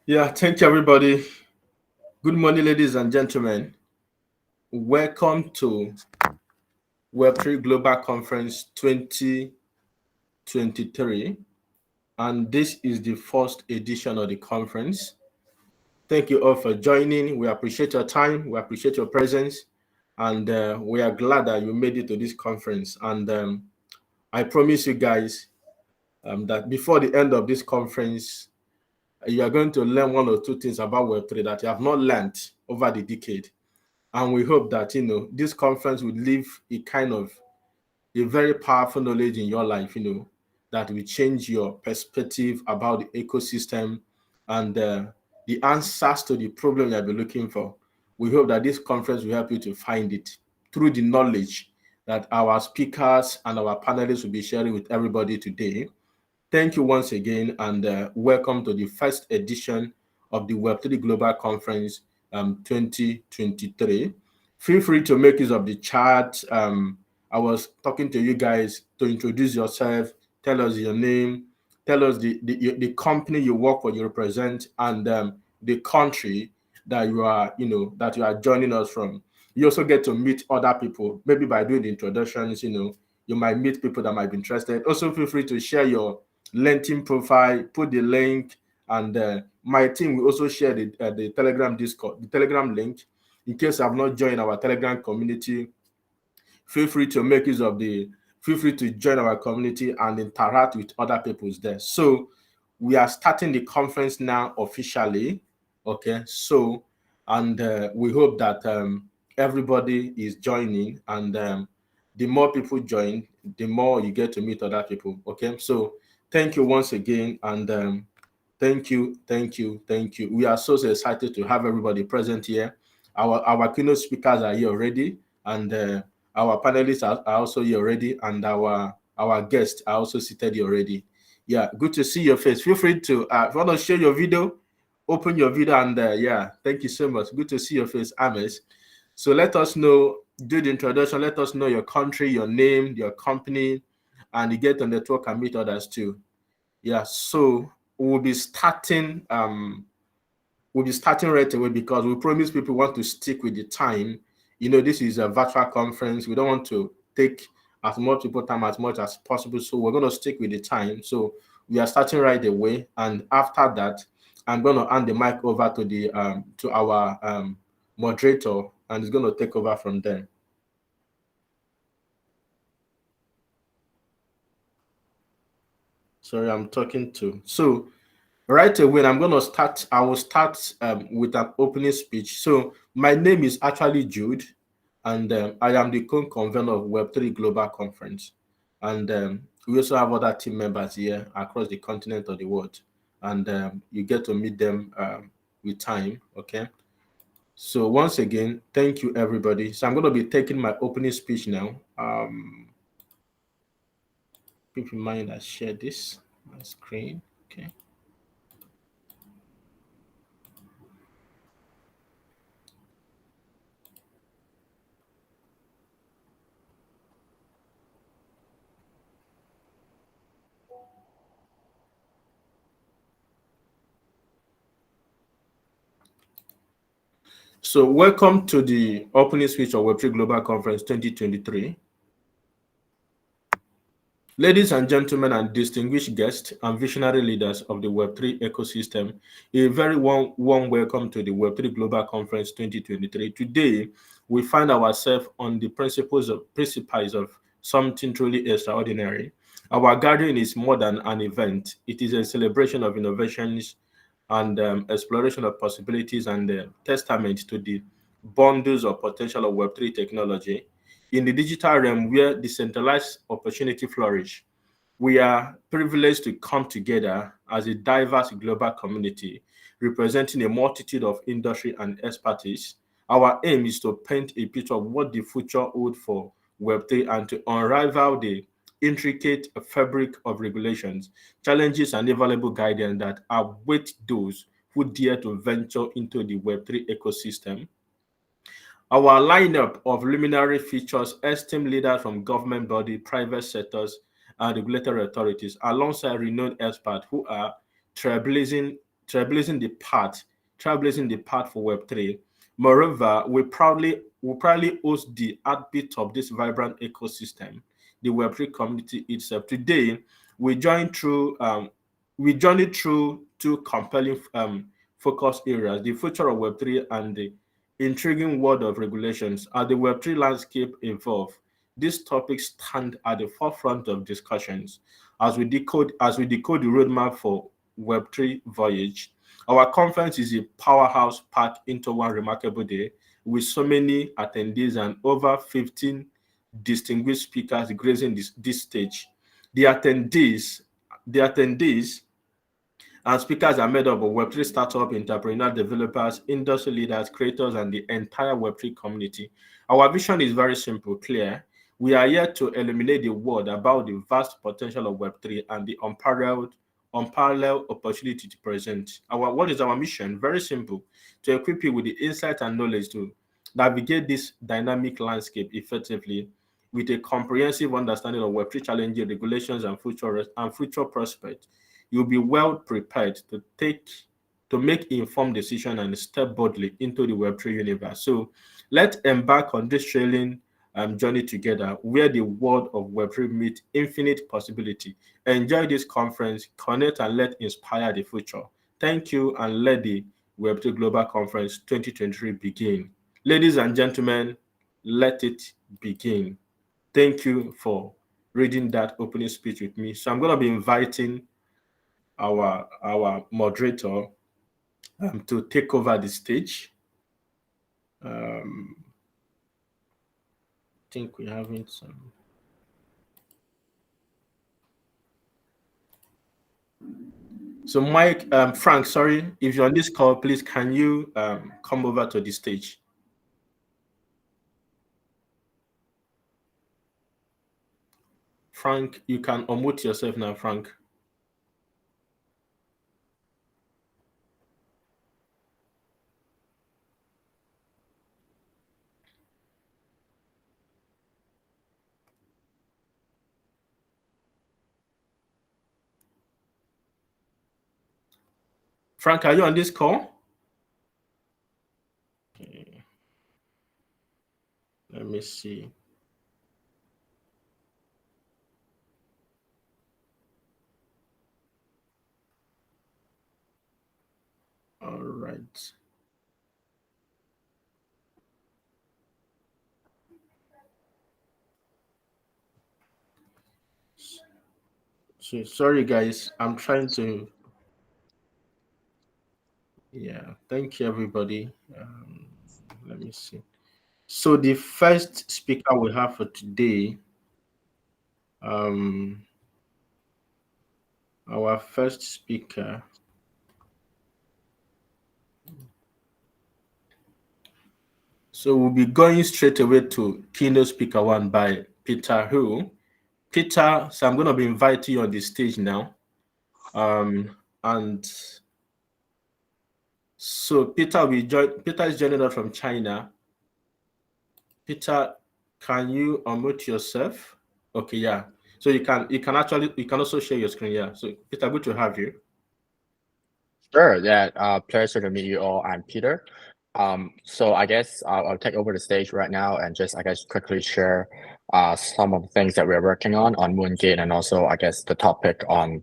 Yeah, thank you, everybody. Good morning, ladies and gentlemen. Welcome to Web3 Global Conference 2023. And this is the first edition of the conference. Thank you all for joining. We appreciate your time. We appreciate your presence. And we are glad that you made it to this conference. And I promise you guys that before the end of this conference, you are going to learn one or two things about Web3 that you have not learned over the decade. And we hope that this conference will leave a very powerful knowledge in your life, that will change your perspective about the ecosystem and the answers to the problem you'll be looking for. We hope that this conference will help you to find it through the knowledge that our speakers and our panelists will be sharing with everybody today. Thank you once again, and welcome to the first edition of the Web3 Global Conference 2023. Feel free to make use of the chat. I was talking to you guys to introduce yourself, tell us your name, tell us the company you work for, you represent, and the country that that you are joining us from. You also get to meet other people, maybe by doing the introductions. You might meet people that might be interested. Also, feel free to share your LinkedIn profile, put the link, and my team will also share the Telegram Discord, the Telegram link. In case I've not joined our Telegram community, feel free to make use of feel free to join our community and interact with other people there. So we are starting the conference now officially. Okay, so and we hope that everybody is joining, and the more people join, the more you get to meet other people. Okay, so thank you once again, and thank you, thank you, thank you. We are so excited to have everybody present here. Our keynote speakers are here already, and our panelists are also here already, and our guests are also seated here already. Yeah, good to see your face. Feel free to if you want to share your video, open your video, and yeah, thank you so much. Good to see your face, Ames. So let us know, do the introduction. Let us know your country, your name, your company, and you get on the network and meet others too. Yeah, so we'll be starting right away because we promise people want to stick with the time. This is a virtual conference. We don't want to take as much people time as much as possible, so we're going to stick with the time. So we are starting right away, and after that, I'm going to hand the mic over to the to our moderator, and he's going to take over from there. Sorry, I'm talking to. So right away, I'm going to start. I will start with an opening speech. So my name is actually Jude, and I am the co-convener of Web3 Global Conference. And we also have other team members here across the continent of the world, and you get to meet them with time. Okay. So once again, thank you, everybody. So I'm going to be taking my opening speech now. Keep in mind I share this my screen. Okay. So welcome to the opening speech of Web3 Global Conference 2023. Ladies and gentlemen and distinguished guests and visionary leaders of the Web3 ecosystem, a very warm welcome to the Web3 Global Conference 2023. Today, we find ourselves on the principles of something truly extraordinary. Our gathering is more than an event. It is a celebration of innovations and exploration of possibilities, and testament to the bundles of potential of Web3 technology. In the digital realm where decentralized opportunity flourish, we are privileged to come together as a diverse global community representing a multitude of industry and expertise. Our aim is to paint a picture of what the future holds for Web3 and to unravel the intricate fabric of regulations, challenges, and available guidance that await those who dare to venture into the Web3 ecosystem. Our lineup of luminary features esteemed leaders from government body, private sectors, and regulatory authorities, alongside renowned experts who are trailblazing trailblazing the path for Web3. Moreover, we proudly host the heartbeat of this vibrant ecosystem, the Web3 community itself. Today, we journey through two compelling focus areas: the future of Web3 and the intriguing world of regulations. As the Web3 landscape evolve, these topics stand at the forefront of discussions as we decode the roadmap for Web3 voyage. Our conference is a powerhouse packed into one remarkable day with so many attendees and over 15 distinguished speakers gracing this stage. The attendees, the attendees and speakers are made up of Web3 startup, entrepreneur, developers, industry leaders, creators, and the entire Web3 community. Our vision is very simple, clear. We are here to illuminate the world about the vast potential of Web3 and the unparalleled opportunity to present. What is our mission? Very simple: to equip you with the insight and knowledge to navigate this dynamic landscape effectively with a comprehensive understanding of Web3 challenges, regulations, and future prospects. You'll be well prepared to make informed decisions and step boldly into the Web3 universe. So let's embark on this thrilling journey together, where the world of Web3 meets infinite possibility. Enjoy this conference, connect, and let inspire the future. Thank you, and let the Web3 Global Conference 2023 begin. Ladies and gentlemen, let it begin. Thank you for reading that opening speech with me. So I'm going to be inviting our moderator to take over the stage. I think we're having some. So Mike, Frank, sorry, if you're on this call, please can you come over to the stage? Frank, you can unmute yourself now, Frank. Frank, are you on this call? Okay. Let me see. All right. So sorry, guys. I'm trying to. Yeah. Thank you, everybody. Let me see. So the first speaker we have for today, our first speaker. So we'll be going straight away to keynote speaker one by Peter Hu. Peter, so I'm going to be inviting you on the stage now. And so Peter is joining us from China. Peter, can you unmute yourself? Okay, yeah. So you can also share your screen, yeah. So Peter, good to have you. Sure, yeah, pleasure to meet you all. I'm Peter. So I guess I'll take over the stage right now and just, I guess, quickly share some of the things that we're working on Moongate, and also, I guess, the topic on,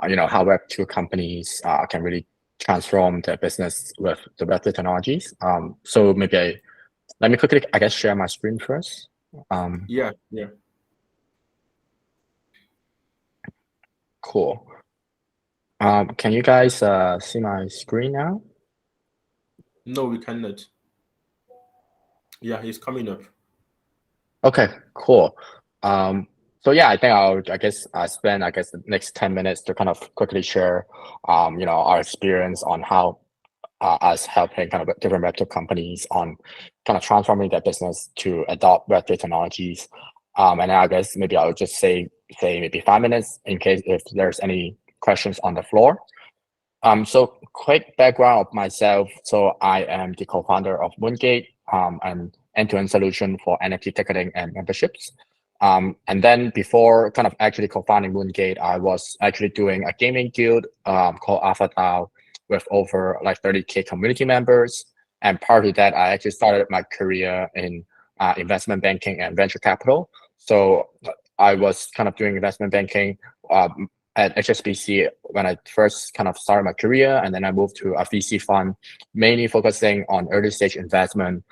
how Web2 companies can really transform their business with the Web3 technologies. So maybe let me quickly, I guess, share my screen first. Yeah. Cool. Can you guys see my screen now? No, we cannot. Yeah, he's coming up. Okay, cool. So yeah, I think I'll spend the next 10 minutes to kind of quickly share our experience on how us helping kind of different Web2 companies on kind of transforming their business to adopt Web3 technologies. And then I guess maybe I'll just say maybe 5 minutes in case if there's any questions on the floor. So quick background of myself. So I am the co-founder of Moongate, an end-to-end solution for NFT ticketing and memberships. And then before kind of actually co-founding Moongate, I was actually doing a gaming guild called Alpha DAO. with over like 30K community members. And prior to that, I actually started my career in investment banking and venture capital. So I was kind of doing investment banking at HSBC when I first kind of started my career, and then I moved to a VC fund, mainly focusing on early stage investment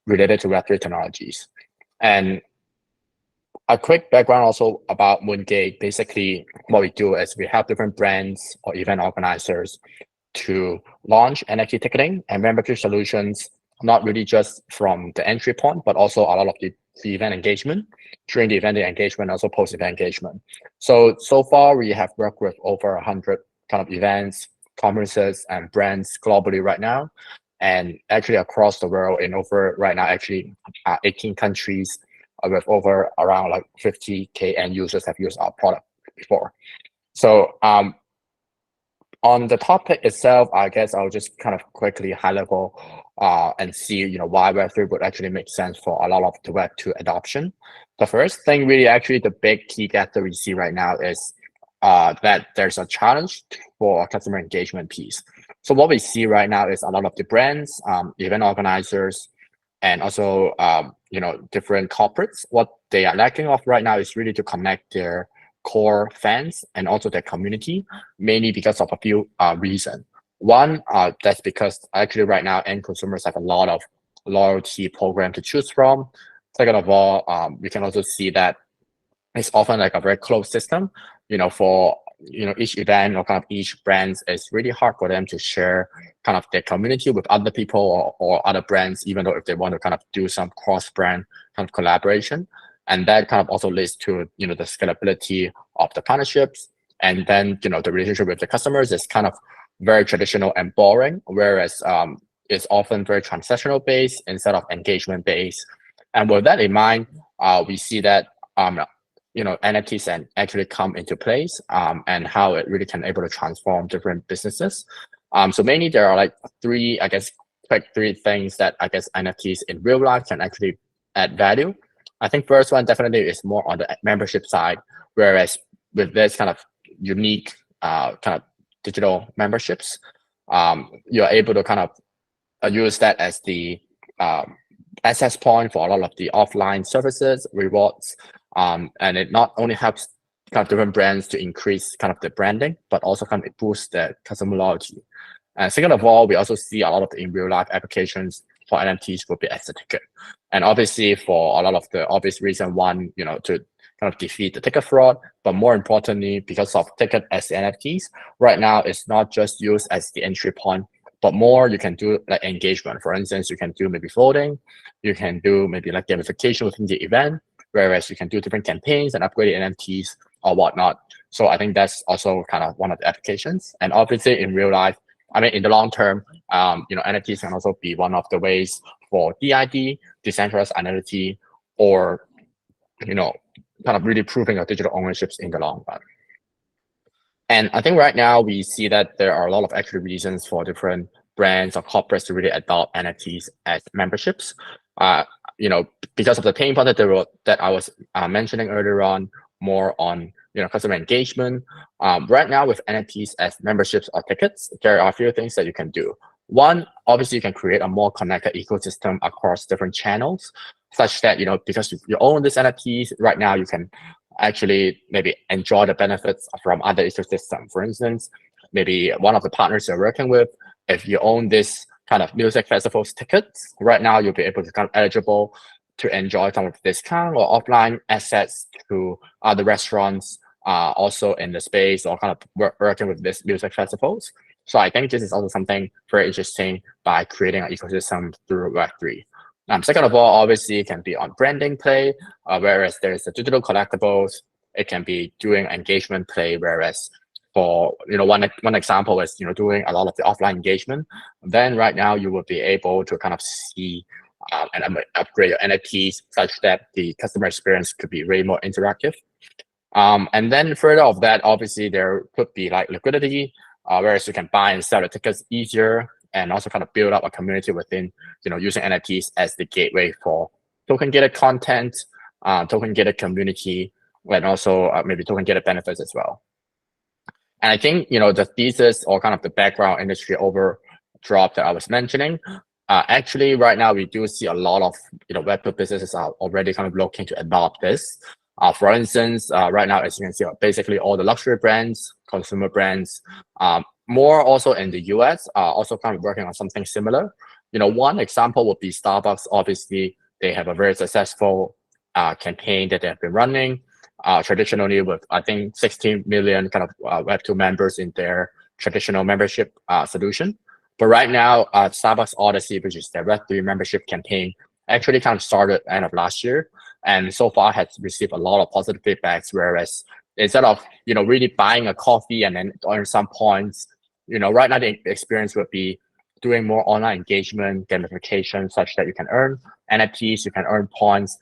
related to Web3 technologies. And a quick background also about Moongate. Basically, what we do is we help different brands or event organizers to launch NFT ticketing and membership solutions, not really just from the entry point, but also a lot of the event engagement, during the event engagement, also post-event engagement. So far we have worked with over 100 kind of events, conferences, and brands globally right now, and actually across the world in over right now, actually 18 countries with over around like 50K end users have used our product before. So on the topic itself, I guess I'll just kind of quickly high level and see, why Web3 would actually make sense for a lot of the Web2 adoption. The first thing, really, actually, the big key that we see right now is that there's a challenge for a customer engagement piece. So what we see right now is a lot of the brands, event organizers, and also different corporates. What they are lacking of right now is really to connect their core fans and also their community, mainly because of a few reasons. One, that's because actually right now end consumers have a lot of loyalty program to choose from. Second of all, we can also see that it's often like a very closed system. For each event or kind of each brands, it's really hard for them to share kind of their community with other people or other brands, even though if they want to kind of do some cross-brand kind of collaboration. And that kind of also leads to the scalability of the partnerships. And then the relationship with the customers is kind of very traditional and boring, whereas it's often very transactional based instead of engagement based. And with that in mind, we see that NFTs can actually come into place and how it really can able to transform different businesses. So mainly there are like three things that I guess NFTs in real life can actually add value. I think first one definitely is more on the membership side, whereas with this kind of unique kind of digital memberships, you're able to kind of use that as the access point for a lot of the offline services, rewards, and it not only helps kind of different brands to increase kind of the branding, but also kind of boost the customer loyalty. And second of all, we also see a lot of the in real life applications for NFTs will be as a ticket. And obviously for a lot of the obvious reason, one, to kind of defeat the ticket fraud, but more importantly, because of ticket as NFTs, right now it's not just used as the entry point, but more you can do like engagement. For instance, you can do maybe voting, you can do maybe like gamification within the event, whereas you can do different campaigns and upgrade NFTs or whatnot. So I think that's also kind of one of the applications. And obviously in real life, I mean, in the long term, NFTs can also be one of the ways for DID, decentralized identity, or, kind of really proving your digital ownerships in the long run. And I think right now we see that there are a lot of actual reasons for different brands or corporates to really adopt NFTs as memberships. Because of the pain point that I was mentioning earlier on, more on customer engagement. Right now with NFTs as memberships or tickets, there are a few things that you can do. One, obviously you can create a more connected ecosystem across different channels, such that because you own this NFTs right now, you can actually maybe enjoy the benefits from other ecosystems. For instance, maybe one of the partners you're working with, if you own this kind of music festivals tickets, right now you'll be able to become eligible to enjoy some of the discount or offline assets to other restaurants also in the space, or kind of working with this music festivals. So I think this is also something very interesting by creating an ecosystem through Web3. Second of all, obviously it can be on branding play, whereas there's the digital collectibles. It can be doing engagement play, whereas for one example is doing a lot of the offline engagement. Then right now you will be able to kind of see and upgrade your NFTs such that the customer experience could be way more interactive. And then further of that, obviously there could be like liquidity, whereas you can buy and sell the tickets easier, and also kind of build up a community within using NFTs as the gateway for token gated content, token gated community, and also maybe token gated benefits as well. And I think, the thesis or kind of the background industry overdrop that I was mentioning, actually right now we do see a lot of, Web2 businesses are already kind of looking to adopt this. For instance, right now, as you can see, basically all the luxury brands, consumer brands, more also in the US, also kind of working on something similar. One example would be Starbucks. Obviously, they have a very successful campaign that they have been running. Traditionally with, I think, 16 million kind of Web2 members in their traditional membership solution. But right now, Starbucks Odyssey, which is their Web3 membership campaign, actually kind of started end of last year, and so far has received a lot of positive feedbacks. Whereas instead of really buying a coffee and then earn some points, right now the experience would be doing more online engagement, gamification, such that you can earn NFTs, you can earn points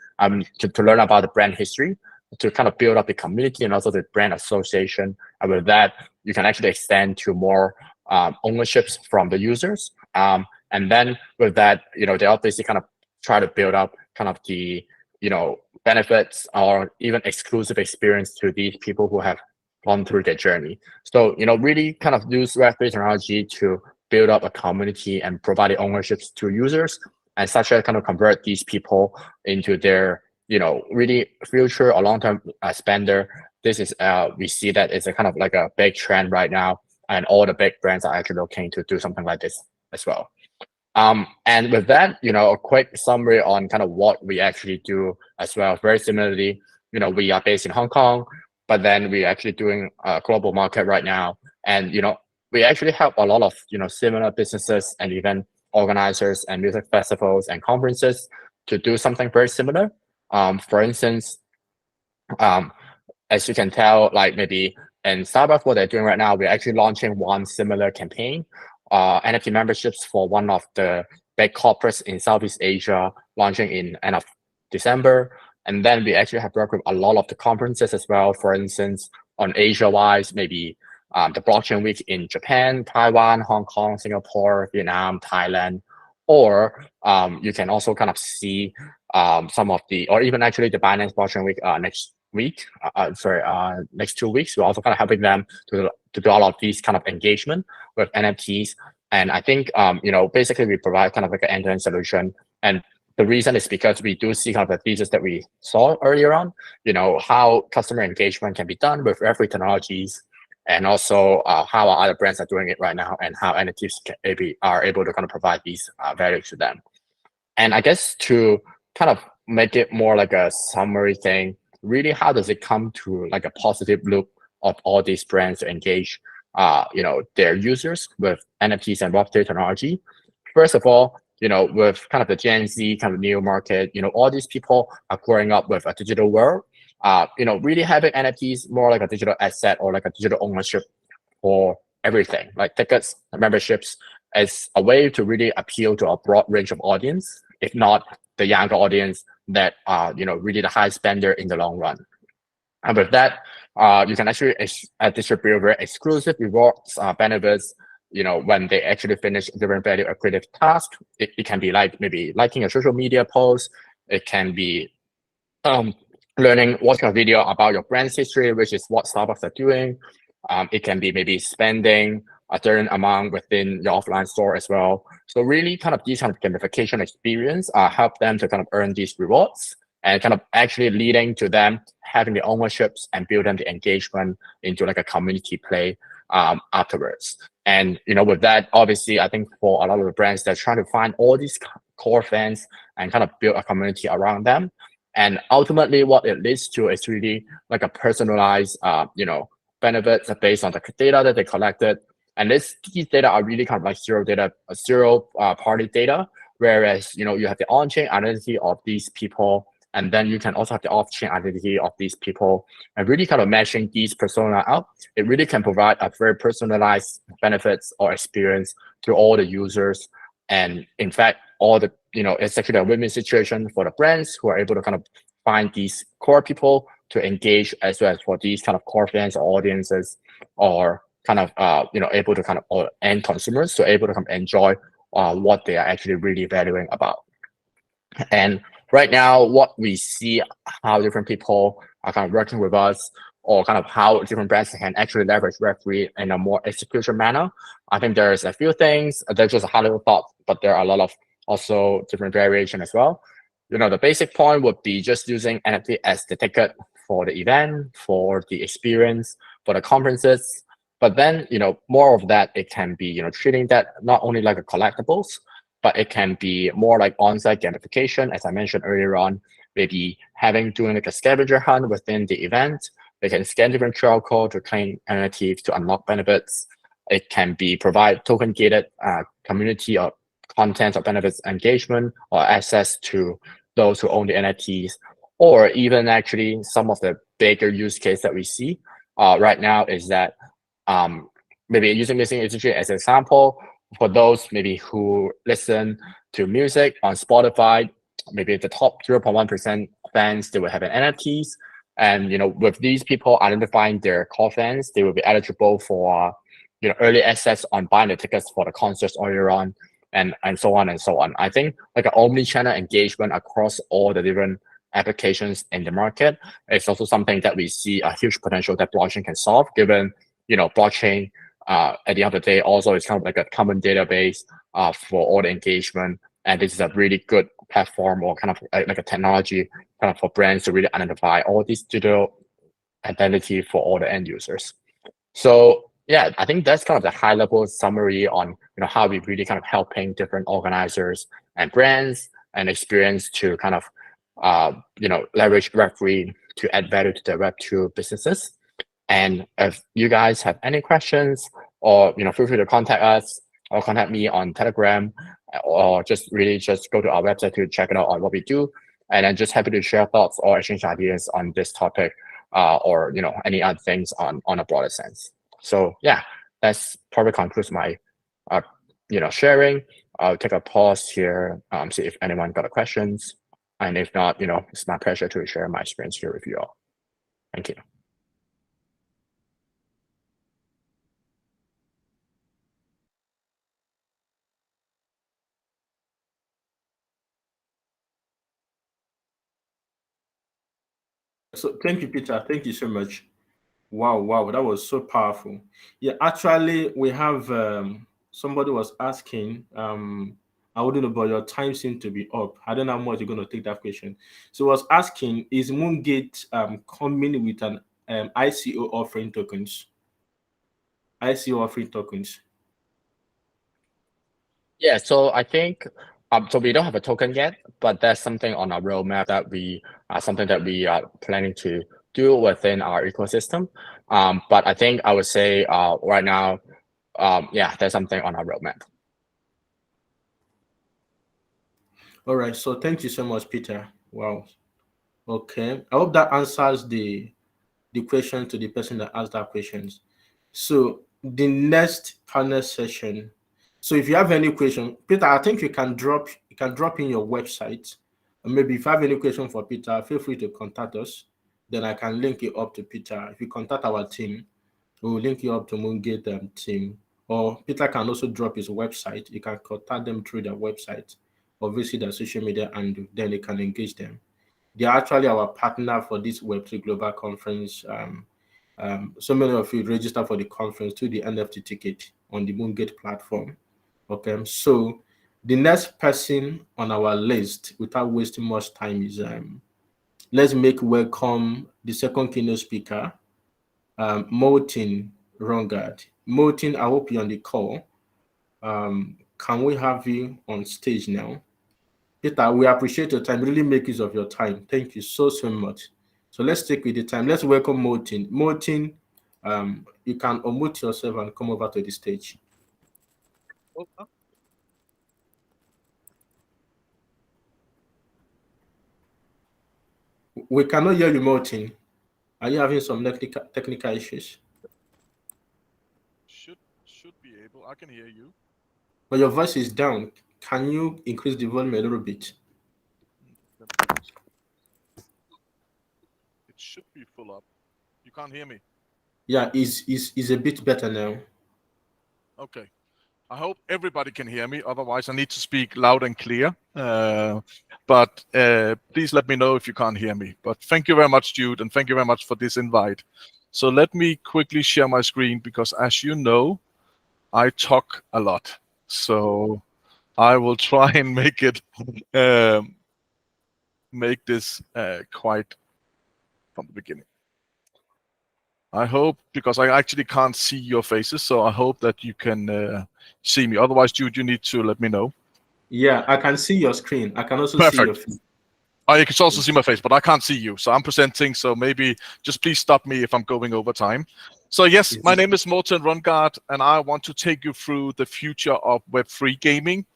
to learn about the brand history, to kind of build up the community and also the brand association. And with that, you can actually extend to more ownerships from the users. And then with that, they obviously kind of try to build up kind of the, benefits or even exclusive experience to these people who have gone through their journey. So, really kind of use Web3 technology to build up a community and provide the ownerships to users, and such as kind of convert these people into their really future or long-term spender. This is we see that it's a kind of like a big trend right now, and all the big brands are actually looking to do something like this as well. And with that, a quick summary on kind of what we actually do as well. Very similarly, we are based in Hong Kong, but then we're actually doing a global market right now, and we actually help a lot of similar businesses and event organizers and music festivals and conferences to do something very similar. For instance, as you can tell, like maybe in Starbucks, what they're doing right now, we're actually launching one similar campaign, NFT memberships for one of the big corporates in Southeast Asia, launching in end of December. And then we actually have worked with a lot of the conferences as well. For instance, on Asia-wise, maybe the blockchain week in Japan, Taiwan, Hong Kong, Singapore, Vietnam, Thailand, or you can also kind of see some of the, or even actually the Binance blockchain week next 2 weeks. We're also kind of helping them to do a lot of these kind of engagement with NFTs. And I think, basically we provide kind of like an end-to-end solution. And the reason is because we do see kind of the thesis that we saw earlier on, how customer engagement can be done with every technologies, and also how our other brands are doing it right now, and how NFTs are able to kind of provide these values to them. And I guess to kind of make it more like a summary thing, really, how does it come to like a positive loop of all these brands to engage, their users with NFTs and Web3 technology? First of all, with kind of the Gen Z kind of new market, all these people are growing up with a digital world. Really having NFTs more like a digital asset or like a digital ownership for everything, like tickets, memberships, as a way to really appeal to a broad range of audience, if not the younger audience that are, really the high spender in the long run. And with that, you can actually distribute very exclusive rewards, benefits, when they actually finish different value accretive tasks. It can be like maybe liking a social media post. It can be watching a video about your brand's history, which is what Starbucks are doing. It can be maybe spending a certain amount within your offline store as well. So really kind of these kind of gamification experience help them to kind of earn these rewards, and kind of actually leading to them having the ownerships and building the engagement into like a community play afterwards. And with that, obviously, I think for a lot of the brands, they're trying to find all these core fans and kind of build a community around them. And ultimately, what it leads to is really like a personalized, benefits based on the data that they collected. And these data are really kind of like zero party data. Whereas, you have the on-chain identity of these people, and then you can also have the off-chain identity of these people, and really kind of matching these persona out. It really can provide a very personalized benefits or experience to all the users. And in fact, all the, it's actually a win-win situation for the brands who are able to kind of find these core people to engage, as well as for these kind of core fans or audiences, or kind of, able to kind of, or end consumers, so able to kind of enjoy what they are actually really valuing about. And right now, what we see, how different people are kind of working with us, or kind of how different brands can actually leverage Web3 in a more execution manner. I think there's a few things. There's just a high level thought, but there are a lot of also different variation as well. The basic point would be just using NFT as the ticket for the event, for the experience, for the conferences. But then, more of that, it can be, treating that not only like a collectibles, but it can be more like on-site gamification, as I mentioned earlier on, maybe doing like a scavenger hunt within the event. They can scan different QR code to claim NFTs to unlock benefits. It can be provide token gated community or content or benefits engagement or access to those who own the NFTs, or even actually some of the bigger use case that we see right now is that maybe using missing industry as an example, for those maybe who listen to music on Spotify, maybe the top 0.1% fans, they will have an NFTs. And with these people identifying their core fans, they will be eligible for early access on buying the tickets for the concerts earlier on, and so on and so on. I think like an omni-channel engagement across all the different applications in the market is also something that we see a huge potential that blockchain can solve, given blockchain at the end of the day also is kind of like a common database for all the engagement, and this is a really good platform or kind of like a technology kind of for brands to really identify all these digital identity for all the end users. So yeah, I think that's kind of the high level summary on how we really kind of helping different organizers and brands and experience to kind of leverage Web3 to add value to the Web2 businesses. And if you guys have any questions, or feel free to contact us or contact me on Telegram, or just go to our website to check it out on what we do. And I'm just happy to share thoughts or exchange ideas on this topic, or any other things on a broader sense. So yeah, that's probably concludes my sharing. I'll take a pause here, see if anyone got a questions, and if not, it's my pleasure to share my experience here with you all. Thank you. So thank you, Peter. Thank you so much. Wow, that was so powerful. Yeah, actually, we have somebody was asking. I wouldn't know, but your time seemed to be up. I don't know how much you're going to take that question. So, was asking, is Moongate coming with an ICO offering tokens? ICO offering tokens. Yeah, so I think so we don't have a token yet, but that's something on our roadmap that we are planning to do within our ecosystem. But I think I would say right now, yeah, there's something on our roadmap. All right. So thank you so much, Peter. Wow. Okay. I hope that answers the question to the person that asked that questions. So the next panel session. So if you have any question, Peter, I think you can drop in your website. And maybe if you have any question for Peter, feel free to contact us. Then I can link you up to Peter. If you contact our team, we will link you up to Moongate team. Or Peter can also drop his website. You can contact them through their website or visit their social media, and then you can engage them. They are actually our partner for this Web3 Global Conference. So many of you register for the conference through the NFT ticket on the Moongate platform. Okay, so the next person on our list, without wasting much time, is let's make welcome the second keynote speaker, Martin Rongard. Martin, I hope you're on the call. Can we have you on stage now? Peter, we appreciate your time. Really make use of your time. Thank you so much. So let's take with the time. Let's welcome Martin. Martin, you can unmute yourself and come over to the stage. We cannot hear you, Martin. Are you having some technical issues? Should be able. I can hear you. But your voice is down. Can you increase the volume a little bit? It should be full up. You can't hear me. Yeah, is a bit better now. Okay. I hope everybody can hear me. Otherwise, I need to speak loud and clear. But please let me know if you can't hear me. But thank you very much, Jude, and thank you very much for this invite. So let me quickly share my screen because, as you know, I talk a lot. So I will try and make it make this quite from the beginning. I hope, because I actually can't see your faces, so I hope that you can see me. Otherwise, Jude, you need to let me know. Yeah, I can see your screen. I can also see your Perfect. face. Oh, you can also see my face, but I can't see you. So I'm presenting, so maybe just please stop me if I'm going over time. So yes, my name is Morten Rundgaard, and I want to take you through the future of Web3 gaming.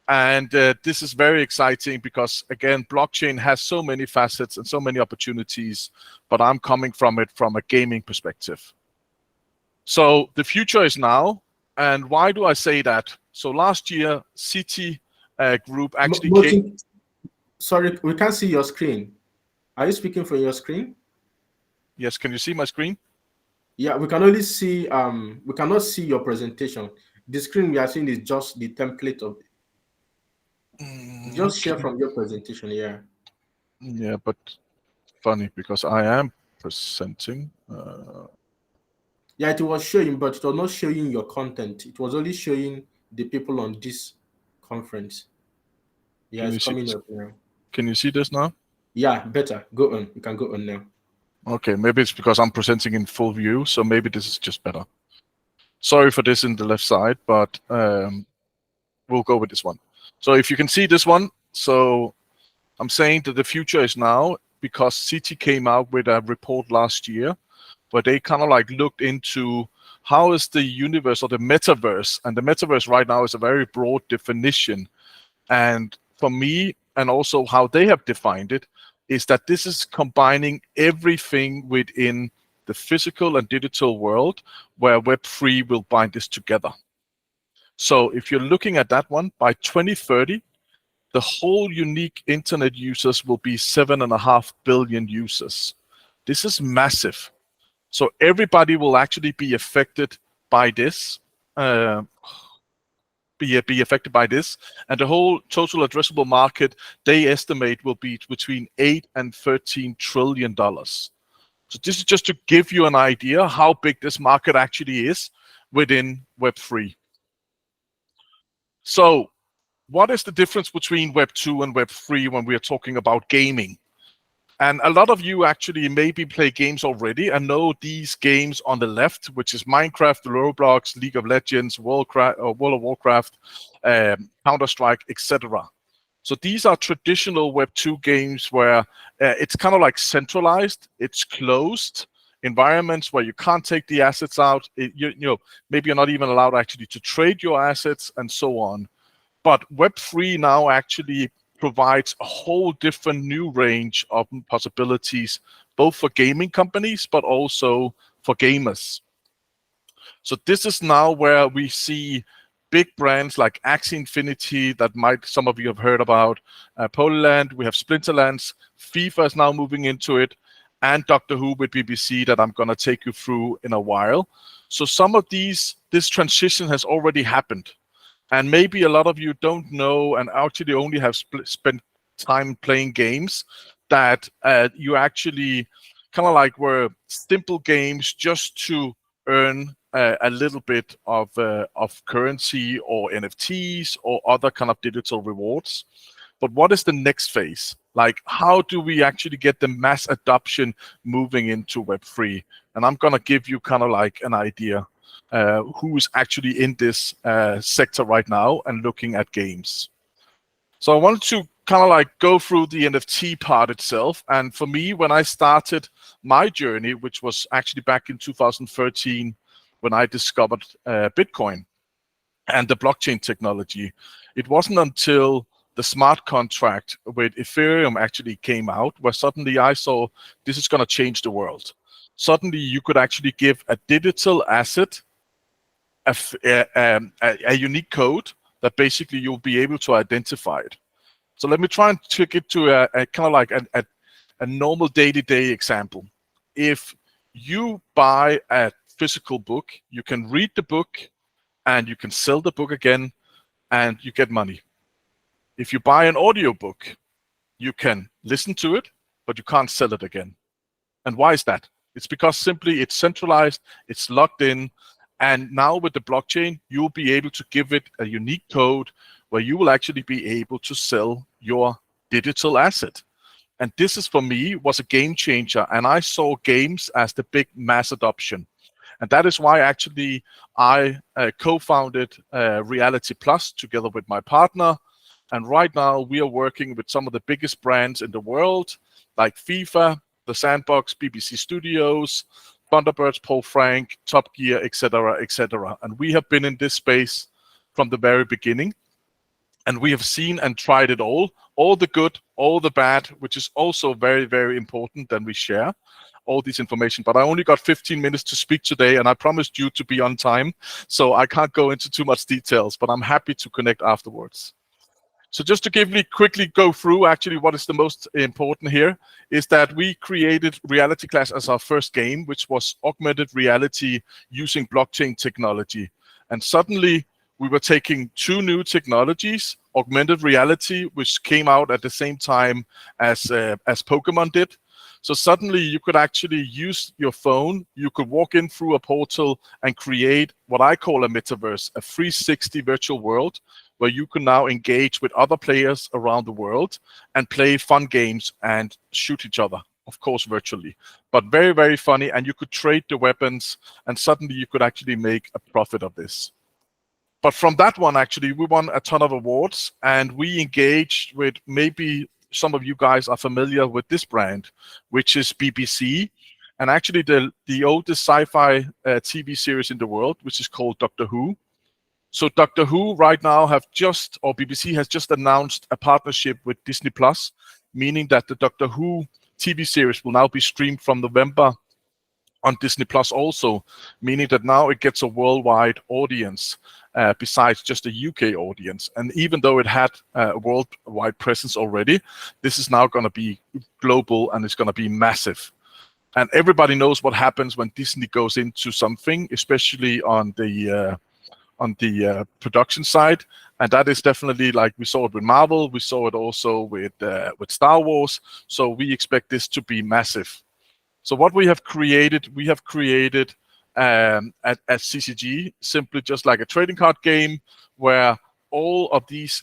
And this is very exciting because, again, blockchain has so many facets and so many opportunities, but I'm coming from it from a gaming perspective. So the future is now. And why do I say that? So last year, City Group actually came. Sorry, we can't see your screen. Are you speaking from your screen? Yes, can you see my screen? Yeah, we can only see, we cannot see your presentation. The screen we are seeing is just the template of, just share from your presentation, yeah. Yeah, but funny because I am presenting. Yeah, it was showing, but it was not showing your content. It was only showing the people on this conference. Yeah, it's coming up now. Can you see this now? Yeah, better. Go on. You can go on now. Okay, maybe it's because I'm presenting in full view, so maybe this is just better. Sorry for this in the left side, but we'll go with this one. So if you can see this one, so I'm saying that the future is now because Citi came out with a report last year where they kind of like looked into how is the universe or the metaverse, and the metaverse right now is a very broad definition. And for me, and also how they have defined it, is that this is combining everything within the physical and digital world where Web3 will bind this together. So if you're looking at that one, by 2030, the whole unique internet users will be 7.5 billion users. This is massive. So everybody will actually be affected by this. Be affected by this, and the whole total addressable market they estimate will be between $8 and $13 trillion. So this is just to give you an idea how big this market actually is within Web3. So what is the difference between Web2 and Web3 when we are talking about gaming? And a lot of you actually maybe play games already and know these games on the left, which is Minecraft, Roblox, League of Legends, World of Warcraft, Counter-Strike, etc. So these are traditional Web2 games where it's kind of like centralized, it's closed environments where you can't take the assets out. Maybe you're not even allowed actually to trade your assets and so on. But Web3 now actually provides a whole different new range of possibilities, both for gaming companies, but also for gamers. So this is now where we see big brands like Axie Infinity that some of you have heard about, Polyland, we have Splinterlands, FIFA is now moving into it, and Doctor Who with BBC that I'm going to take you through in a while. So some of this transition has already happened. And maybe a lot of you don't know and actually only have spent time playing games that you actually kind of like were simple games just to earn a little bit of currency or NFTs or other kind of digital rewards. But what is the next phase? Like, how do we actually get the mass adoption moving into Web3? And I'm going to give you kind of like an idea who is actually in this sector right now and looking at games. So I wanted to kind of like go through the NFT part itself. And for me, when I started my journey, which was actually back in 2013, when I discovered Bitcoin and the blockchain technology, it wasn't until the smart contract with Ethereum actually came out where suddenly I saw this is going to change the world. Suddenly you could actually give a digital asset a unique code that basically you'll be able to identify it. So let me try and take it to a kind of like a normal day-to-day example. If you buy a physical book, you can read the book, and you can sell the book again, and you get money. If you buy an audiobook, you can listen to it, but you can't sell it again. And why is that? It's because simply it's centralized, it's locked in, and now with the blockchain, you'll be able to give it a unique code where you will actually be able to sell your digital asset. And this is, for me, was a game changer, and I saw games as the big mass adoption. And that is why actually I co-founded Reality Plus together with my partner. And right now we are working with some of the biggest brands in the world, like FIFA, The Sandbox, BBC Studios, Thunderbirds, Paul Frank, Top Gear, etc., etc. And we have been in this space from the very beginning. And we have seen and tried it all the good, all the bad, which is also very, very important that we share all this information. But I only got 15 minutes to speak today, and I promised you to be on time, so I can't go into too much details, but I'm happy to connect afterwards. So just to quickly go through actually what is the most important here is that we created Reality Class as our first game, which was augmented reality using blockchain technology. And suddenly we were taking two new technologies, augmented reality, which came out at the same time as Pokemon did. So suddenly you could actually use your phone, you could walk in through a portal and create what I call a metaverse, a 360 virtual world, where you can now engage with other players around the world and play fun games and shoot each other, of course, virtually. But very, very funny, and you could trade the weapons, and suddenly you could actually make a profit of this. But from that one, actually, we won a ton of awards, and we engaged with, maybe some of you guys are familiar with this brand, which is BBC, and actually the oldest sci-fi TV series in the world, which is called Doctor Who. So Doctor Who right now BBC has just announced a partnership with Disney Plus, meaning that the Doctor Who TV series will now be streamed from November on Disney Plus also, meaning that now it gets a worldwide audience besides just a UK audience. And even though it had a worldwide presence already, this is now going to be global and it's going to be massive. And everybody knows what happens when Disney goes into something, especially on the production side, and that is definitely, like we saw it with Marvel, we saw it also with Star Wars. So we expect this to be massive. So what we have created at CCG, simply just like a trading card game, where all of these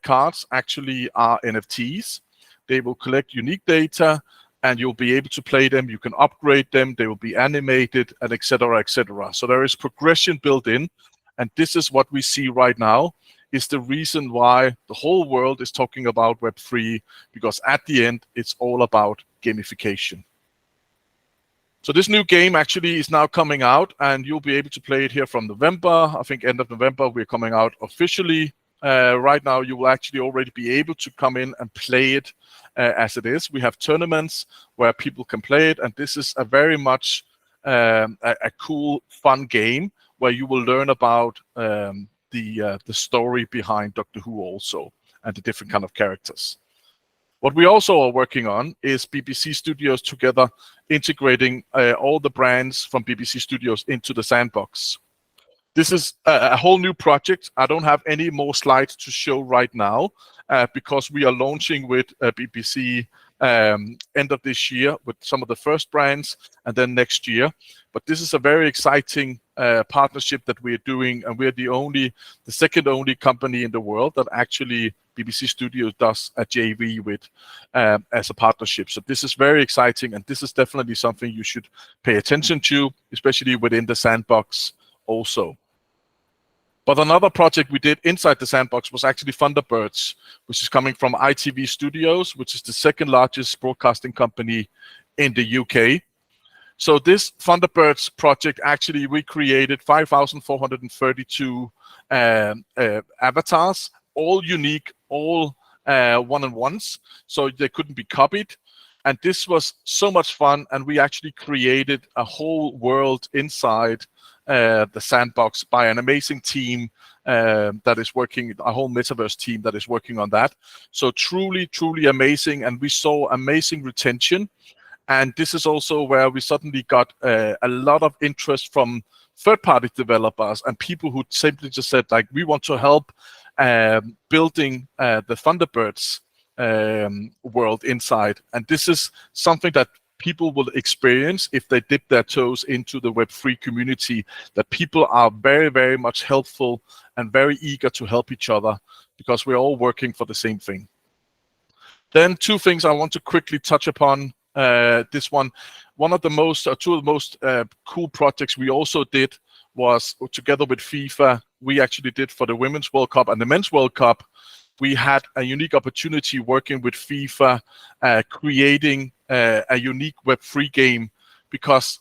cards actually are NFTs. They will collect unique data, and you'll be able to play them. You can upgrade them. They will be animated, and etc., etc. So there is progression built in. And this is what we see right now, is the reason why the whole world is talking about Web3, because at the end, it's all about gamification. So this new game actually is now coming out, and you'll be able to play it here from November. I think end of November, we're coming out officially. Right now, you will actually already be able to come in and play it as it is. We have tournaments where people can play it, and this is a very much a cool, fun game, where you will learn about the story behind Doctor Who also, and the different kind of characters. What we also are working on is BBC Studios together, integrating all the brands from BBC Studios into the sandbox. This is a whole new project. I don't have any more slides to show right now because we are launching with BBC end of this year with some of the first brands, and then next year. But this is a very exciting partnership that we're doing, and we're the second only company in the world that actually BBC Studios does a JV with as a partnership. So this is very exciting, and this is definitely something you should pay attention to, especially within the sandbox also. But another project we did inside the sandbox was actually Thunderbirds, which is coming from ITV Studios, which is the second largest broadcasting company in the UK. So this Thunderbirds project, actually, we created 5,432 avatars, all unique, all one-on-ones, so they couldn't be copied. And this was so much fun, and we actually created a whole world inside the sandbox by an amazing team that is working, a whole metaverse team that is working on that. So truly, truly amazing, and we saw amazing retention. And this is also where we suddenly got a lot of interest from third-party developers and people who simply just said, like, we want to help building the Thunderbirds world inside. And this is something that people will experience if they dip their toes into the Web3 community, that people are very, very much helpful and very eager to help each other because we're all working for the same thing. Then two things I want to quickly touch upon. This one of the most, two of the most cool projects we also did was together with FIFA. We actually did for the Women's World Cup and the Men's World Cup. We had a unique opportunity working with FIFA, creating a unique Web3 game, because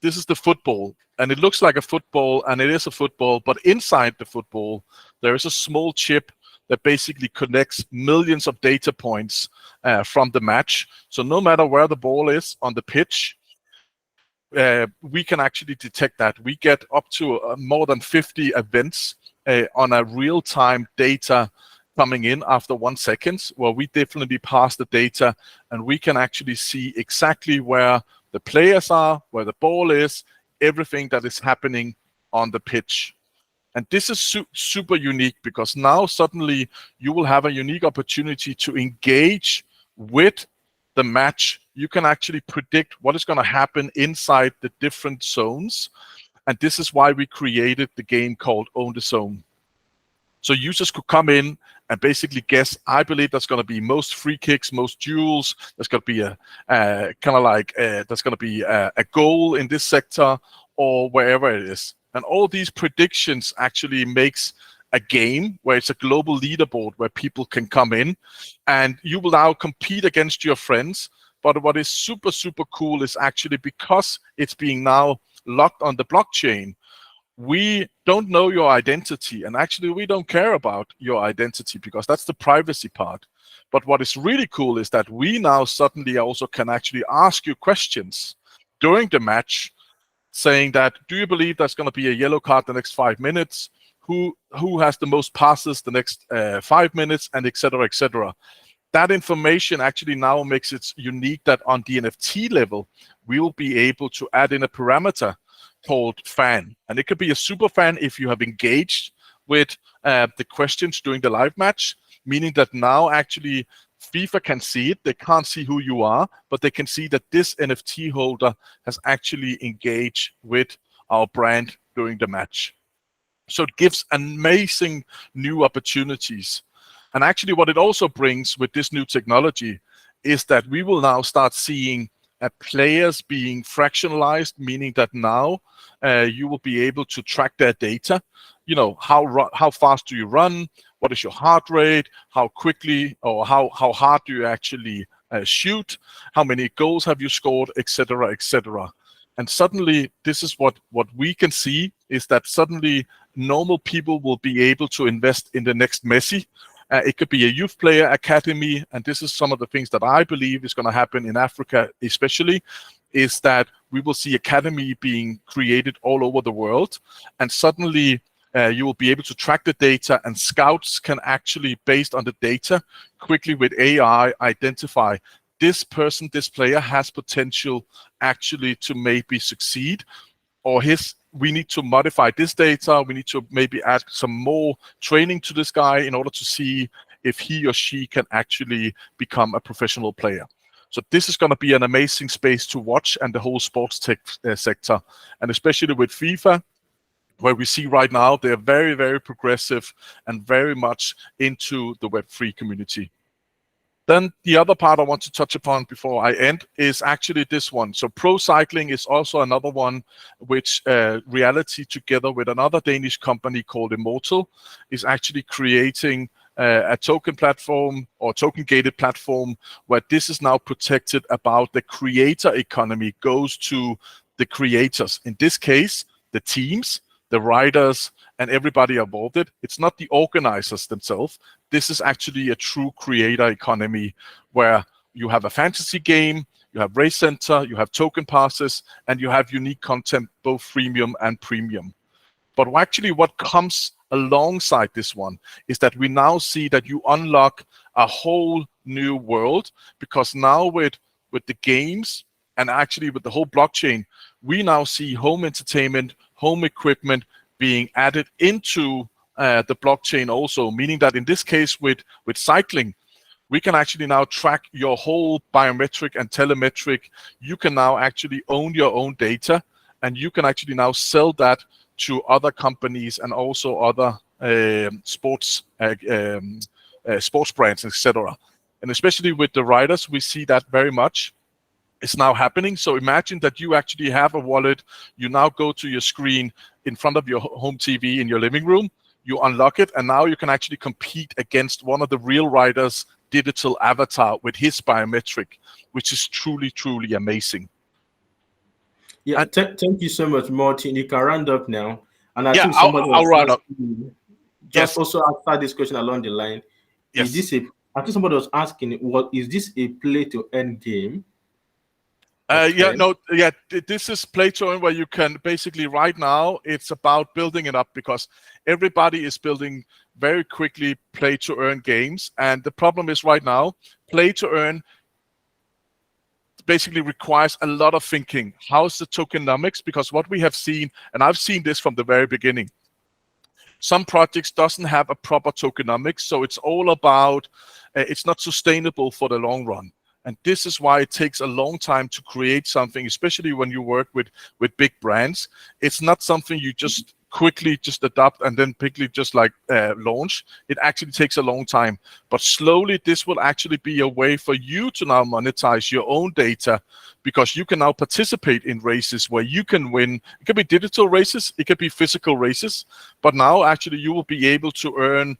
this is the football, and it looks like a football, and it is a football, but inside the football, there is a small chip that basically connects millions of data points from the match. So no matter where the ball is on the pitch, we can actually detect that. We get up to more than 50 events on a real-time data coming in after 1 second, where we definitely pass the data, and we can actually see exactly where the players are, where the ball is, everything that is happening on the pitch. And this is super unique, because now suddenly you will have a unique opportunity to engage with the match. You can actually predict what is going to happen inside the different zones. And this is why we created the game called Own the Zone. So users could come in and basically guess, I believe that's going to be most free kicks, most duels. There's going to be a kind of like, there's going to be a goal in this sector or wherever it is. And all these predictions actually makes a game where it's a global leaderboard where people can come in, and you will now compete against your friends. But what is super, super cool is actually, because it's being now locked on the blockchain, we don't know your identity, and actually we don't care about your identity because that's the privacy part. But what is really cool is that we now suddenly also can actually ask you questions during the match, saying that, do you believe there's going to be a yellow card the next 5 minutes? Who has the most passes the next 5 minutes, and etc., etc. That information actually now makes it unique that on the NFT level, we will be able to add in a parameter called fan. And it could be a super fan if you have engaged with the questions during the live match, meaning that now actually FIFA can see it. They can't see who you are, but they can see that this NFT holder has actually engaged with our brand during the match. So it gives amazing new opportunities. And actually what it also brings with this new technology is that we will now start seeing players being fractionalized, meaning that now you will be able to track their data. You know, how fast do you run? What is your heart rate? How quickly or how hard do you actually shoot? How many goals have you scored, etc., etc. And suddenly, this is what we can see, is that suddenly normal people will be able to invest in the next Messi. It could be a youth player academy, and this is some of the things that I believe is going to happen in Africa especially, is that we will see academy being created all over the world, and suddenly you will be able to track the data, and scouts can actually, based on the data, quickly with AI identify this person, this player has potential actually to maybe succeed, or we need to modify this data, we need to maybe add some more training to this guy in order to see if he or she can actually become a professional player. So this is going to be an amazing space to watch, and the whole sports tech sector, and especially with FIFA, where we see right now they're very, very progressive and very much into the Web3 community. Then the other part I want to touch upon before I end is actually this one. So Pro Cycling is also another one which Reality, together with another Danish company called Immortal, is actually creating a token platform or token gated platform where this is now protected about the creator economy goes to the creators. In this case, the teams, the riders, and everybody involved. It's not the organizers themselves. This is actually a true creator economy where you have a fantasy game, you have race center, you have token passes, and you have unique content, both freemium and premium. But actually what comes alongside this one is that we now see that you unlock a whole new world, because now with the games and actually with the whole blockchain, we now see home entertainment, home equipment being added into the blockchain also, meaning that in this case with cycling, we can actually now track your whole biometric and telemetric. You can now actually own your own data, and you can actually now sell that to other companies and also other sports brands, etc. And especially with the riders, we see that very much. It's now happening. So imagine that you actually have a wallet. You now go to your screen in front of your home TV in your living room. You unlock it, and now you can actually compete against one of the real riders' digital avatar with his biometric, which is truly, truly amazing. Yeah, thank you so much, Martin. You can round up now. And I think I'll round up. Just also after this question along the line, yes. Is this I think somebody was asking, is this a play to earn game? This is play to earn, where you can basically right now it's about building it up, because everybody is building very quickly play to earn games, and the problem is right now play to earn basically requires a lot of thinking. How's the tokenomics? Because what we have seen, and I've seen this from the very beginning, some projects doesn't have a proper tokenomics, so it's all about it's not sustainable for the long run. And this is why it takes a long time to create something, especially when you work with big brands. It's not something you just quickly just adopt and then quickly just like launch. It actually takes a long time. But slowly, this will actually be a way for you to now monetize your own data, because you can now participate in races where you can win. It could be digital races, it could be physical races, but now actually you will be able to earn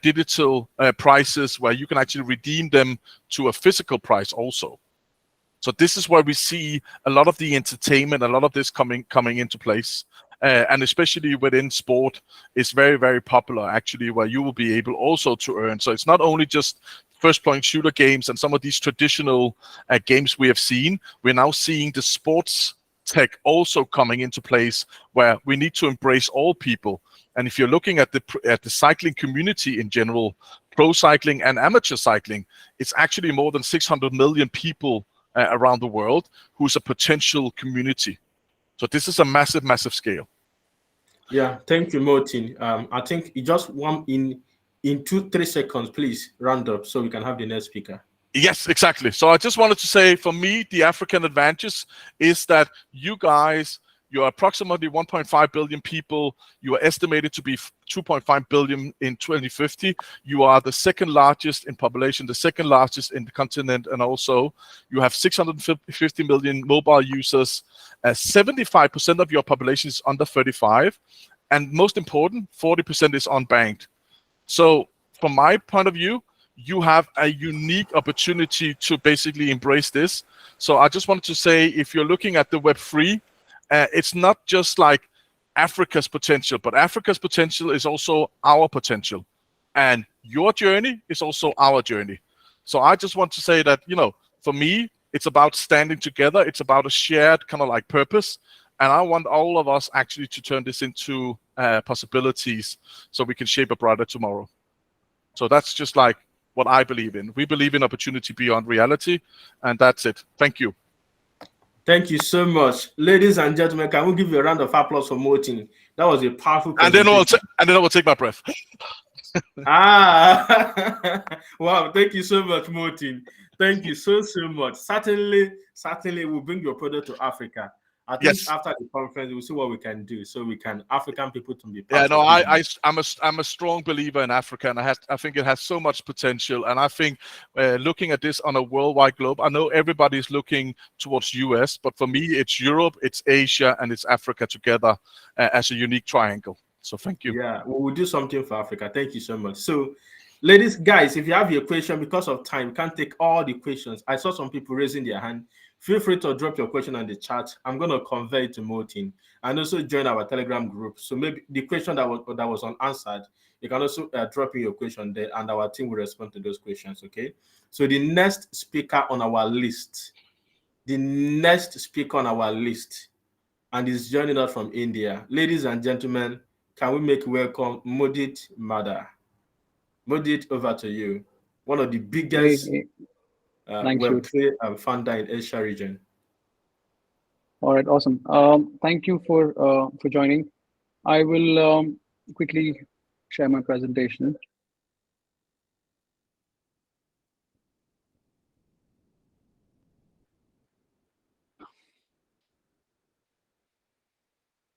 digital prizes where you can actually redeem them to a physical prize also. So this is where we see a lot of the entertainment, a lot of this coming into place. And especially within sport, it's very, very popular actually, where you will be able also to earn. So it's not only just first-point shooter games and some of these traditional games we have seen. We're now seeing the sports tech also coming into place, where we need to embrace all people. And if you're looking at the cycling community in general, pro cycling and amateur cycling, it's actually more than 600 million people around the world who's a potential community. So this is a massive, massive scale. Yeah, thank you, Martin. I think you just want in 2-3 seconds, please round up so we can have the next speaker. Yes, exactly. So I just wanted to say, for me, the African advantage is that you guys, you're approximately 1.5 billion people. You are estimated to be 2.5 billion in 2050. You are the second largest in population, the second largest in the continent, and also you have 650 million mobile users. 75% of your population is under 35, and most important, 40% is unbanked. So from my point of view, you have a unique opportunity to basically embrace this. So I just wanted to say, if you're looking at the Web3, it's not just like Africa's potential, but Africa's potential is also our potential. And your journey is also our journey. So I just want to say that, for me, it's about standing together. It's about a shared kind of like purpose. And I want all of us actually to turn this into possibilities so we can shape a brighter tomorrow. So that's just like what I believe in. We believe in opportunity beyond reality. And that's it. Thank you. Thank you so much. Ladies and gentlemen, can we give you a round of applause for Martin? That was a powerful presentation. And then I will take my breath. Wow, thank you so much, Martin. Thank you so much. Certainly we'll bring your product to Africa. I think after the conference, we'll see what we can do so we can African people to be part of I'm a strong believer in Africa, and I think it has so much potential. And I think looking at this on a worldwide globe, I know everybody's looking towards US, but for me, it's Europe, it's Asia, and it's Africa together as a unique triangle. So thank you. Yeah, we will do something for Africa. Thank you so much. So, ladies, guys, if you have your question, because of time, we can't take all the questions. I saw some people raising their hand. Feel free to drop your question on the chat. I'm going to convey it to Martin, and also join our Telegram group. So maybe the question that was unanswered, you can also drop in your question there, and our team will respond to those questions. Okay. So the next speaker on our list, and is joining us from India. Ladies and gentlemen, can we make welcome Mudit Madar? Mudit, over to you. One of the biggest Web3 founder in Asia region. All right, awesome. Thank you for joining. I will quickly share my presentation.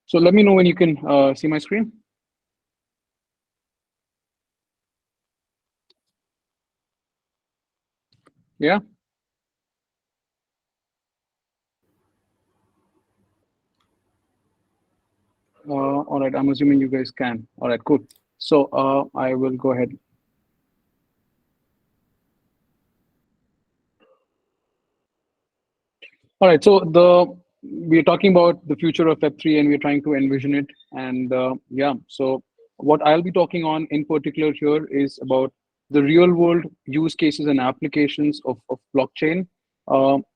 So let me know when you can see my screen. Yeah. All right, I'm assuming you guys can. All right, cool. So I will go ahead. All right, so we're talking about the future of Web3 and we're trying to envision it. And yeah, so what I'll be talking on in particular here is about the real world use cases and applications of blockchain,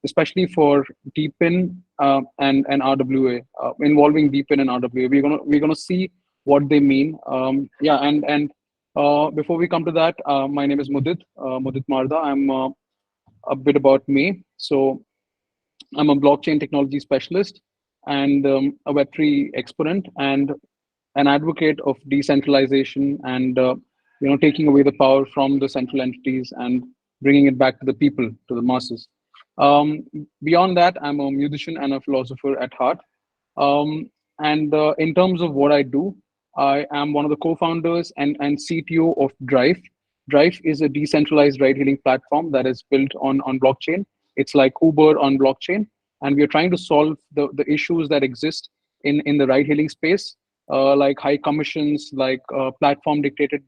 especially for DeepIn and RWA, involving DeepIn and RWA. We're gonna see what they mean. Yeah, and before we come to that, my name is Mudit Marda. I'm a bit about me. So I'm a blockchain technology specialist and a Web3 exponent and an advocate of decentralization and taking away the power from the central entities and bringing it back to the people, to the masses. Beyond that, I'm a musician and a philosopher at heart. And in terms of what I do, I am one of the co-founders and CTO of Drive. Drive is a decentralized ride-hailing platform that is built on blockchain. It's like Uber on blockchain, and we are trying to solve the issues that exist in the ride-hailing space, like high commissions, like platform-dictated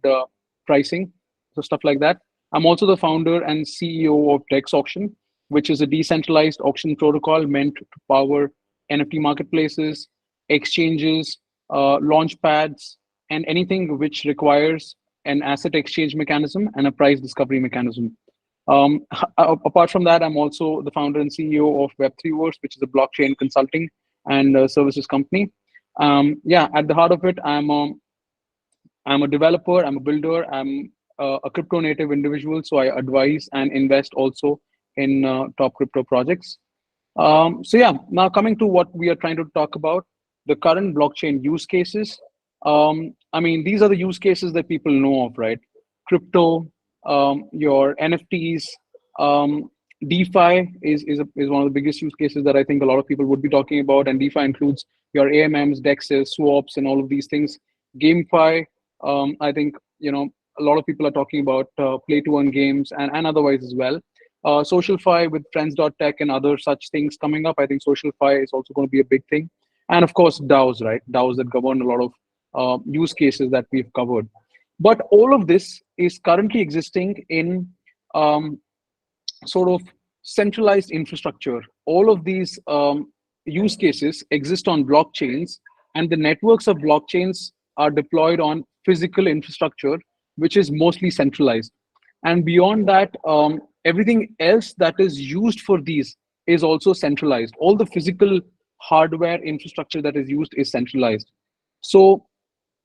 pricing, so stuff like that. I'm also the founder and CEO of Dex Auction, which is a decentralized auction protocol meant to power NFT marketplaces, exchanges, launch pads, and anything which requires an asset exchange mechanism and a price discovery mechanism. Apart from that, I'm also the founder and CEO of Web3 which is a blockchain consulting and services company. Yeah, at the heart of it, I'm a developer, I'm a builder, I'm a crypto native individual. So I advise and invest also in top crypto projects. So yeah, now coming to what we are trying to talk about, the current blockchain use cases. I mean, these are the use cases that people know of, right? Crypto, your NFTs, DeFi is one of the biggest use cases that I think a lot of people would be talking about. And DeFi includes your AMMs, DEXs, swaps, and all of these things. GameFi, I think, a lot of people are talking about play to earn games and otherwise as well. SocialFi with Friends.tech and other such things coming up. I think SocialFi is also going to be a big thing. And of course, DAOs, right? DAOs that govern a lot of use cases that we've covered. But all of this is currently existing in sort of centralized infrastructure. All of these use cases exist on blockchains, and the networks of blockchains are deployed on physical infrastructure, which is mostly centralized. And beyond that, everything else that is used for these is also centralized. All the physical hardware infrastructure that is used is centralized. So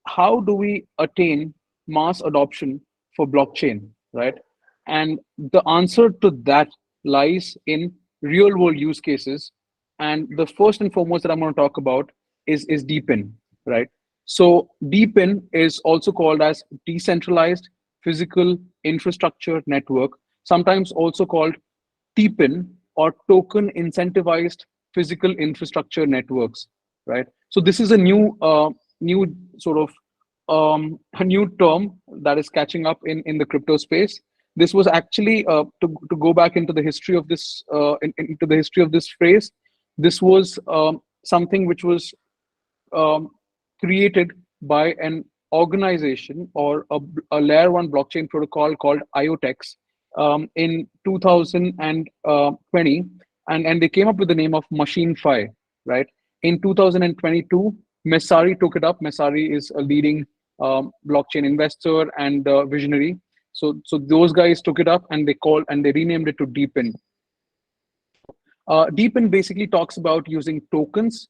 how do we attain mass adoption for blockchain, right? And the answer to that lies in real world use cases. And the first and foremost that I'm going to talk about is DeepIn, right? So DeepIn is also called as decentralized physical infrastructure network, sometimes also called TPIN or token incentivized physical infrastructure networks, right? So this is a new sort of a new term that is catching up in the crypto space. This was actually to go back into the history of this into the history of this phrase. This was something which was created by an organization or a layer one blockchain protocol called IOTEX in 2020, and they came up with the name of MachineFi, right? In 2022, Messari took it up. Messari is a leading blockchain investor and visionary. So those guys took it up and they renamed it to DeepIn. DeepIn basically talks about using tokens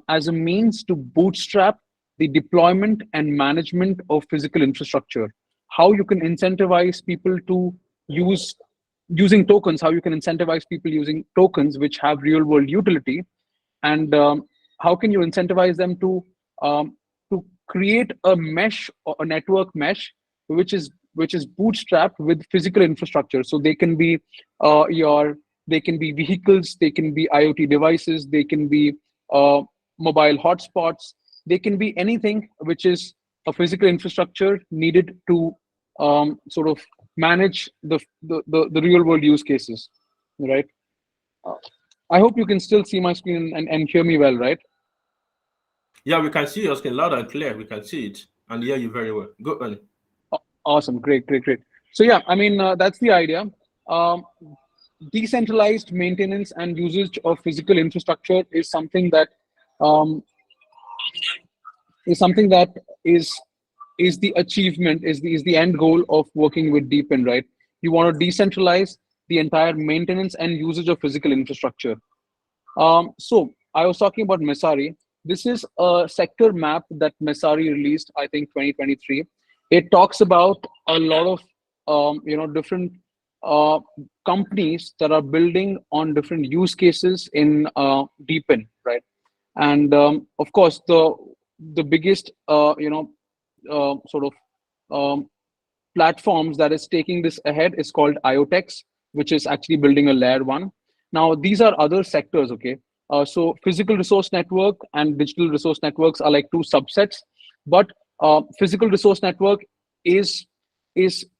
as a means to bootstrap the deployment and management of physical infrastructure. How you can incentivize people to using tokens, how you can incentivize people using tokens which have real world utility and how can you incentivize them to create a mesh or a network mesh which is bootstrapped with physical infrastructure. So they can be they can be vehicles, they can be IoT devices, they can be mobile hotspots, they can be anything which is a physical infrastructure needed to sort of manage the real world use cases, right? I hope you can still see my screen and hear me well, right? Yeah, we can see your screen loud and clear. We can see it and hear you very well. Go on. Awesome, great. So yeah, I mean, that's the idea. Um, Decentralized maintenance and usage of physical infrastructure is something that um, is something that is the achievement, is the end goal of working with Deepin, right? You want to decentralize the entire maintenance and usage of physical infrastructure. So I was talking about Messari. This is a sector map that Messari released, I think 2023. It talks about a lot of different uh, companies that are building on different use cases in Deepin, right? And of course, the biggest sort of um, platforms that is taking this ahead is called IoTex, which is actually building a layer one. Now, these are other sectors, okay? So physical resource network and digital resource networks are like two subsets, but physical resource network is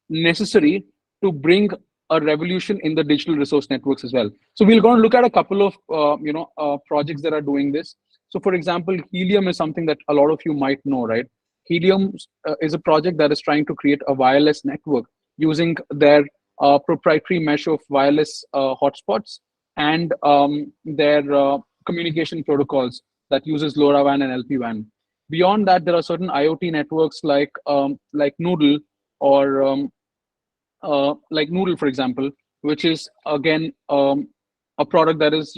necessary to bring a revolution in the digital resource networks as well. So we're going to look at a couple of projects that are doing this. So for example, Helium is something that a lot of you might know, right? Helium is a project that is trying to create a wireless network using their proprietary mesh of wireless hotspots and their communication protocols that uses LoRaWAN and LPWAN. Beyond that, there are certain IoT networks like Noodle or like Noodle, for example, which is again a product that is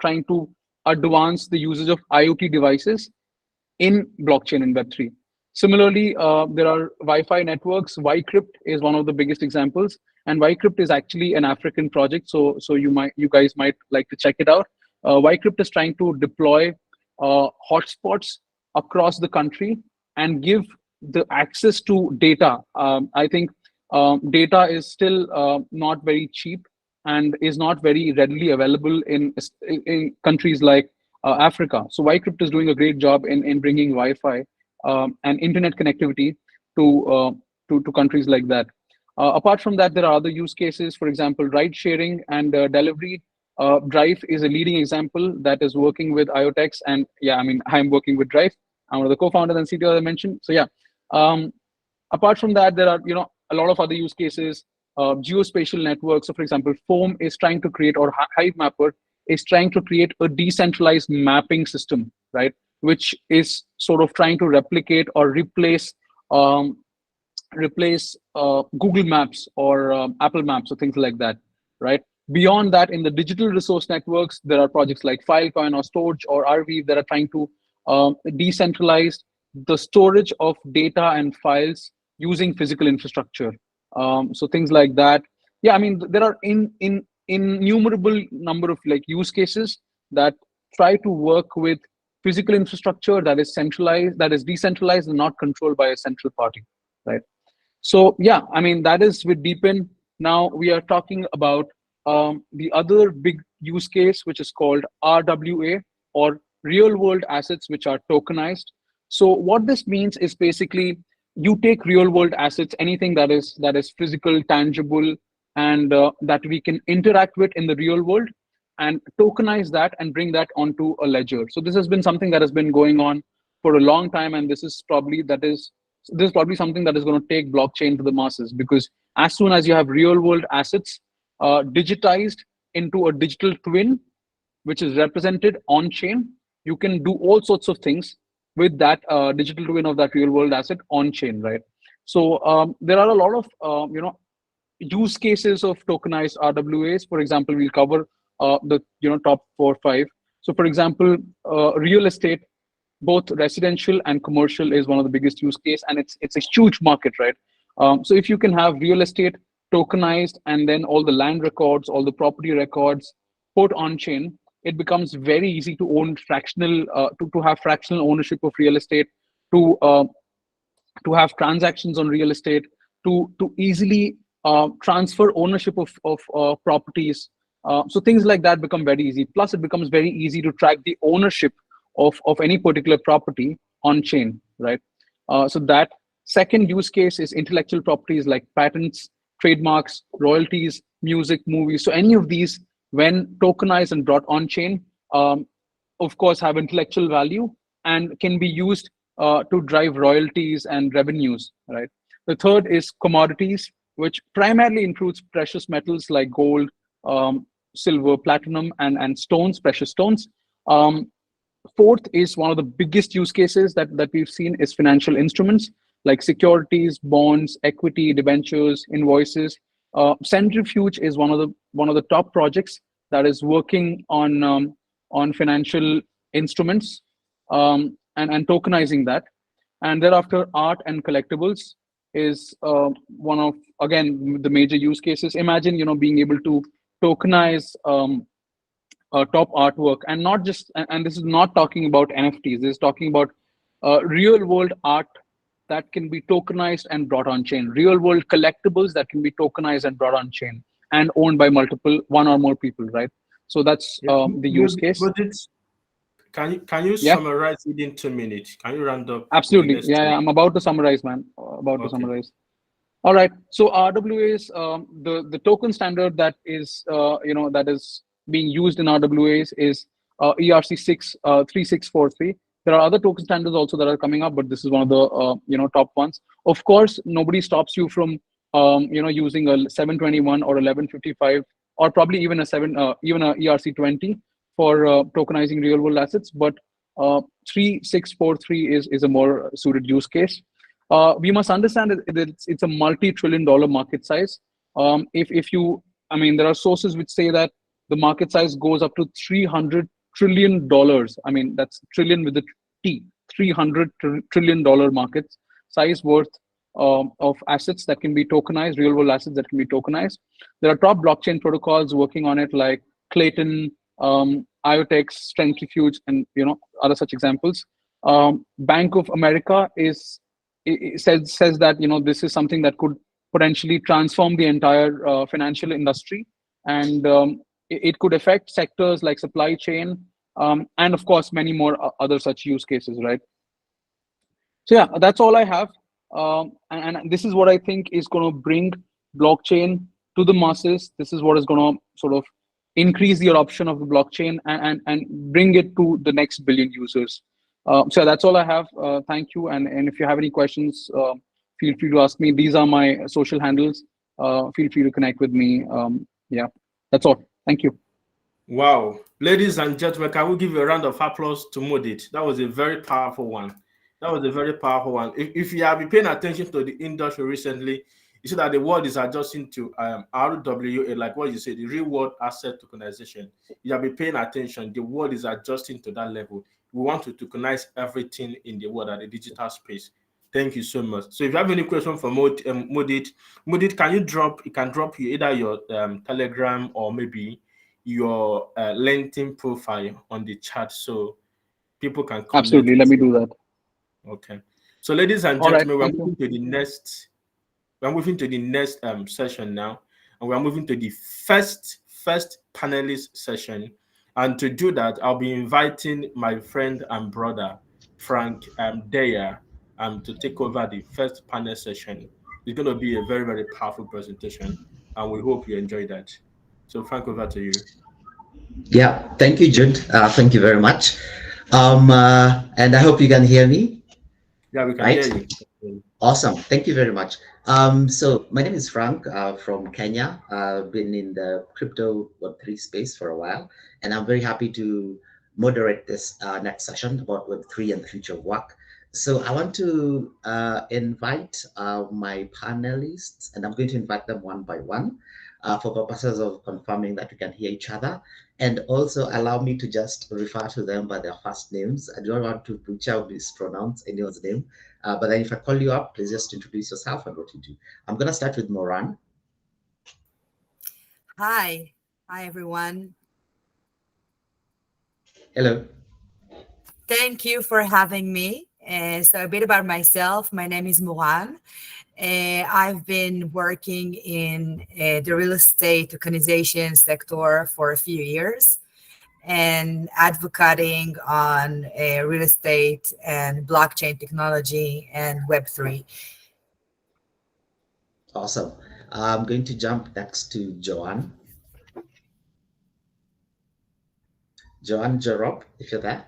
trying to advance the usage of IoT devices in blockchain in Web3. Similarly, there are Wi-Fi networks. Ycrypt is one of the biggest examples, and Ycrypt is actually an African project. So you guys might like to check it out. Ycrypt is trying to deploy hotspots across the country and give the access to data. I think data is still not very cheap and is not very readily available in countries like Africa. So Ycrypt is doing a great job in bringing Wi-Fi and internet connectivity to countries like that. Apart from that, there are other use cases. For example, ride sharing and delivery. Drive is a leading example that is working with IoTex, and yeah, I mean, I'm working with Drive. I'm one of the co-founders and CTO, as I mentioned. So yeah. Apart from that, there are a lot of other use cases. Geospatial networks. So, for example, Foam is trying to create, or Hivemapper is trying to create a decentralized mapping system, right? Which is sort of trying to replicate or replace Google Maps or Apple Maps or things like that, right? Beyond that, in the digital resource networks, there are projects like Filecoin or Storage or Arweave that are trying to decentralize the storage of data and files using physical infrastructure. So things like that. Yeah, I mean, there are innumerable number of like use cases that try to work with physical infrastructure that is centralized, that is decentralized and not controlled by a central party, right? So yeah, I mean, that is with Deepin. Now we are talking about the other big use case, which is called RWA, or real world assets which are tokenized. So what this means is basically you take real world assets, anything that is physical, tangible, and that we can interact with in the real world, and tokenize that and bring that onto a ledger. So this has been something that has been going on for a long time, and this is probably something that is going to take blockchain to the masses, because as soon as you have real world assets digitized into a digital twin which is represented on chain, you can do all sorts of things with that digital twin of that real world asset on chain, right? So there are a lot of use cases of tokenized RWAs. For example, we'll cover the top 4 or 5. So for example, real estate, both residential and commercial, is one of the biggest use case, and it's a huge market, right? So if you can have real estate tokenized and then all the land records, all the property records put on chain, it becomes very easy to own fractional, to have fractional ownership of real estate, to have transactions on real estate, to easily transfer ownership of properties. So things like that become very easy. Plus, it becomes very easy to track the ownership of any particular property on chain, right? So that second use case is intellectual properties like patents, trademarks, royalties, music, movies. So any of these, when tokenized and brought on chain, of course, have intellectual value and can be used to drive royalties and revenues, right? The third is commodities, which primarily includes precious metals like gold, silver, platinum, and stones, precious stones. Fourth is one of the biggest use cases that we've seen is financial instruments like securities, bonds, equity, debentures, invoices. Centrifuge is one of the top projects that is working on financial instruments, and tokenizing that. And thereafter, art and collectibles is one of, again, the major use cases. Imagine, being able to tokenize top artwork, and not just, and this is not talking about NFTs. This is talking about real world art that can be tokenized and brought on chain. Real world collectibles that can be tokenized and brought on chain and owned by one or more people, right? So that's the use case. Can you summarize within 2 minutes? Can you round up? Absolutely. Yeah, I'm about to summarize, man. To summarize. All right. So RWA is the token standard that is that is being used in RWAs is ERC 3643. There are other token standards also that are coming up, but this is one of the top ones. Of course, nobody stops you from using a 721 or 1155, or probably even a ERC 20 for tokenizing real world assets. But 3643 is a more suited use case. We must understand that it's a multi-trillion-dollar market size. There are sources which say that the market size goes up to $300 trillion. I mean, that's trillion with a T. $300 trillion market size worth of assets that can be tokenized, real-world assets that can be tokenized. There are top blockchain protocols working on it, like Clayton, IOTX, Centrifuge, and other such examples. Bank of America says that this is something that could potentially transform the entire financial industry, and it could affect sectors like supply chain, and of course many more other such use cases, right? So yeah, that's all I have, and this is what I think is going to bring blockchain to the masses. This is what is going to sort of increase the adoption of the blockchain and bring it to the next billion users. So that's all I have. Thank you. And if you have any questions, feel free to ask me. These are my social handles. Feel free to connect with me. Yeah, that's all. Thank you. Wow. Ladies and gentlemen, can we give a round of applause to Modit? That was a very powerful one. If you have been paying attention to the industry recently, you see that the world is adjusting to RWA, like what you said, the real world asset tokenization. You have been paying attention. The world is adjusting to that level. We want to tokenize everything in the world at the digital space. Thank you so much. So if you have any question for Modit, you can drop either your Telegram or maybe your LinkedIn profile on the chat so people can connect. Absolutely. Let me do that. Okay. So ladies and gentlemen, we're moving to the next session now, and we're moving to the first panelist session. And to do that, I'll be inviting my friend and brother, Frank Deya, to take over the first panel session. It's going to be a very, very powerful presentation, and we hope you enjoy that. So Frank, over to you. Yeah, thank you, Jude. Thank you very much. And I hope you can hear me. Yeah, we can hear you. Awesome. Thank you very much. So my name is Frank from Kenya. I've been in the crypto Web3 space for a while, and I'm very happy to moderate this next session about Web3 and the future of work. So I want to invite my panelists, and I'm going to invite them one by one for purposes of confirming that we can hear each other. And also allow me to just refer to them by their first names. I don't want to butcher or mispronounce anyone's name. But then if I call you up, please just introduce yourself and what you do. I'm going to start with Moran. Hi, everyone. Hello. Thank you for having me. So a bit about myself. My name is Moran. I've been working in the real estate tokenization sector for a few years and advocating on real estate and blockchain technology and Web3. Awesome. I'm going to jump next to Joanne. Joanne Jerop, if you're there.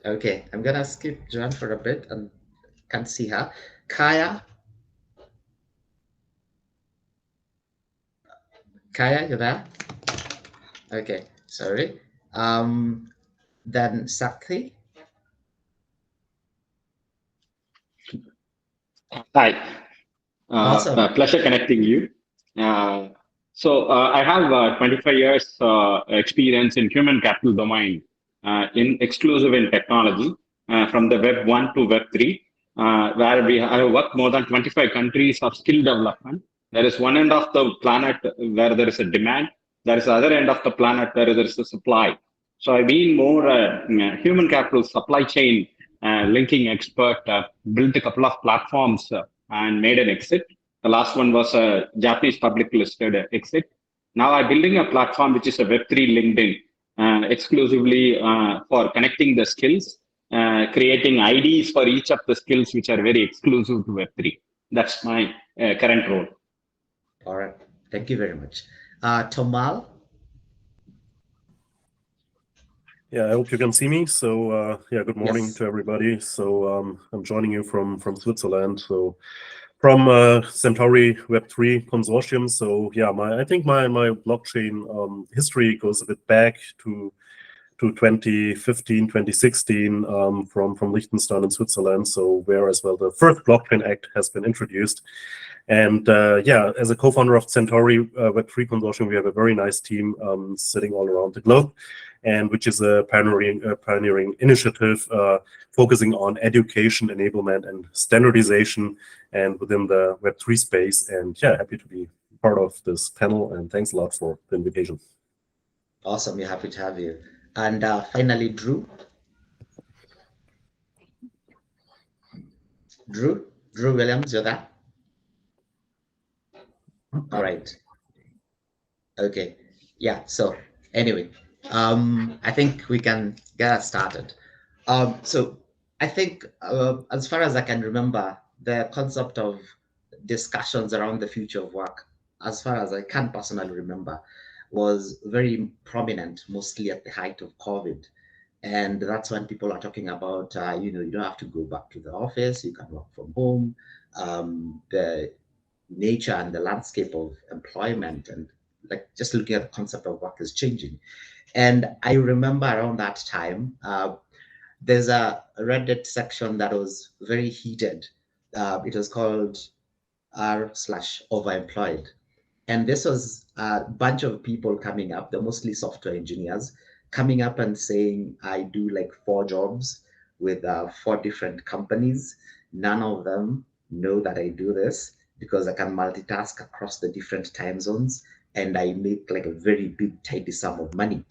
Okay, I'm gonna skip Joanne for a bit and can't see her. Kaya. Kaya, you there? Okay, sorry. Then Sakthi. Hi, Awesome. pleasure connecting you. I have 25 years experience in human capital domain, in exclusive in technology, from the Web 1 to Web 3, where I have worked more than 25 countries of skill development. There is one end of the planet where there is a demand. There is the other end of the planet where there is a supply. So I've been more human capital supply chain linking expert, built a couple of platforms and made an exit. The last one was a Japanese public listed exit. Now I'm building a platform which is a Web3 LinkedIn, exclusively for connecting the skills, creating IDs for each of the skills which are very exclusive to Web3. That's my current role. All right. Thank you very much. Tomal. Yeah, I hope you can see me. So yeah, good morning Yes. to everybody. So I'm joining you from Switzerland. So from Centauri Web3 Consortium. So yeah, I think my blockchain history goes a bit back to 2015, 2016 from Liechtenstein in Switzerland. So where as well the first blockchain act has been introduced. And yeah, as a co-founder of Centauri Web3 Consortium, we have a very nice team sitting all around the globe, and which is a pioneering initiative focusing on education, enablement, and standardization, and within the Web3 space. And yeah, happy to be part of this panel, and thanks a lot for the invitation. Awesome. We're happy to have you. And finally, Drew. Drew Williams, you're there? All right. Okay. Yeah. So anyway, I think we can get us started. So I think as far as I can remember, the concept of discussions around the future of work, as far as I can personally remember, was very prominent, mostly at the height of COVID. And that's when people are talking about, you know, you don't have to go back to the office, you can work from home. The nature and the landscape of employment and like just looking at the concept of work is changing. And I remember around that time, there's a Reddit section that was very heated. It was called r/overemployed. And this was a bunch of people coming up, they're mostly software engineers, coming up and saying, I do like 4 jobs with 4 different companies. None of them know that I do this because I can multitask across the different time zones and I make like a very big, tidy sum of money.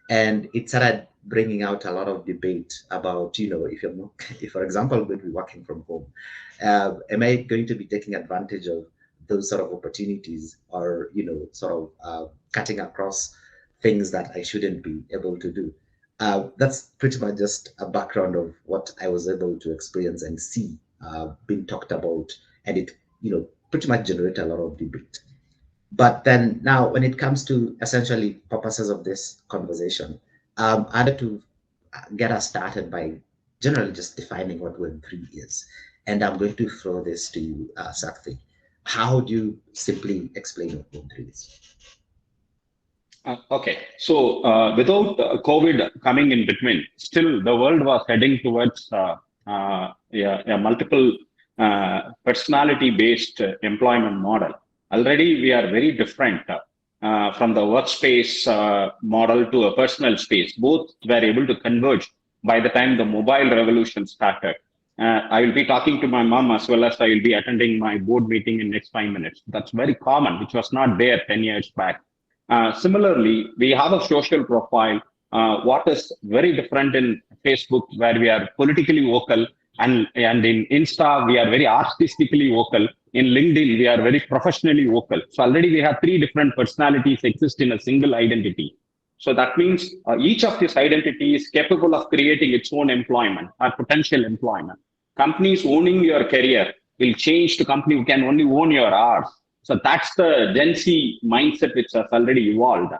And it started bringing out a lot of debate about, you know, if for example, I'm going to be working from home, am I going to be taking advantage of those sort of opportunities or, you know, sort of cutting across things that I shouldn't be able to do? That's pretty much just a background of what I was able to experience and see being talked about. And it, you know, pretty much generated a lot of debate. But then now when it comes to essentially purposes of this conversation, I had to get us started by generally just defining what Web3 is. And I'm going to throw this to you, Sakthi. How do you simply explain what Web3 is? Okay, so without COVID coming in between, still the world was heading towards a multiple personality-based employment model. Already we are very different from the workspace model to a personal space. Both were able to converge by the time the mobile revolution started. I will be talking to my mom as well as I will be attending my board meeting in next 5 minutes. That's very common, which was not there 10 years back. Similarly, we have a social profile. What is very different in Facebook, where we are politically vocal, and in Insta, we are very artistically vocal. In LinkedIn, we are very professionally vocal. So already we have three different personalities exist in a single identity. So that means each of these identities is capable of creating its own employment or potential employment. Companies owning your career will change to company who can only own your hours. So that's the Gen Z mindset which has already evolved.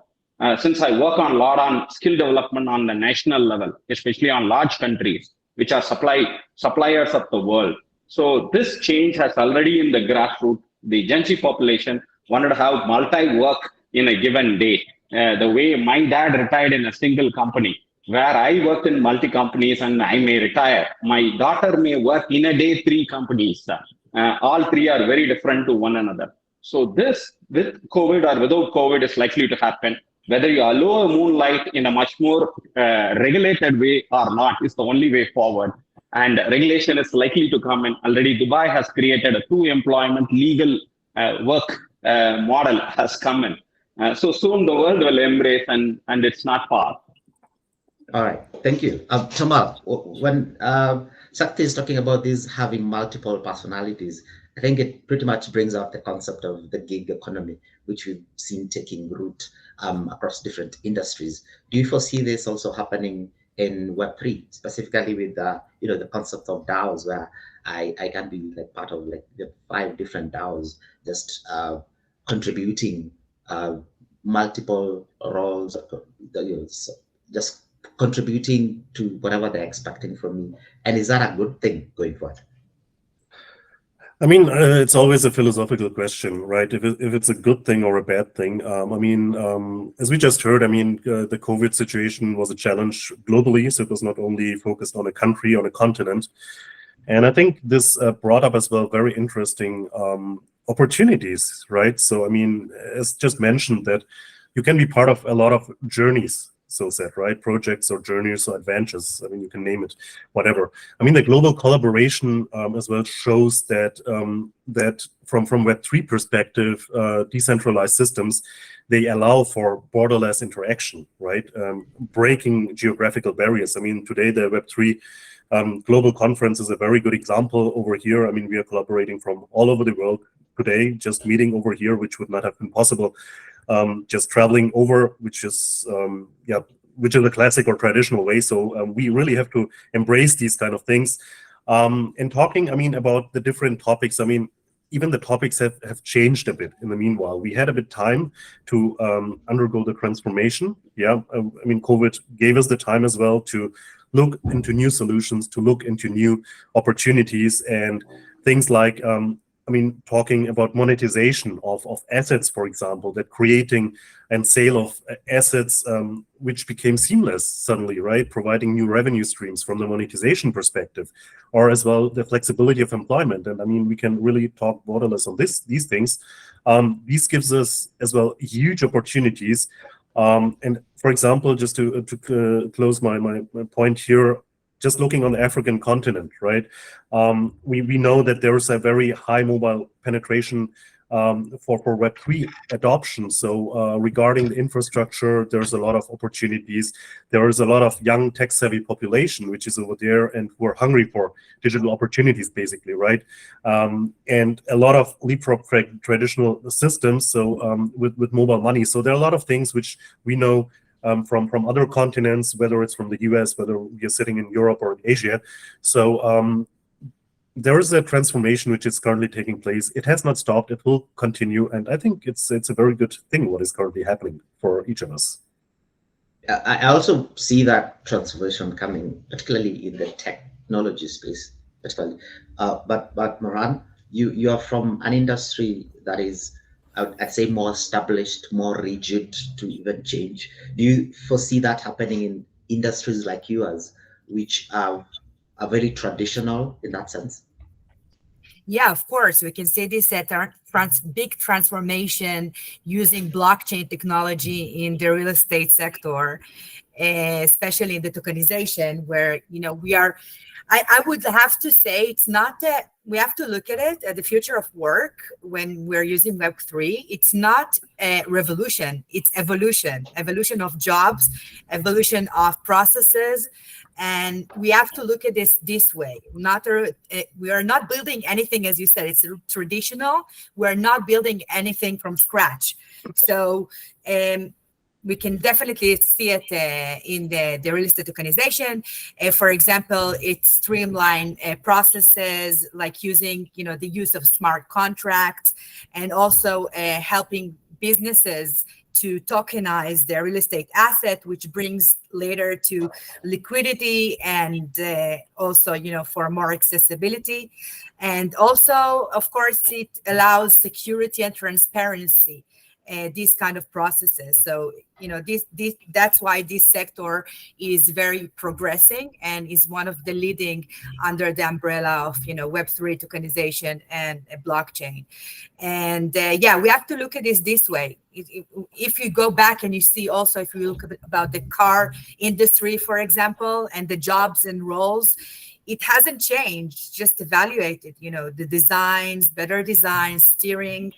Since I work on a lot on skill development on the national level, especially on large countries, which are suppliers of the world. So this change has already in the grassroots. The Gen Z population wanted to have multi-work in a given day. The way my dad retired in a single company, where I worked in multi-companies and I may retire. My daughter may work in a day 3 companies. All three are very different to one another. So this, with COVID or without COVID, is likely to happen. Whether you allow a moonlight in a much more regulated way or not is the only way forward. And regulation is likely to come in. Already Dubai has created a 2 employment legal work model has come in. So soon the world will embrace, and it's not far. All right, thank you. Tamal, when Sakti is talking about this having multiple personalities, I think it pretty much brings out the concept of the gig economy, which we've seen taking root across different industries. Do you foresee this also happening in Web3, specifically with the concept of DAOs, where I can be like part of like the 5 different DAOs, just contributing multiple roles, just contributing to whatever they're expecting from me? And is that a good thing going forward? I mean, it's always a philosophical question, right? If it's a good thing or a bad thing. As we just heard, the COVID situation was a challenge globally. So it was not only focused on a country, on a continent. And I think this brought up as well very interesting opportunities, right? So, as just mentioned, that you can be part of a lot of journeys, so said, right? Projects or journeys or adventures. You can name it, whatever. The global collaboration as well shows that that from Web3 perspective, decentralized systems, they allow for borderless interaction, right? Breaking geographical barriers. Today the Web3 Global Conference is a very good example over here. We are collaborating from all over the world today, just meeting over here, which would not have been possible. Just traveling over, which is a classic or traditional way. So we really have to embrace these kind of things. And talking, about the different topics, even the topics have changed a bit in the meanwhile. We had a bit time to undergo the transformation. COVID gave us the time as well to look into new solutions, to look into new opportunities, and things like talking about monetization of assets, for example, that creating and sale of assets, which became seamless suddenly, right? Providing new revenue streams from the monetization perspective, or as well the flexibility of employment. And we can really talk borderless on these things. These gives us as well huge opportunities. And for example, just to close my point here, just looking on the African continent, right? We know that there is a very high mobile penetration for Web3 adoption. So regarding the infrastructure, there's a lot of opportunities. There is a lot of young tech-savvy population which is over there and who are hungry for digital opportunities, basically, right? And a lot of leapfrog traditional systems. So with mobile money. So there are a lot of things which we know from other continents, whether it's from the US, whether you're sitting in Europe or in Asia. So there is a transformation which is currently taking place. It has not stopped. It will continue. And I think it's a very good thing what is currently happening for each of us. I also see that transformation coming, particularly in the technology space, particularly. But Moran, you are from an industry that is, I'd say, more established, more rigid to even change. Do you foresee that happening in industries like yours, which are very traditional in that sense? Yeah, of course. We can see this at our big transformation using blockchain technology in the real estate sector, especially in the tokenization, where we are. I would have to say it's not that we have to look at it at the future of work when we're using Web3. It's not a revolution, it's evolution of jobs, evolution of processes. And we have to look at this way. We are not building anything, as you said, it's traditional. We're not building anything from scratch. So we can definitely see it in the real estate tokenization. For example, it streamlined processes like using, the use of smart contracts, and also helping businesses to tokenize their real estate asset, which brings later to liquidity and also, for more accessibility. And also, of course, it allows security and transparency. These kind of processes. So, that's why this sector is very progressing and is one of the leading under the umbrella of, Web3 tokenization and blockchain. And we have to look at this way. If you go back and you see also, if you look about the car industry, for example, and the jobs and roles, it hasn't changed, just evaluated, the designs, better designs, steering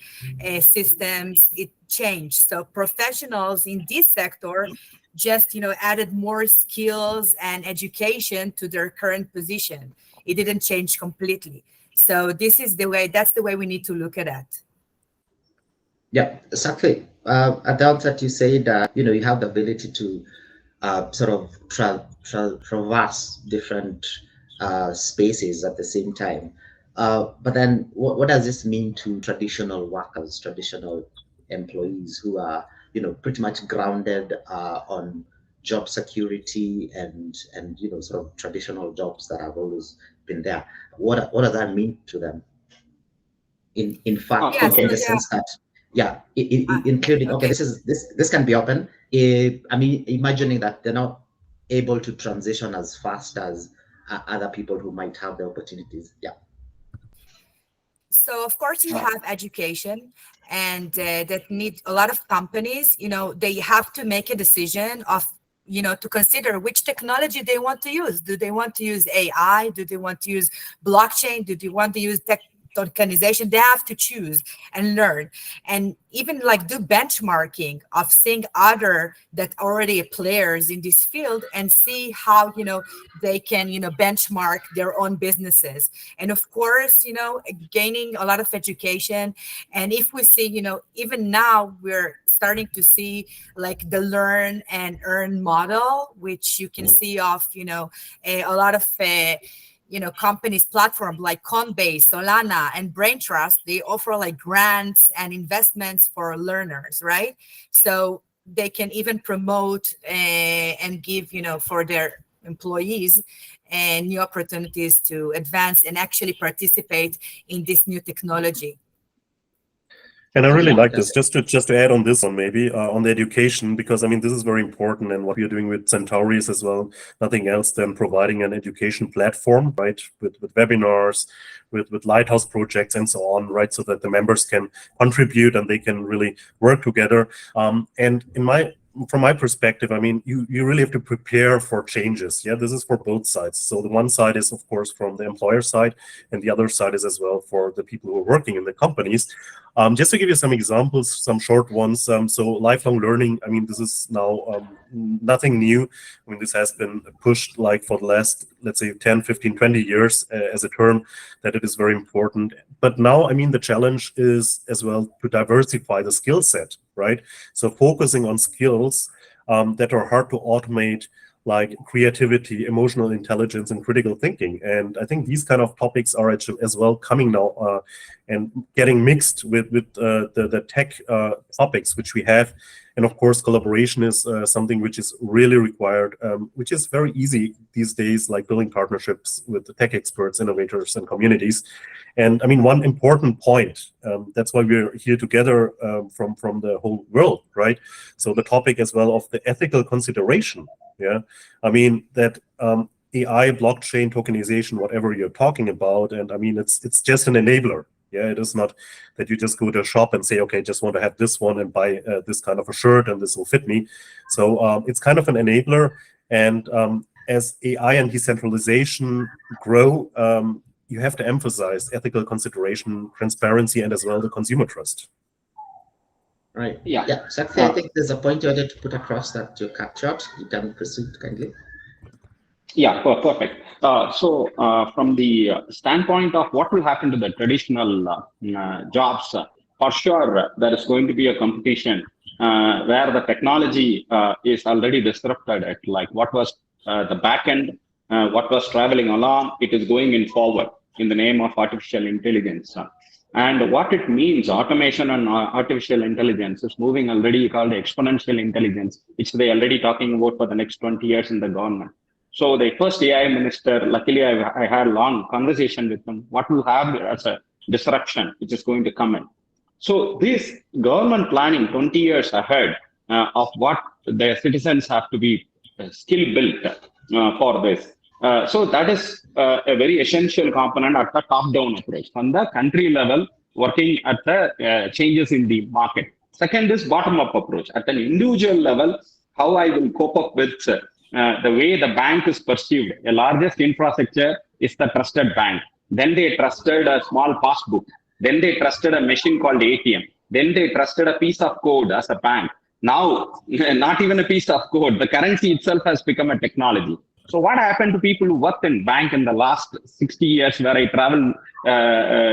systems, it changed. So professionals in this sector just, added more skills and education to their current position. It didn't change completely. So that's the way we need to look at it. Yeah, exactly. At the outset, you said that, you have the ability to sort of traverse different spaces at the same time. But then what does this mean to traditional workers, traditional employees who are, pretty much grounded on job security and sort of traditional jobs that have always been there? What does that mean to them? In fact, in the sense that, including, okay, this can be open. Imagining that they're not able to transition as fast as other people who might have the opportunities. Yeah. So of course you have education, and that need a lot of companies, they have to make a decision of, to consider which technology they want to use. Do they want to use AI? Do they want to use blockchain? Do they want to use tokenization? They have to choose and learn, and even like do benchmarking of seeing other that already players in this field, and see how they can benchmark their own businesses. And of course gaining a lot of education. And if we see even now we're starting to see like the learn and earn model, which you can see of a lot of companies, platform like Coinbase, Solana, and Braintrust. They offer like grants and investments for learners, right? So they can even promote and give, for their employees and new opportunities to advance and actually participate in this new technology. And I really like this, just to add on this one, maybe on the education, because this is very important, and what we are doing with Centauri is as well nothing else than providing an education platform, right, with webinars, with lighthouse projects and so on, right, so that the members can contribute and they can really work together. And from my perspective, you really have to prepare for changes. Yeah, this is for both sides. So the one side is, of course, from the employer side, and the other side is as well for the people who are working in the companies. Just to give you some examples, some short ones. So lifelong learning, this is now nothing new. This has been pushed like for the last, let's say, 10, 15, 20 years as a term, that it is very important. But now, the challenge is as well to diversify the skill set, right? So focusing on skills that are hard to automate, like creativity, emotional intelligence, and critical thinking. And I think these kind of topics are as well coming now and getting mixed with the tech topics which we have. And of course, collaboration is something which is really required, which is very easy these days, like building partnerships with the tech experts, innovators, and communities. And one important point, that's why we're here together from the whole world, right? So the topic as well of the ethical consideration, that AI, blockchain, tokenization, whatever you're talking about. And I mean, it's just an enabler. Yeah, it is not that you just go to a shop and say, okay, just want to have this one and buy this kind of a shirt and this will fit me. So it's kind of an enabler. And as AI and decentralization grow, you have to emphasize ethical consideration, transparency, and as well the consumer trust. Right. Yeah. Yeah. Shakti, I think there's a point you wanted to put across that you cut short. You can proceed kindly. Yeah, perfect. So from the standpoint of what will happen to the traditional jobs, for sure there is going to be a competition where the technology is already disrupted at like what was the back end, what was traveling along, it is going in forward in the name of artificial intelligence. And what it means, automation and artificial intelligence is moving already called exponential intelligence, which they already talking about for the next 20 years in the government. So the first AI minister, luckily I had a long conversation with him, what will have as a disruption, which is going to come in. So this government planning 20 years ahead of what the citizens have to be skill built for this. So that is a very essential component at the top-down approach. From the country level, working at the changes in the market. Second is bottom-up approach. At an individual level, how I will cope up with the way the bank is perceived. The largest infrastructure is the trusted bank. Then they trusted a small passbook. Then they trusted a machine called ATM. Then they trusted a piece of code as a bank. Now, not even a piece of code. The currency itself has become a technology. So what happened to people who worked in bank in the last 60 years where I travel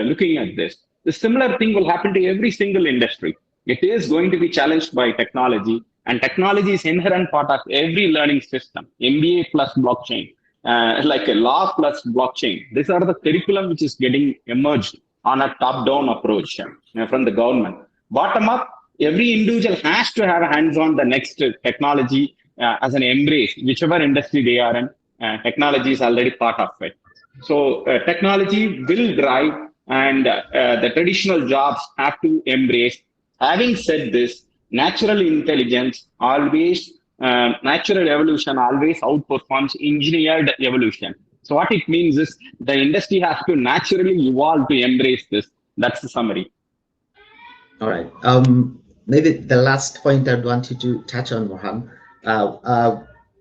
looking at this? The similar thing will happen to every single industry. It is going to be challenged by technology. And technology is inherent part of every learning system. MBA plus blockchain, like a law plus blockchain. These are the curriculum which is getting emerged on a top-down approach from the government. Bottom up, every individual has to have hands on the next technology as an embrace, whichever industry they are in. Technology is already part of it. So technology will drive, and the traditional jobs have to embrace. Having said this, natural intelligence always, natural evolution always outperforms engineered evolution. So what it means is the industry has to naturally evolve to embrace this. That's the summary. All right. Maybe the last point I'd want you to touch on, Mohan.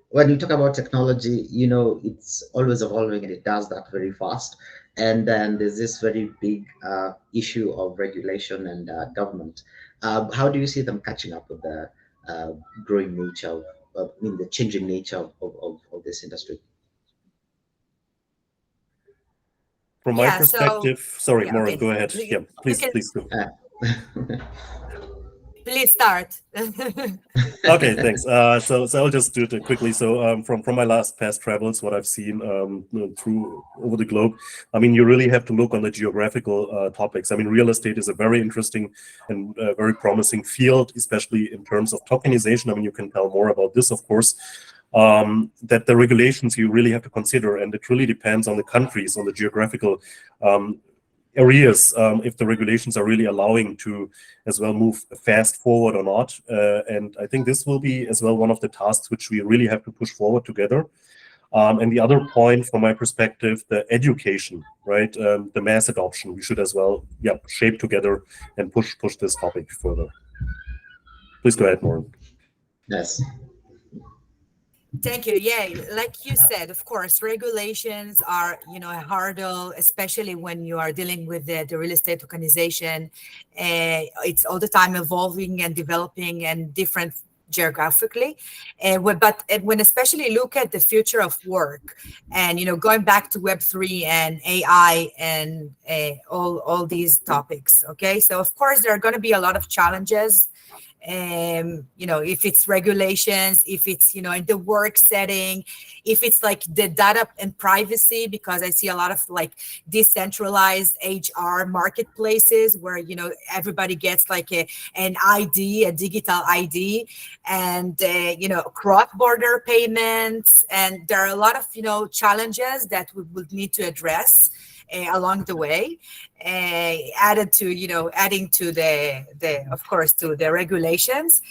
When you talk about technology, you know, it's always evolving and it does that very fast. And then there's this very big issue of regulation and government. How do you see them catching up with the growing nature the changing nature of this industry? From my perspective, sorry, Maura, okay. go ahead. Yeah, please go. Please start. Okay, thanks. So I'll just do it quickly. So from my past travels, what I've seen through over the globe, I mean, you really have to look on the geographical topics. I mean, real estate is a very interesting and very promising field, especially in terms of tokenization. I mean, you can tell more about this, of course. That the regulations you really have to consider, and it really depends on the countries, on the geographical areas, if the regulations are really allowing to as well move fast forward or not. And I think this will be as well one of the tasks which we really have to push forward together. And the other point from my perspective, the education, right? The mass adoption, we should as well, shape together and push this topic further. Please go ahead, Maureen. Yes. Thank you. Yeah, like you said, of course, regulations are, a hurdle, especially when you are dealing with the real estate tokenization. It's all the time evolving and developing and different geographically. But when especially look at the future of work and, going back to Web3 and AI and all these topics. Okay, so of course, there are going to be a lot of challenges. If it's regulations, if it's, in the work setting, if it's like the data and privacy, because I see a lot of like decentralized HR marketplaces where, everybody gets like an ID, a digital ID, and, cross-border payments. And there are a lot of, challenges that we would need to address along the way, adding to the of course to the regulations.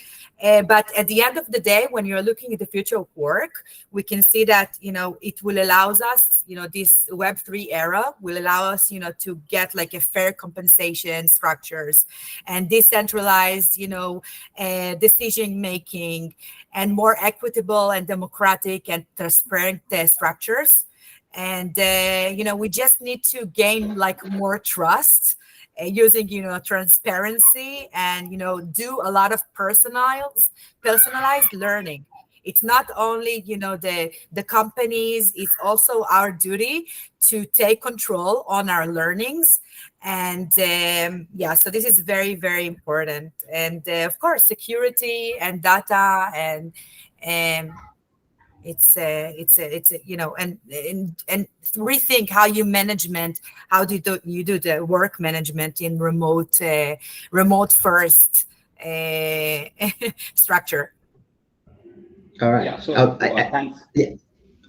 But at the end of the day, when you're looking at the future of work, we can see that, it will allow us, this Web3 era will allow us, to get like a fair compensation structures and decentralized, decision making and more equitable and democratic and transparent structures. And, we just need to gain like more trust using, transparency and, do a lot of personalized learning. It's not only, the companies, it's also our duty to take control on our learnings. And so this is very, very important. And of course, security and data and it's and rethink how you you do the work management in remote first structure. All right. Yeah. So thanks. Yeah.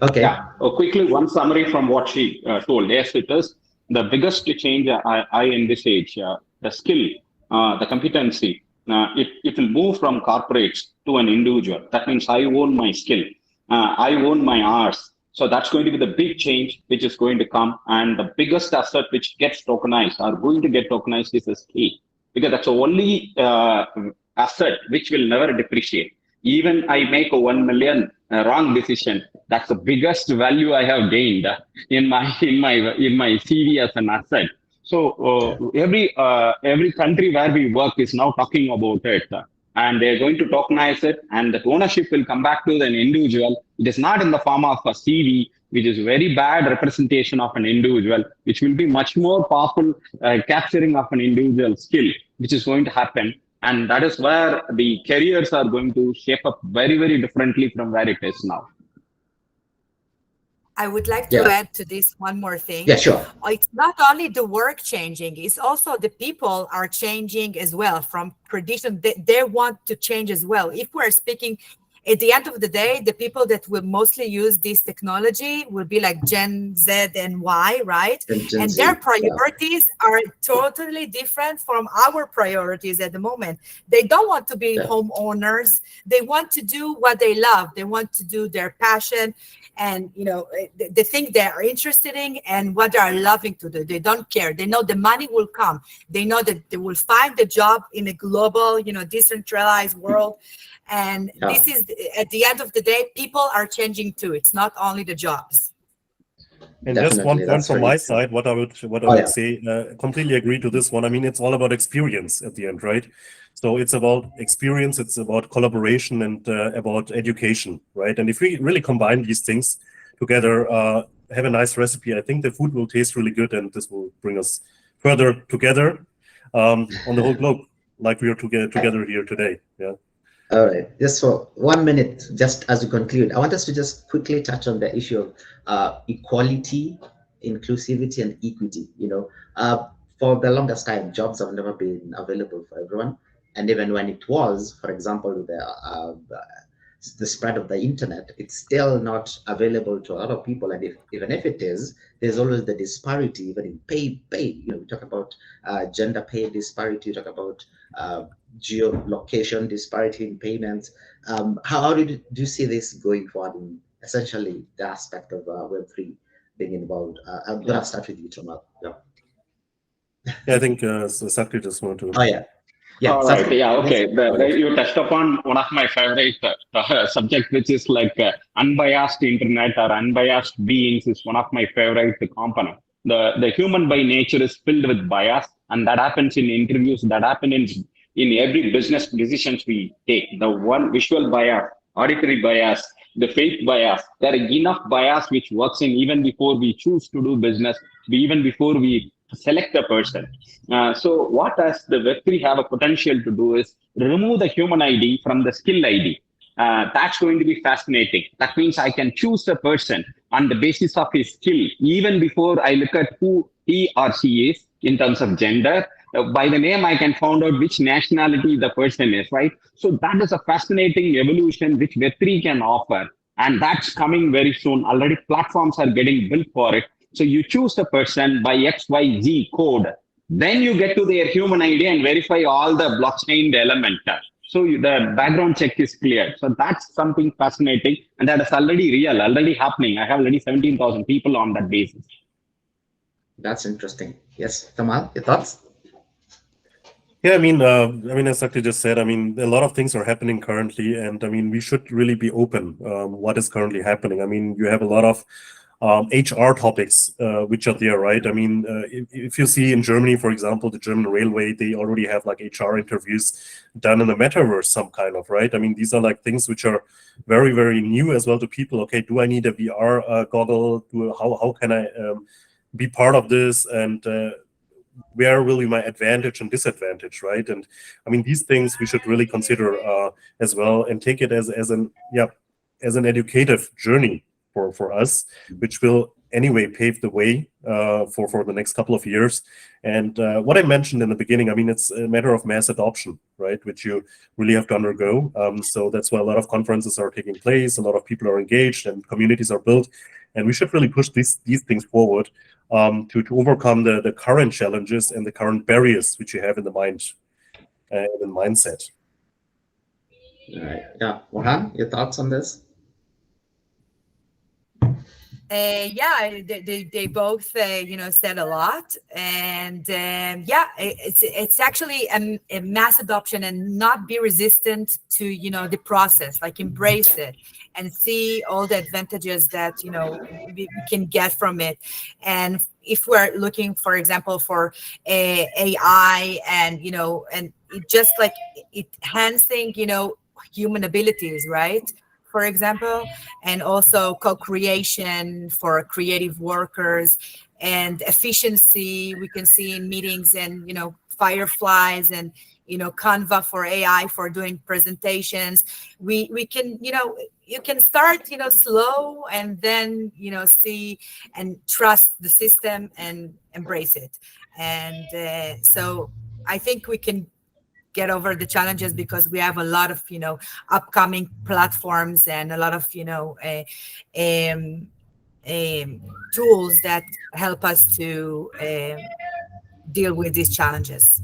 Okay. Yeah. Quickly, one summary from what she told. Yes, it is the biggest change I envisage. The skill, the competency. It will move from corporates to an individual. That means I own my skill. I own my hours. So that's going to be the big change which is going to come. And the biggest asset which gets tokenized or going to get tokenized is the skill, because that's the only asset which will never depreciate. Even I make a 1 million wrong decision, that's the biggest value I have gained in my CV as an asset. So every country where we work is now talking about it. And they're going to tokenize it, and the ownership will come back to an individual. It is not in the form of a CV, which is very bad representation of an individual, which will be much more powerful capturing of an individual skill, which is going to happen. And that is where the careers are going to shape up very, very differently from where it is now. I would like to add to this one more thing. Yeah, sure. It's not only the work changing, it's also the people are changing as well from tradition. They want to change as well. If we're speaking, at the end of the day, the people that will mostly use this technology will be like Gen Z and Y, right? And their priorities are totally different from our priorities at the moment. They don't want to be homeowners. They want to do what they love. They want to do their passion and, the thing they are interested in and what they are loving to do. They don't care. They know the money will come. They know that they will find the job in a global, decentralized world. And this is, at the end of the day, people are changing too. It's not only the jobs. And just one point from my side, what I would say, completely agree to this one. I mean, it's all about experience at the end, right? So it's about experience, it's about collaboration and about education, right? And if we really combine these things together, have a nice recipe, I think the food will taste really good, and this will bring us further together on the whole globe, like we are together here today. Yeah. All right, just for 1 minute, just as we conclude, I want us to just quickly touch on the issue of equality, inclusivity, and equity. For the longest time, jobs have never been available for everyone. And even when it was, for example, the spread of the internet, it's still not available to a lot of people. And even if it is, there's always the disparity, even in pay. We talk about gender pay disparity, we talk about geolocation disparity in payments. How do you see this going forward in essentially the aspect of Web3 being involved? I'm going to start with you, Tomal. Yeah, I think Sakri just wanted to. Oh, yeah. Yeah, all right. Yeah, okay. You touched upon one of my favorite subject, which is like unbiased internet or unbiased beings is one of my favorite components. The human by nature is filled with bias, and that happens in interviews, that happen in every business decisions we take. The one visual bias, auditory bias, the faith bias, there are enough bias which works in even before we choose to do business, even before we select a person. So what does the Web3 have a potential to do is remove the human ID from the skill ID. That's going to be fascinating. That means I can choose a person on the basis of his skill, even before I look at who he or she is in terms of gender. By the name, I can find out which nationality the person is, right? So that is a fascinating evolution which Web3 can offer. And that's coming very soon. Already platforms are getting built for it. So you choose the person by XYZ code. Then you get to their human ID and verify all the blockchain element. So the background check is cleared. So that's something fascinating, and that is already real, already happening. I have already 17,000 people on that basis. That's interesting. Yes, Tamal, your thoughts? Yeah, I mean, as Sakti just said, I mean, a lot of things are happening currently, and I mean, we should really be open what is currently happening. I mean, you have a lot of HR topics which are there, right? I mean, if you see in Germany, for example, the German railway, they already have like HR interviews done in the metaverse, some kind of, right? I mean, these are like things which are very, very new as well to people. Okay, do I need a VR goggle? How can I be part of this? And where will be my advantage and disadvantage, right? And I mean, these things we should really consider as well, and take it as an educative journey for us, which will anyway pave the way for the next couple of years. And what I mentioned in the beginning, I mean, it's a matter of mass adoption, right, which you really have to undergo. So that's why a lot of conferences are taking place, a lot of people are engaged, and communities are built, and we should really push these things forward to overcome the current challenges and the current barriers which you have in the mind and in mindset. All right. Yeah, Mohan, your thoughts on this? Yeah, they both said a lot, and yeah, it's actually a mass adoption, and not be resistant to the process, like embrace it and see all the advantages that we can get from it. And if we're looking, for example, for AI and and it just like enhancing human abilities, right? For example, and also co-creation for creative workers and efficiency we can see in meetings, and Fireflies and Canva for AI for doing presentations. We can you can start slow, and then see and trust the system and embrace it. And so I think we can get over the challenges because we have a lot of upcoming platforms and a lot of tools that help us to deal with these challenges.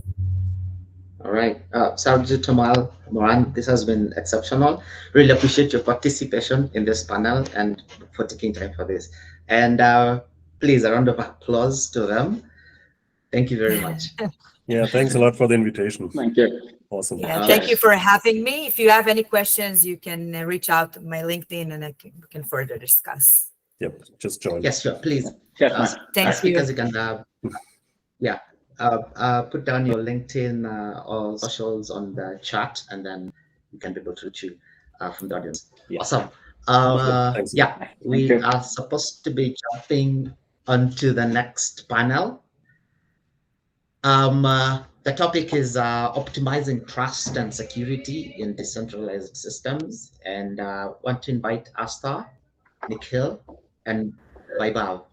All right. Sarju, Tamal, Moran, this has been exceptional. Really appreciate your participation in this panel and for taking time for this. And please, a round of applause to them. Thank you very much. Yeah, thanks a lot for the invitation. Thank you. Awesome. Yeah, thank you for having me. If you have any questions, you can reach out to my LinkedIn, and we can further discuss. Yep, just join. Yes, sure. Please. Yes, Thank Speakers, you. you can put down your LinkedIn or socials on the chat, and then we can be able to reach you from the audience. Yeah. Awesome. Thanks. Yeah, we are supposed to be jumping onto the next panel. The topic is optimizing trust and security in decentralized systems, and want to invite Asta, Nikhil, and Vaibhav.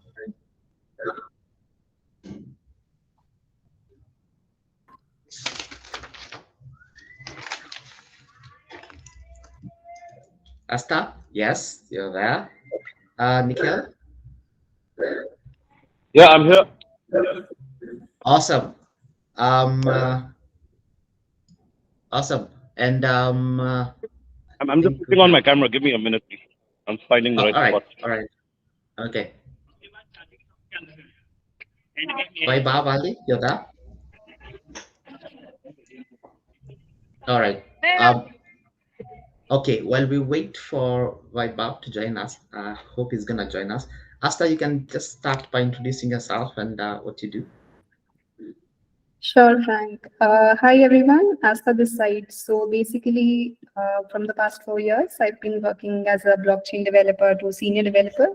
Asta, yes, you're there. Nikhil? Yeah, I'm here. Awesome. Awesome. And I'm just putting on my camera. Give me a minute, please. I'm finding the right spot. All right. Okay. Vaibhav, Ali, you're there? All right. Okay, while we wait for Vaibhav to join us, hope he's gonna join us. Asta, you can just start by introducing yourself and what you do. Sure, Frank. Hi, everyone. Asta this side. So basically, from the past 4 years, I've been working as a blockchain developer to senior developer.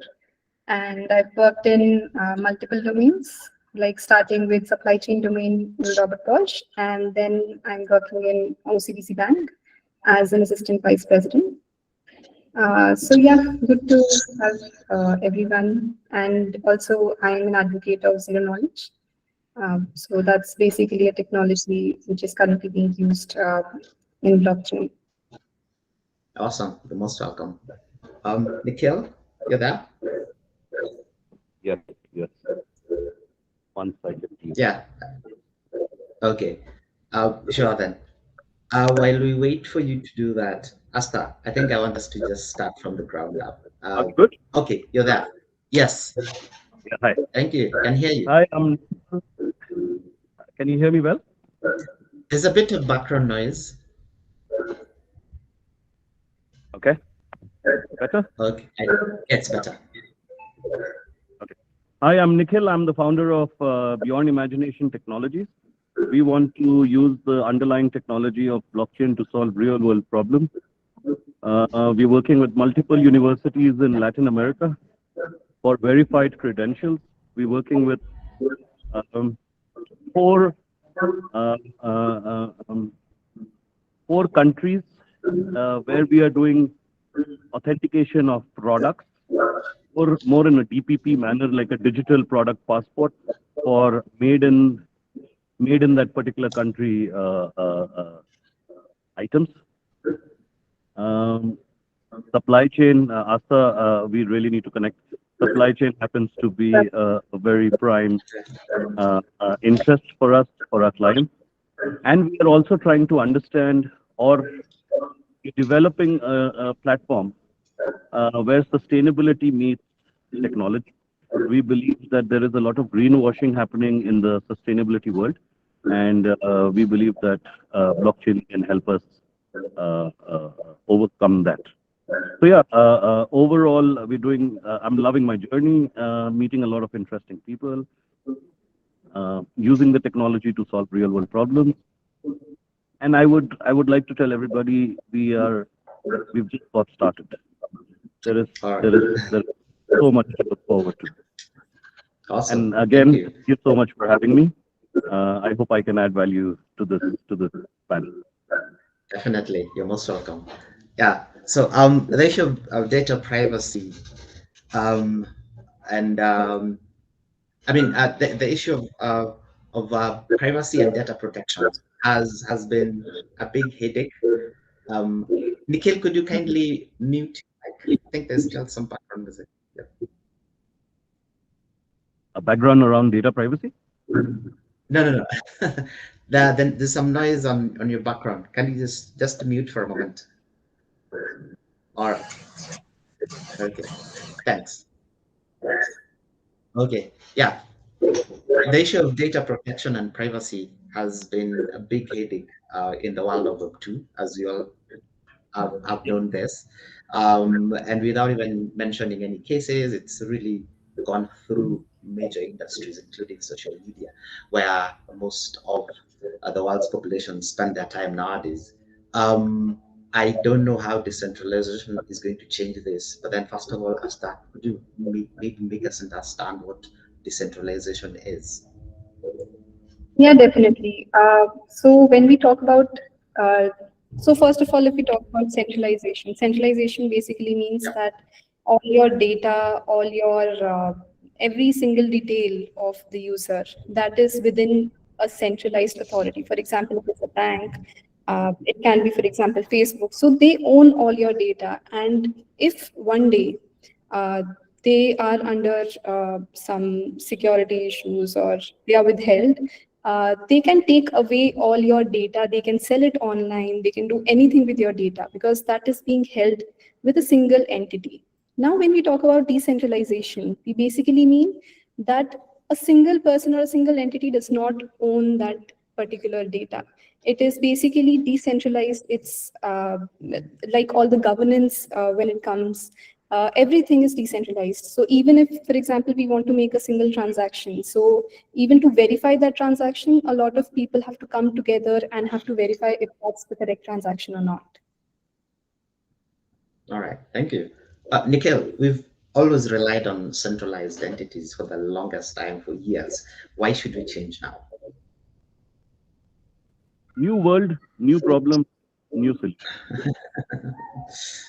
And I've worked in multiple domains, like starting with supply chain domain in Robert Bosch. And then I'm working in OCBC Bank as an assistant vice president. So yeah, good to have everyone. And also I'm an advocate of zero knowledge. So that's basically a technology which is currently being used in blockchain. Awesome. You're most welcome. Nikhil, you're there? Yes. 1 second. Yeah. Okay. Sure then. While we wait for you to do that, Asta, I think I want us to just start from the ground up. Good. Okay, you're there. Yes. Yeah, hi. Thank you. Can hear you. Hi. Can you hear me well? There's a bit of background noise. Okay. Better? Okay, it's better. Okay. Hi, I'm Nikhil. I'm the founder of Beyond Imagination Technologies. We want to use the underlying technology of blockchain to solve real-world problems. We're working with multiple universities in Latin America for verified credentials. We're working with four countries where we are doing authentication of products, or more in a DPP manner, like a digital product passport for made in that particular country items. Supply chain, Asta, we really need to connect. Supply chain happens to be a very prime interest for us, for our clients. And we are also trying to understand or developing a platform where sustainability meets technology. We believe that there is a lot of greenwashing happening in the sustainability world, and we believe that blockchain can help us overcome that. So yeah, overall, we're doing. I'm loving my journey, meeting a lot of interesting people, using the technology to solve real-world problems. And I would like to tell everybody we've just got started. There is so much to look forward to. Awesome. And again, thank you so much for having me. I hope I can add value to this panel. Definitely, you're most welcome. Yeah. So the issue of data privacy, and I mean the issue of privacy and data protection has been a big headache. Nikhil, could you kindly mute? I think there's still some background music. Yeah. A background around data privacy? No. Then there's some noise on your background. Can you just mute for a moment? All right. Okay. Thanks. Okay. Yeah. The issue of data protection and privacy has been a big headache in the world of Web2, as you all have known this. And without even mentioning any cases, it's really gone through major industries, including social media, where most of the world's population spend their time nowadays. I don't know how decentralization is going to change this, but then first of all, Asta, could you maybe make us understand what decentralization is? Yeah, definitely. So when we talk about, so first of all, if we talk about centralization basically means that all your data, all your every single detail of the user, that is within a centralized authority. For example, if it's a bank, it can be, for example, Facebook. So they own all your data, and if one day they are under some security issues or they are withheld, they can take away all your data, they can sell it online, they can do anything with your data because that is being held with a single entity. Now, when we talk about decentralization, we basically mean that a single person or a single entity does not own that particular data. It is basically decentralized. It's like all the governance when it comes, everything is decentralized. So even if, for example, we want to make a single transaction, so even to verify that transaction, a lot of people have to come together and have to verify if that's the correct transaction or not. All right, thank you. Nikhil, we've always relied on centralized entities for the longest time, for years. Why should we change now? New world, new problem, new solution.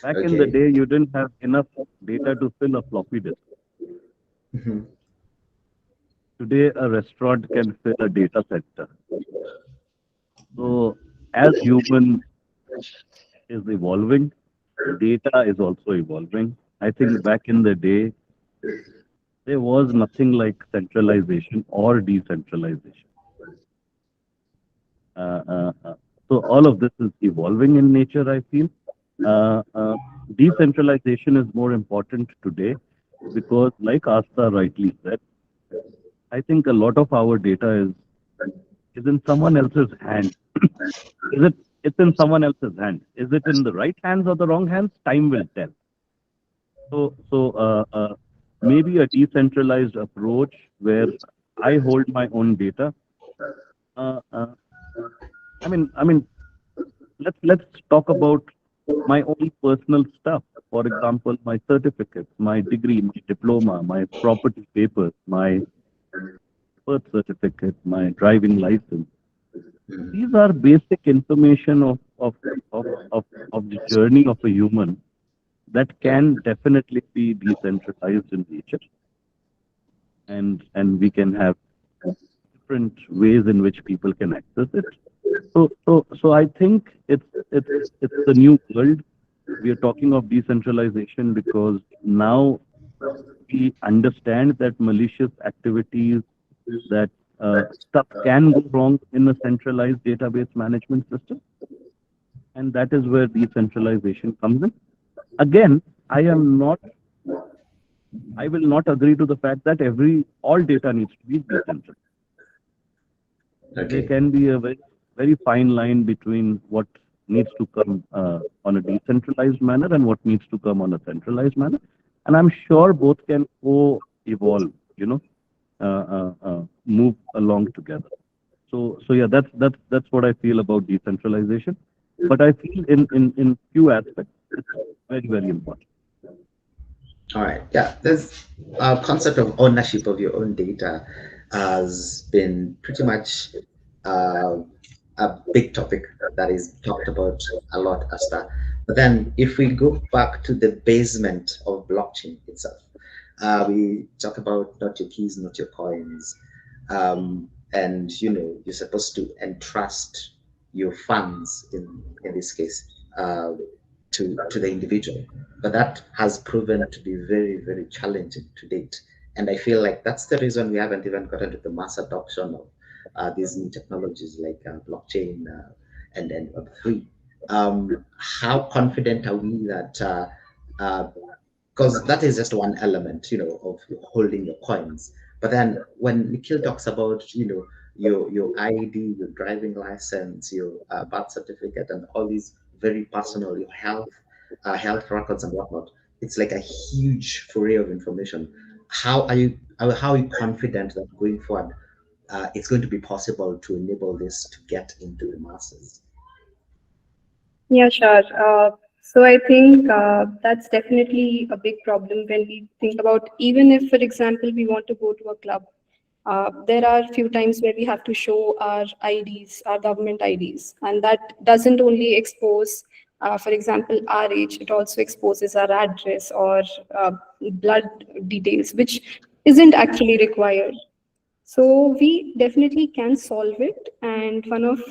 Back in the day, you didn't have enough data to fill a floppy disk. Mm-hmm. Today, a restaurant can fill a data center. So, as human is evolving, data is also evolving. I think back in the day, there was nothing like centralization or decentralization. So all of this is evolving in nature, I feel. Decentralization is more important today because, like Asta rightly said, I think a lot of our data is in someone else's hand. It's in someone else's hand. Is it in the right hands or the wrong hands? Time will tell. So maybe a decentralized approach where I hold my own data. I mean, let's talk about my own personal stuff. For example, my certificates, my degree, my diploma, my property papers, my birth certificate, my driving license. These are basic information of the journey of a human that can definitely be decentralized in nature, and we can have different ways in which people can access it. So I think it's the new world. We are talking of decentralization because now we understand that malicious activities, that stuff can go wrong in a centralized database management system, and that is where decentralization comes in. Again, I will not agree to the fact that all data needs to be decentralized. Okay. There can be a very fine line between what needs to come on a decentralized manner and what needs to come on a centralized manner, and I'm sure both can co-evolve, move along together. So yeah, that's what I feel about decentralization. But I feel in few aspects it's very, very important. All right. Yeah, there's a concept of ownership of your own data has been pretty much a big topic that is talked about a lot, Asta. But then if we go back to the basement of blockchain itself, we talk about not your keys, not your coins. And you're supposed to entrust your funds in this case to the individual. But that has proven to be very, very challenging to date. And I feel like that's the reason we haven't even gotten to the mass adoption of these new technologies like blockchain and Web3. How confident are we that, because that is just one element, of holding your coins. But then when Nikhil talks about, your ID, your driving license, your birth certificate, and all these very personal, your health records and whatnot, it's like a huge foray of information. How are you confident that going forward, it's going to be possible to enable this to get into the masses? Yeah, sure. So I think that's definitely a big problem when we think about, even if, for example, we want to go to a club, there are a few times where we have to show our IDs, our government IDs, and that doesn't only expose, for example, our age, it also exposes our address or blood details, which isn't actually required. So we definitely can solve it, and one of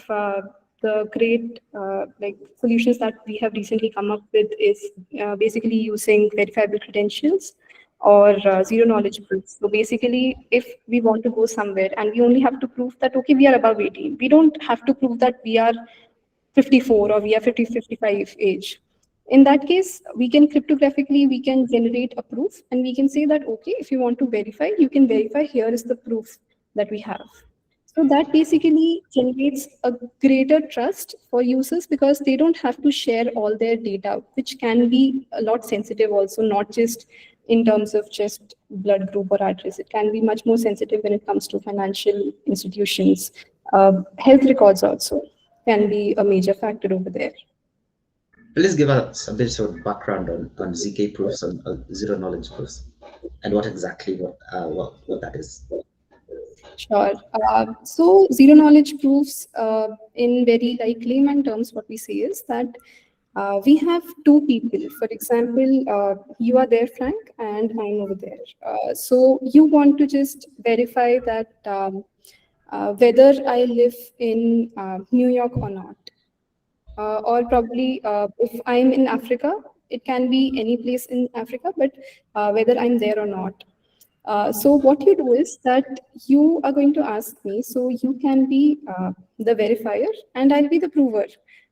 the great solutions that we have recently come up with is basically using verifiable credentials or zero knowledge proofs. So basically, if we want to go somewhere and we only have to prove that, okay, we are above 18, we don't have to prove that we are 54 or we are 55 age. In that case, we can cryptographically, we can generate a proof, and we can say that, okay, if you want to verify, you can verify, here is the proof that we have. So that basically generates a greater trust for users because they don't have to share all their data, which can be a lot sensitive also, not just in terms of just blood group or address. It can be much more sensitive when it comes to financial institutions. Health records also can be a major factor over there. Please give us a bit of background on ZK proofs and zero knowledge proofs, and what exactly what that is. Sure. So zero knowledge proofs, in very layman terms, what we say is that we have two people. For example, you are there, Frank, and I'm over there. So you want to just verify that whether I live in New York or not. Or probably if I'm in Africa, it can be any place in Africa, but whether I'm there or not. So what you do is that you are going to ask me, so you can be the verifier and I'll be the prover,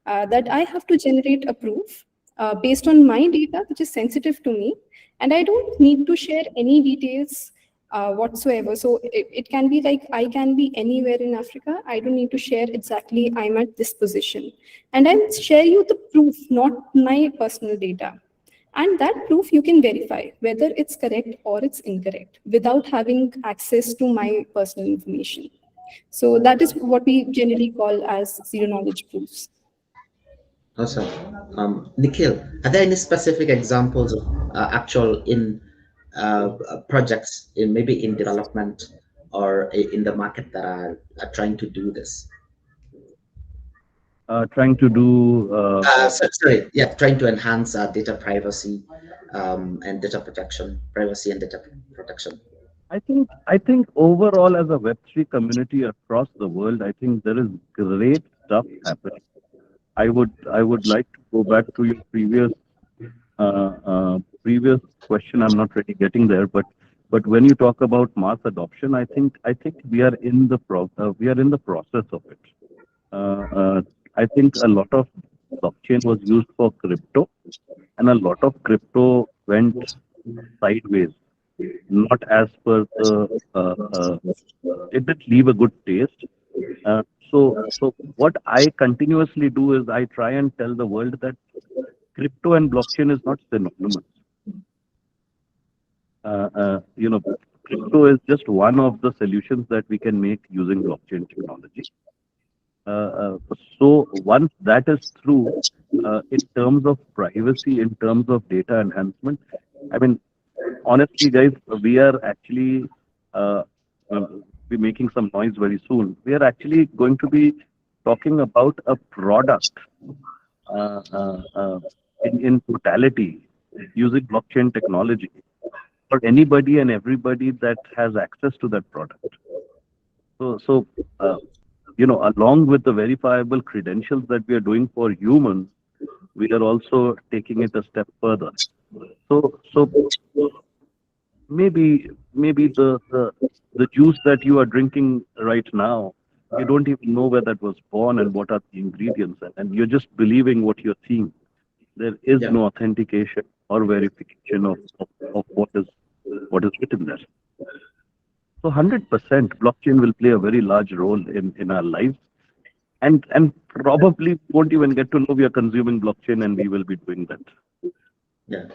that I have to generate a proof based on my data, which is sensitive to me, and I don't need to share any details whatsoever. So it can be like, I can be anywhere in Africa. I don't need to share exactly I'm at this position. And I'll share you the proof, not my personal data. And that proof you can verify whether it's correct or it's incorrect without having access to my personal information. So that is what we generally call as zero knowledge proofs. Awesome. Nikhil, are there any specific examples of actual projects maybe in development or in the market that are trying to do this? Trying to do trying to enhance data privacy and data protection, privacy and data protection. I think overall as a Web3 community across the world, I think there is great stuff happening. I would like to go back to your previous question. I'm not really getting there, but when you talk about mass adoption, I think we are in the process of it. I think a lot of blockchain was used for crypto, and a lot of crypto went sideways, not as per the. It did leave a good taste. So what I continuously do is I try and tell the world that crypto and blockchain is not synonymous. Crypto is just one of the solutions that we can make using blockchain technology. So once that is true, in terms of privacy, in terms of data enhancement, I mean, honestly, guys, we are actually be making some noise very soon. We are actually going to be talking about a product in totality using blockchain technology for anybody and everybody that has access to that product. So along with the verifiable credentials that we are doing for humans, we are also taking it a step further. So maybe the juice that you are drinking right now, you don't even know where that was born and what are the ingredients, and you're just believing what you're seeing. There is no authentication or verification of what is written there. So 100% blockchain will play a very large role in our lives, and probably won't even get to know we are consuming blockchain, and we will be doing that. Yeah.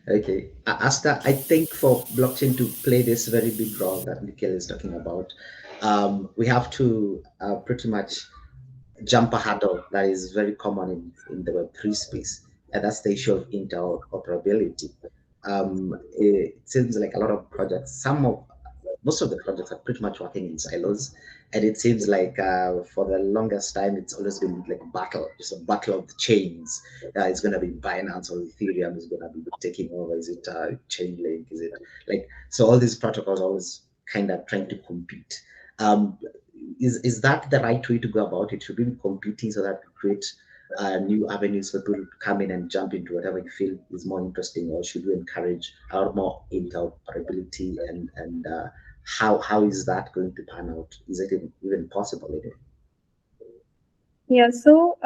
Okay. Asta, I think for blockchain to play this very big role that Nikhil is talking about, we have to pretty much jump a hurdle that is very common in the Web3 space, and that's the issue of interoperability. It seems like a lot of projects, most of the projects are pretty much working in silos, and it seems like for the longest time it's always been like a battle, just a battle of the chains. It's going to be Binance or Ethereum is going to be taking over. Is it Chainlink? Is it like, so all these protocols are always kind of trying to compete. Is that the right way to go about it? Should we be competing so that we create new avenues for people to come in and jump into whatever you feel is more interesting, or should we encourage our more interoperability and how is that going to pan out? Is it even possible? Yeah, so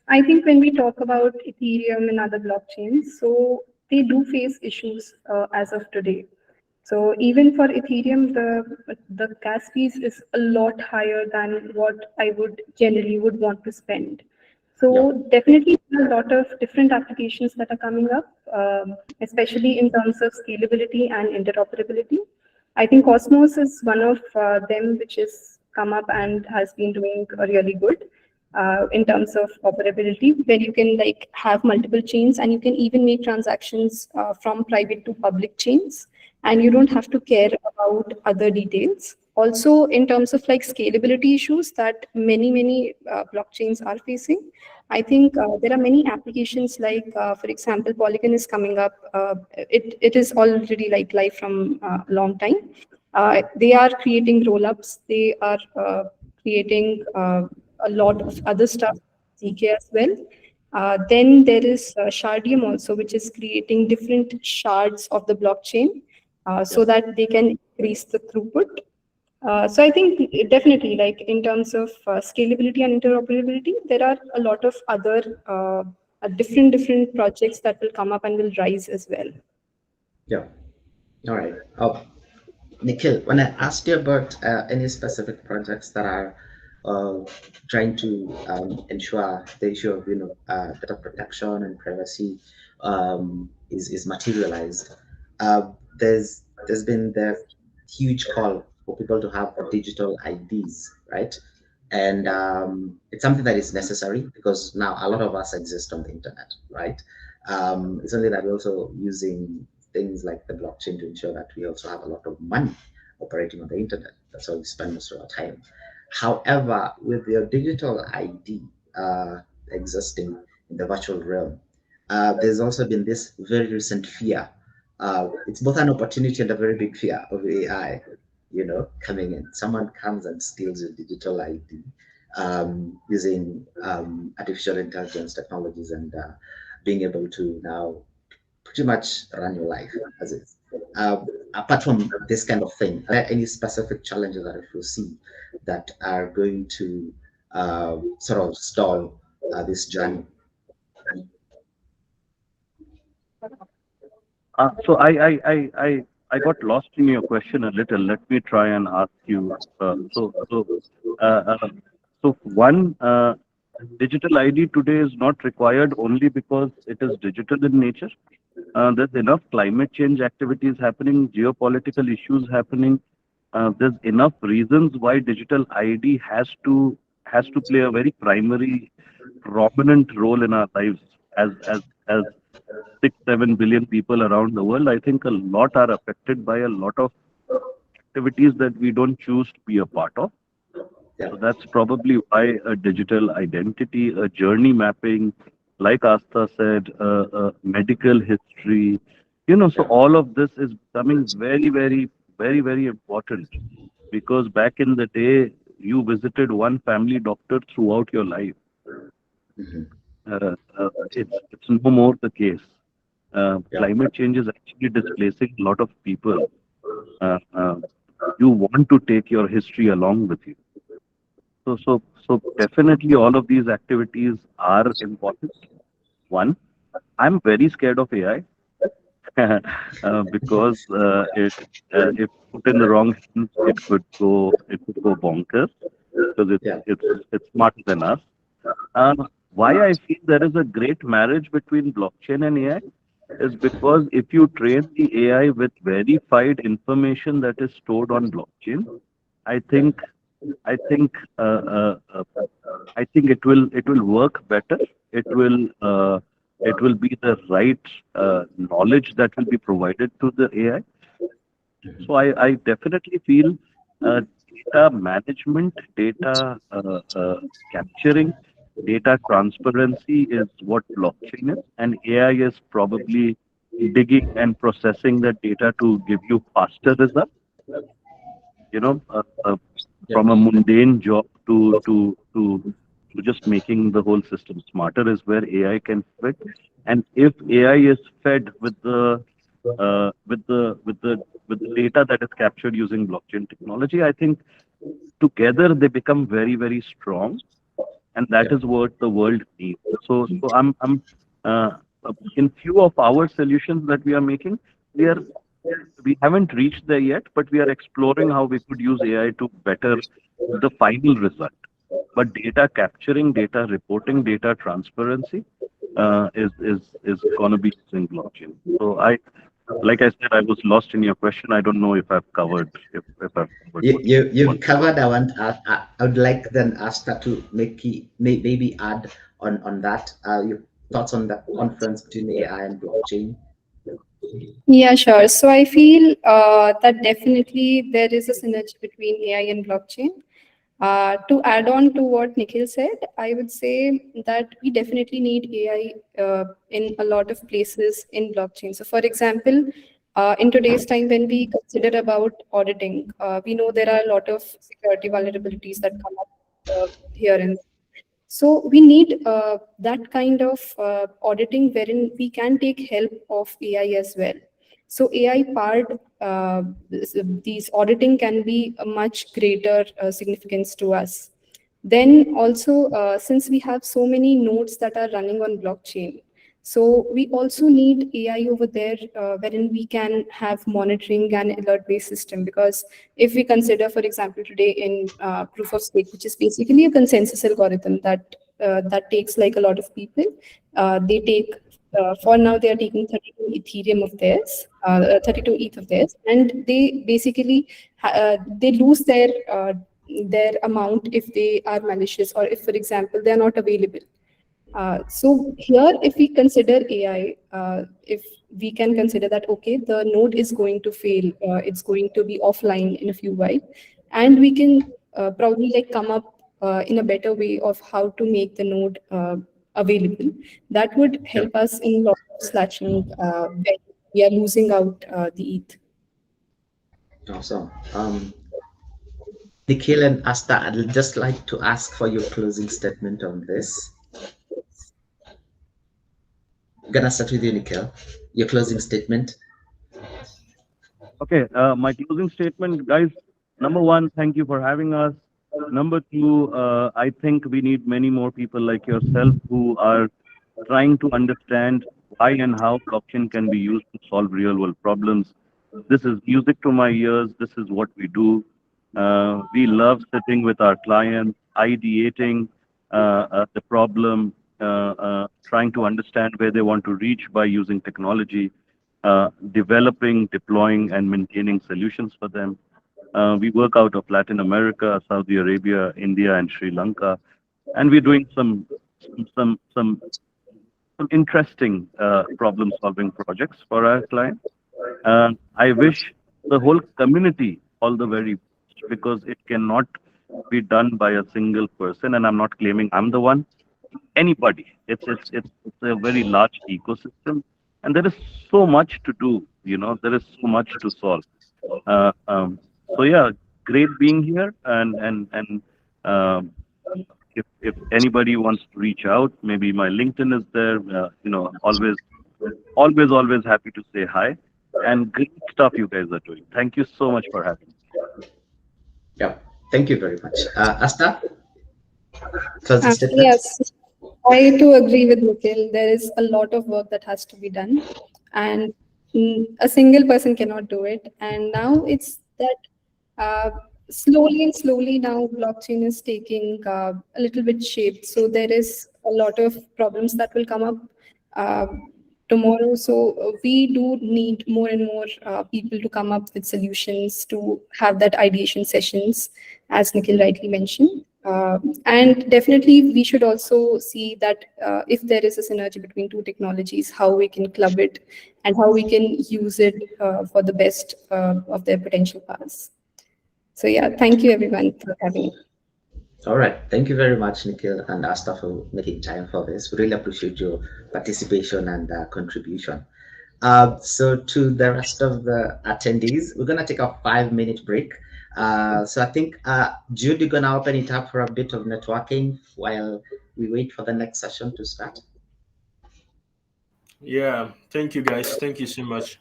I think when we talk about Ethereum and other blockchains, so they do face issues as of today. So even for Ethereum, the gas fees is a lot higher than what I would generally want to spend. So definitely a lot of different applications that are coming up, especially in terms of scalability and interoperability. I think Cosmos is one of them which has come up and has been doing really good in terms of operability, where you can like have multiple chains and you can even make transactions from private to public chains, and you don't have to care about other details. Also, in terms of like scalability issues that many blockchains are facing, I think there are many applications like, for example, Polygon is coming up. It is already like live from a long time. They are creating rollups. They are creating a lot of other stuff, ZK as well. Then there is Shardium also, which is creating different shards of the blockchain. so that they can increase the throughput. So I think definitely, like in terms of scalability and interoperability, there are a lot of other different projects that will come up and will rise as well. Yeah. All right. Nikhil, when I asked you about any specific projects that are trying to ensure the issue of data protection and privacy is materialized, there's been the huge call for people to have digital IDs, right? And it's something that is necessary because now a lot of us exist on the internet, right? It's only that we're also using things like the blockchain to ensure that we also have a lot of money operating on the internet. That's how we spend most of our time. However, with your digital ID existing in the virtual realm, there's also been this very recent fear. It's both an opportunity and a very big fear of AI, coming in. Someone comes and steals your digital ID using artificial intelligence technologies and being able to now pretty much run your life as is. Apart from this kind of thing, are there any specific challenges that you see that are going to sort of stall this journey? So I got lost in your question a little. Let me try and ask you. So one, digital ID today is not required only because it is digital in nature. There's enough climate change activities happening, geopolitical issues happening. There's enough reasons why digital ID has to play a very primary, prominent role in our lives as 6-7 billion people around the world. I think a lot are affected by a lot of activities that we don't choose to be a part of. So that's probably why a digital identity, a journey mapping, like Asta said, medical history, so all of this is becoming very, very, very, very important, because back in the day, you visited one family doctor throughout your life. It's no more the case. Climate change is actually displacing a lot of people. You want to take your history along with you. So definitely all of these activities are important. One, I'm very scared of AI because if put in the wrong hands, it could go bonkers because it's smarter than us. Why I feel there is a great marriage between blockchain and AI is because if you train the AI with verified information that is stored on blockchain, I think it will work better. It will be the right knowledge that will be provided to the AI. So I definitely feel data management, data capturing, data transparency is what blockchain is, and AI is probably digging and processing that data to give you faster results. From a mundane job to just making the whole system smarter is where AI can fit. And if AI is fed with the data that is captured using blockchain technology, I think together they become very, very strong, and that is what the world needs. So I'm in few of our solutions that we are making, we haven't reached there yet, but we are exploring how we could use AI to better the final result. But data capturing, data reporting, data transparency is going to be using blockchain. So like I said, I was lost in your question. I don't know if I've covered. If I've covered. You've covered. I would like then Asta to maybe add on that. Your thoughts on the conference between AI and blockchain. Yeah, sure. So I feel that definitely there is a synergy between AI and blockchain. To add on to what Nikhil said, I would say that we definitely need AI in a lot of places in blockchain. So for example, in today's time, when we consider about auditing, we know there are a lot of security vulnerabilities that come up here and so we need that kind of auditing wherein we can take help of AI as well. So AI powered these auditing can be a much greater significance to us. Then also, since we have so many nodes that are running on blockchain, so we also need AI over there, wherein we can have monitoring and alert-based system. Because if we consider, for example, today in proof of stake, which is basically a consensus algorithm that takes like a lot of people, they take for now they are taking 32 Ethereum of theirs, 32 ETH of theirs, and they basically they lose their amount if they are malicious, or if, for example, they are not available. So here, if we consider AI, if we can consider that, okay, the node is going to fail, it's going to be offline in a few while, and we can probably like come up in a better way of how to make the node available. That would help us in a lot of slashing when we are losing out the ETH. Awesome. Nikhil and Asta, I'd just like to ask for your closing statement on this. I'm gonna start with you, Nikhil. Your closing statement. Okay, my closing statement, guys. Number one, thank you for having us. Number two, I think we need many more people like yourself who are trying to understand why and how blockchain can be used to solve real world problems. This is music to my ears. This is what we do. We love sitting with our clients, ideating the problem, trying to understand where they want to reach by using technology, developing, deploying, and maintaining solutions for them. We work out of Latin America, Saudi Arabia, India, and Sri Lanka, and we're doing some interesting problem-solving projects for our clients. I wish the whole community all the very best, because it cannot be done by a single person, and I'm not claiming I'm the one. Anybody. It's a very large ecosystem, and there is so much to do. There is so much to solve. So yeah, great being here, and if anybody wants to reach out, maybe my LinkedIn is there. Always happy to say hi, and great stuff you guys are doing. Thank you so much for having me. Yeah, thank you very much. Asta, closing statement. Yes, I too agree with Nikhil. There is a lot of work that has to be done, and a single person cannot do it. And now it's that slowly and slowly now blockchain is taking a little bit shape. So there is a lot of problems that will come up uh, tomorrow. So we do need more and more people to come up with solutions, to have that ideation sessions, as Nikhil rightly mentioned. And definitely we should also see that if there is a synergy between two technologies, how we can club it and how we can use it for the best of their potential powers. So yeah, thank you everyone for having me. All right. Thank you very much, Nikhil and Asta, for making time for this. We really appreciate your participation and contribution. So to the rest of the attendees, we're going to take a 5-minute break. So I think, Jude, you're going to open it up for a bit of networking while we wait for the next session to start. Yeah, thank you guys. Thank you so much.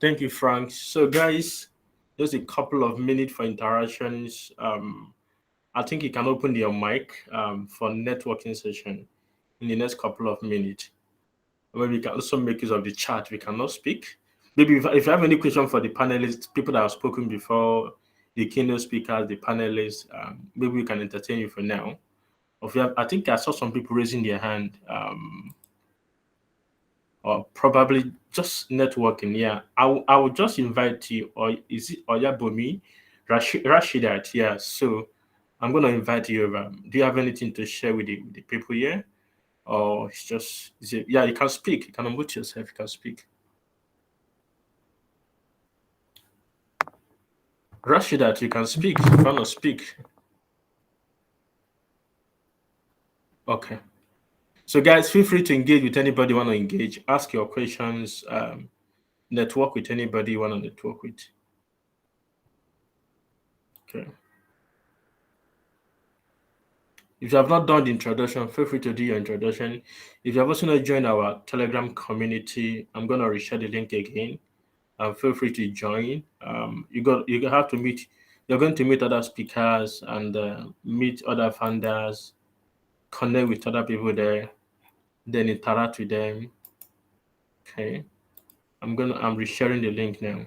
Thank you, Frank. So guys, just a couple of minutes for interactions. I think you can open your mic for networking session in the next couple of minutes. Maybe we can also make use of the chat. We cannot speak. Maybe if you have any question for the panelists, people that have spoken before, the keynote speakers, the panelists, maybe we can entertain you for now. Or if you have, I think I saw some people raising their hand, or probably just networking. Yeah, I will just invite you, or is it Oyabomi, Rashidat? Yeah, so I'm going to invite you over. Do you have anything to share with the people here? Or it's just, yeah, you can speak. You can unmute yourself. You can speak. Rashidat, you can speak. If you want to speak. Okay. So guys, feel free to engage with anybody you want to engage. Ask your questions. Network with anybody you want to network with. Okay. If you have not done the introduction, feel free to do your introduction. If you have also not joined our Telegram community, I'm going to reshare the link again. feel free to join. You have to meet. You're going to meet other speakers and meet other founders, connect with other people there, then interact with them. Okay, I'm resharing the link now.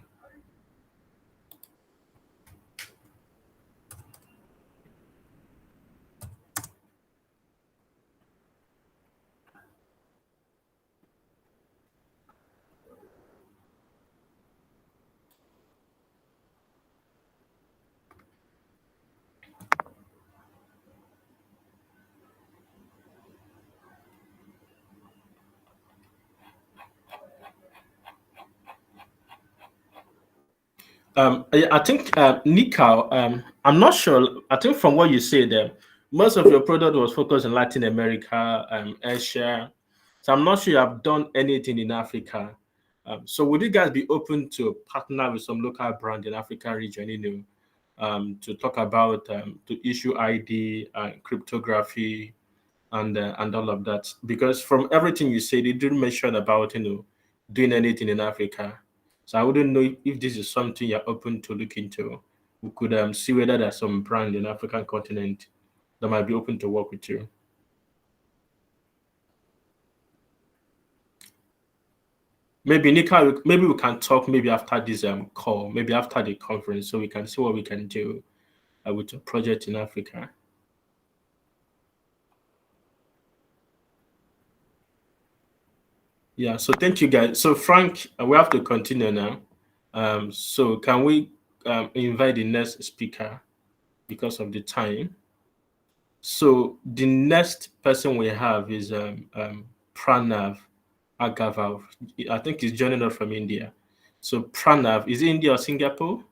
I think Nika, I'm not sure. I think from what you said, most of your product was focused in Latin America, Asia. So I'm not sure you have done anything in Africa. So would you guys be open to partner with some local brand in African region, to talk about to issue ID, cryptography, and all of that? Because from everything you said, you didn't mention about doing anything in Africa. So I wouldn't know if this is something you're open to look into. We could see whether there's some brand in the African continent that might be open to work with you. Maybe Nika, maybe we can talk maybe after this call, maybe after the conference, so we can see what we can do with a project in Africa. Yeah, so thank you guys. So Frank, we have to continue now. So can we invite the next speaker because of the time? So the next person we have is Pranav Agaval. I think he's joining us from India. So Pranav, is it India or Singapore?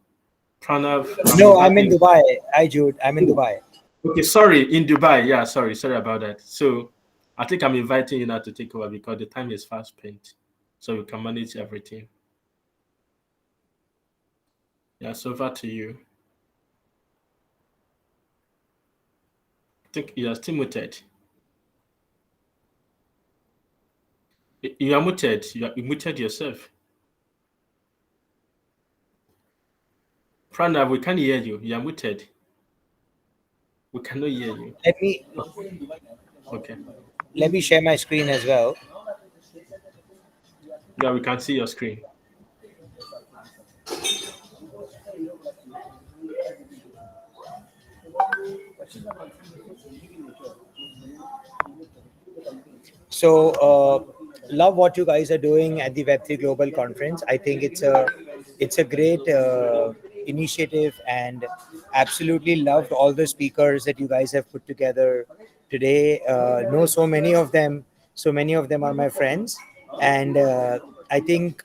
Pranav. No, I'm in Dubai. Hi, Jude. I'm in Dubai. Okay, sorry, in Dubai. Yeah, sorry about that. So I think I'm inviting you now to take over because the time is fast spent, so we can manage everything. Yeah, so over to you. I think you are still muted. You are muted. You muted yourself. Pranav, we can't hear you. You are muted. We cannot hear you. Okay. Let me share my screen as well. Yeah, we can see your screen. So, love what you guys are doing at the Web3 Global Conference. I think it's a great initiative, and absolutely loved all the speakers that you guys have put together today. Know so many of them. So many of them are my friends, and I think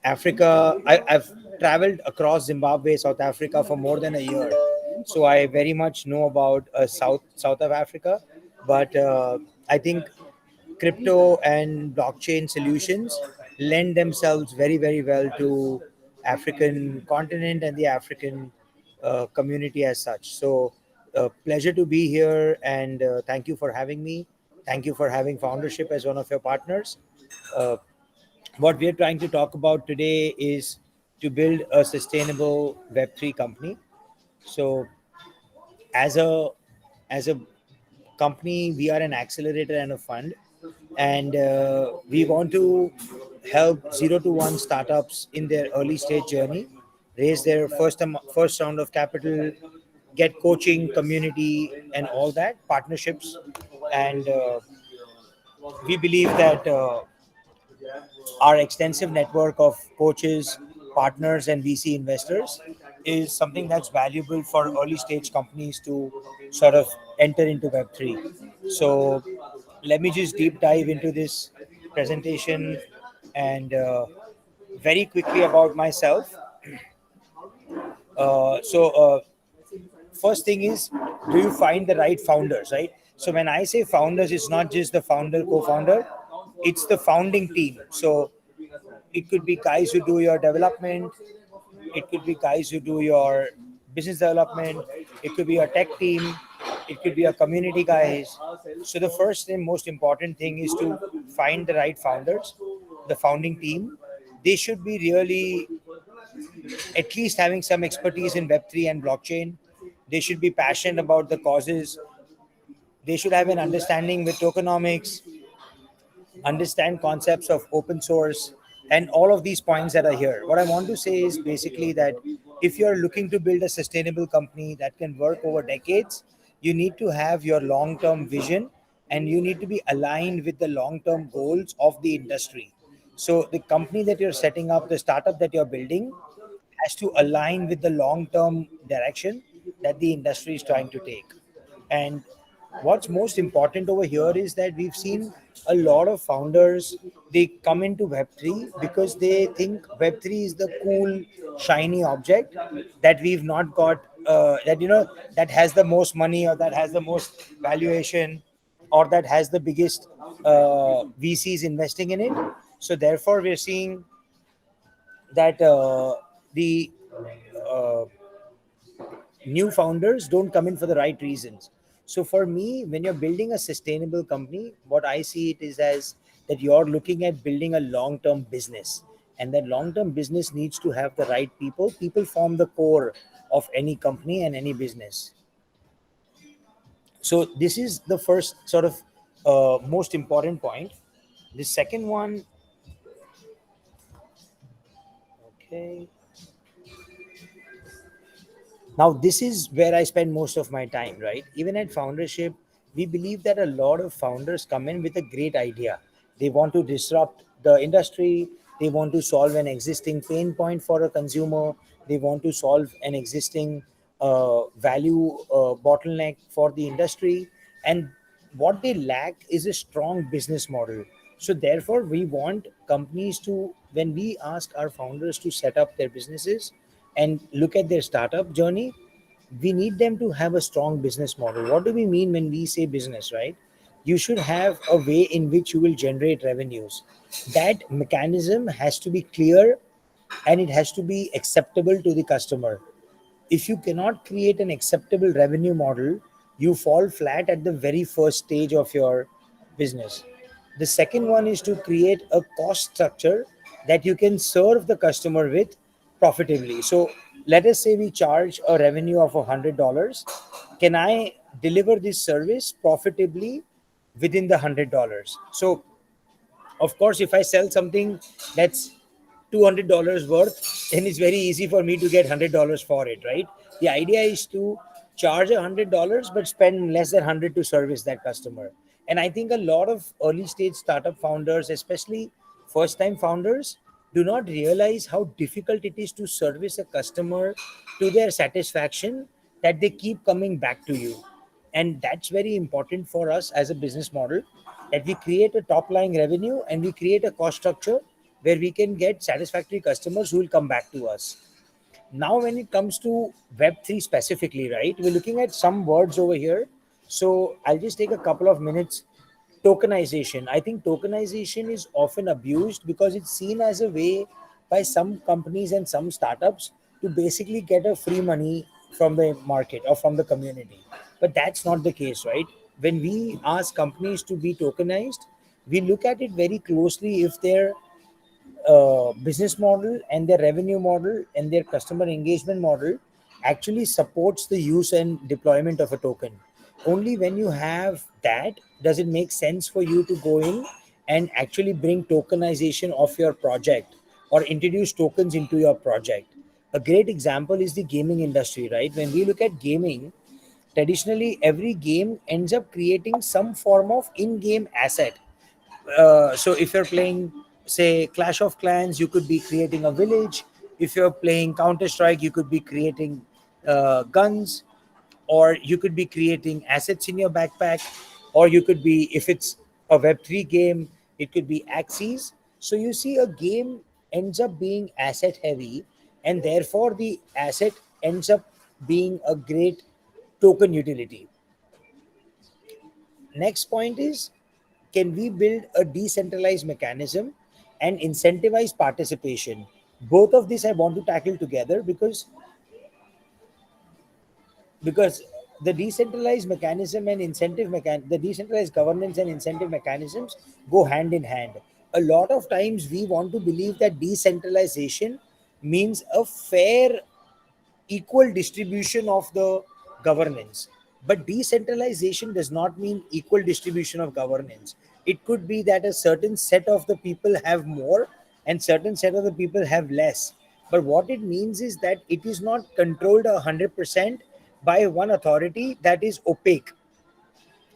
Africa. I've traveled across Zimbabwe, South Africa for more than a year, so I very much know about south of Africa. But I think crypto and blockchain solutions lend themselves very, very well to African continent and the African community as such. So pleasure to be here, and thank you for having me. Thank you for having Foundership as one of your partners. What we are trying to talk about today is to build a sustainable Web3 company. So as a company, we are an accelerator and a fund, and we want to help 0 to 1 startups in their early stage journey raise their first round of capital, get coaching, community, and all that partnerships. And we believe that our extensive network of coaches, partners, and VC investors is something that's valuable for early stage companies to sort of enter into Web3. So let me just deep dive into this presentation, and very quickly about myself. First thing is, do you find the right founders, right? So when I say founders, it's not just the founder, co-founder, it's the founding team. So it could be guys who do your development, it could be guys who do your business development, it could be a tech team, it could be a community guys. So the first and most important thing is to find the right founders, the founding team. They should be really at least having some expertise in Web3 and blockchain. They should be passionate about the causes. They should have an understanding with tokenomics, understand concepts of open source, and all of these points that are here. What I want to say is basically that if you're looking to build a sustainable company that can work over decades, you need to have your long-term vision and you need to be aligned with the long-term goals of the industry. So the company that you're setting up, the startup that you're building, has to align with the long-term direction that the industry is trying to take. And what's most important over here is that we've seen a lot of founders, they come into Web3 because they think Web3 is the cool, shiny object that we've not got, that, that has the most money or that has the most valuation or that has the biggest VCs investing in it. So therefore, we're seeing that the uh, new founders don't come in for the right reasons. So for me, when you're building a sustainable company, what I see it is as that you're looking at building a long-term business, and that long-term business needs to have the right people. People form the core of any company and any business. So this is the first sort of most important point. The second one, okay. Now, this is where I spend most of my time, right? Even at foundership, we believe that a lot of founders come in with a great idea. They want to disrupt the industry. They want to solve an existing pain point for a consumer. They want to solve an existing value bottleneck for the industry. And what they lack is a strong business model. So therefore, we want companies to, when we ask our founders to set up their businesses, and look at their startup journey, we need them to have a strong business model. What do we mean when we say business, right? You should have a way in which you will generate revenues. That mechanism has to be clear and it has to be acceptable to the customer. If you cannot create an acceptable revenue model, you fall flat at the very first stage of your business. The second one is to create a cost structure that you can serve the customer with profitably. So let us say we charge a revenue of $100. Can I deliver this service profitably within the $100? So of course, if I sell something that's $200 worth, then it's very easy for me to get $100 for it, right? The idea is to charge $100 but spend less than 100 to service that customer. And I think a lot of early stage startup founders, especially first time founders, do not realize how difficult it is to service a customer to their satisfaction, that they keep coming back to you. And that's very important for us as a business model, that we create a top line revenue and we create a cost structure where we can get satisfactory customers who will come back to us. Now, when it comes to Web3 specifically, right, we're looking at some words over here. So I'll just take a couple of minutes. Tokenization. I think tokenization is often abused because it's seen as a way by some companies and some startups to basically get a free money from the market or from the community. But that's not the case, right? When we ask companies to be tokenized, we look at it very closely if their business model and their revenue model and their customer engagement model actually supports the use and deployment of a token. Only when you have that does it make sense for you to go in and actually bring tokenization of your project or introduce tokens into your project. A great example is the gaming industry, right? When we look at gaming, traditionally every game ends up creating some form of in-game asset. So if you're playing, say, Clash of Clans, you could be creating a village. If you're playing Counter-Strike, you could be creating guns, or you could be creating assets in your backpack, or you could be, if it's a Web3 game, it could be axes. So you see a game ends up being asset heavy, and therefore the asset ends up being a great token utility. Next point is, can we build a decentralized mechanism and incentivize participation? Both of these I want to tackle together because the decentralized mechanism and the decentralized governance and incentive mechanisms go hand in hand. A lot of times we want to believe that decentralization means a fair, equal distribution of the governance. But decentralization does not mean equal distribution of governance. It could be that a certain set of the people have more and certain set of the people have less. But what it means is that it is not controlled 100% by one authority that is opaque.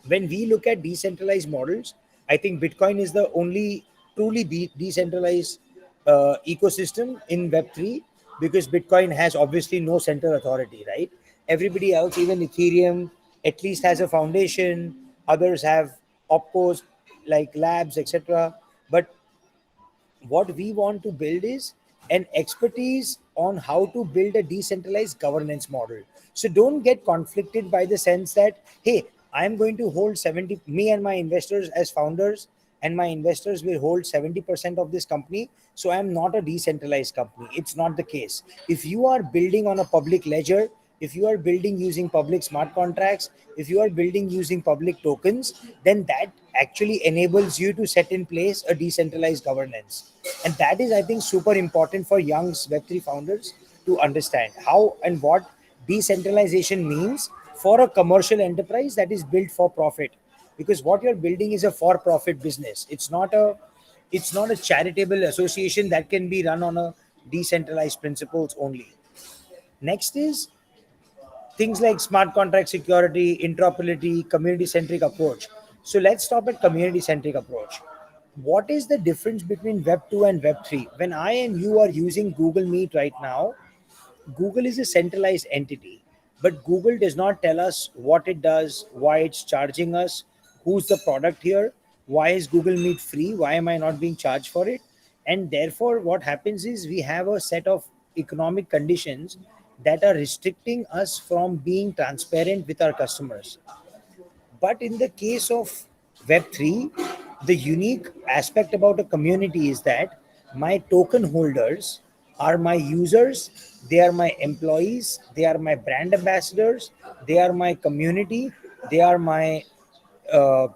When we look at decentralized models, I think Bitcoin is the only truly decentralized ecosystem in Web3, because Bitcoin has obviously no central authority, right? Everybody else, even Ethereum, at least has a foundation. Others have opcos like labs, etc. But what we want to build is an expertise on how to build a decentralized governance model. So don't get conflicted by the sense that, hey, I'm going to hold 70, me and my investors as founders, and my investors will hold 70% of this company. So I'm not a decentralized company. It's not the case. If you are building on a public ledger, if you are building using public smart contracts, if you are building using public tokens, then that actually enables you to set in place a decentralized governance. And that is, I think, super important for young Web3 founders to understand how and what decentralization means for a commercial enterprise that is built for profit. Because what you're building is a for-profit business. It's not a charitable association that can be run on a decentralized principles only. Next is things like smart contract security, interoperability, community-centric approach. So let's stop at community-centric approach. What is the difference between Web 2 and Web 3? When I and you are using Google Meet right now, Google is a centralized entity, but Google does not tell us what it does, why it's charging us, who's the product here, why is Google Meet free, why am I not being charged for it? And therefore, what happens is we have a set of economic conditions that are restricting us from being transparent with our customers. But in the case of Web3, the unique aspect about a community is that my token holders are my users, they are my employees, they are my brand ambassadors, they are my community, they are my uh,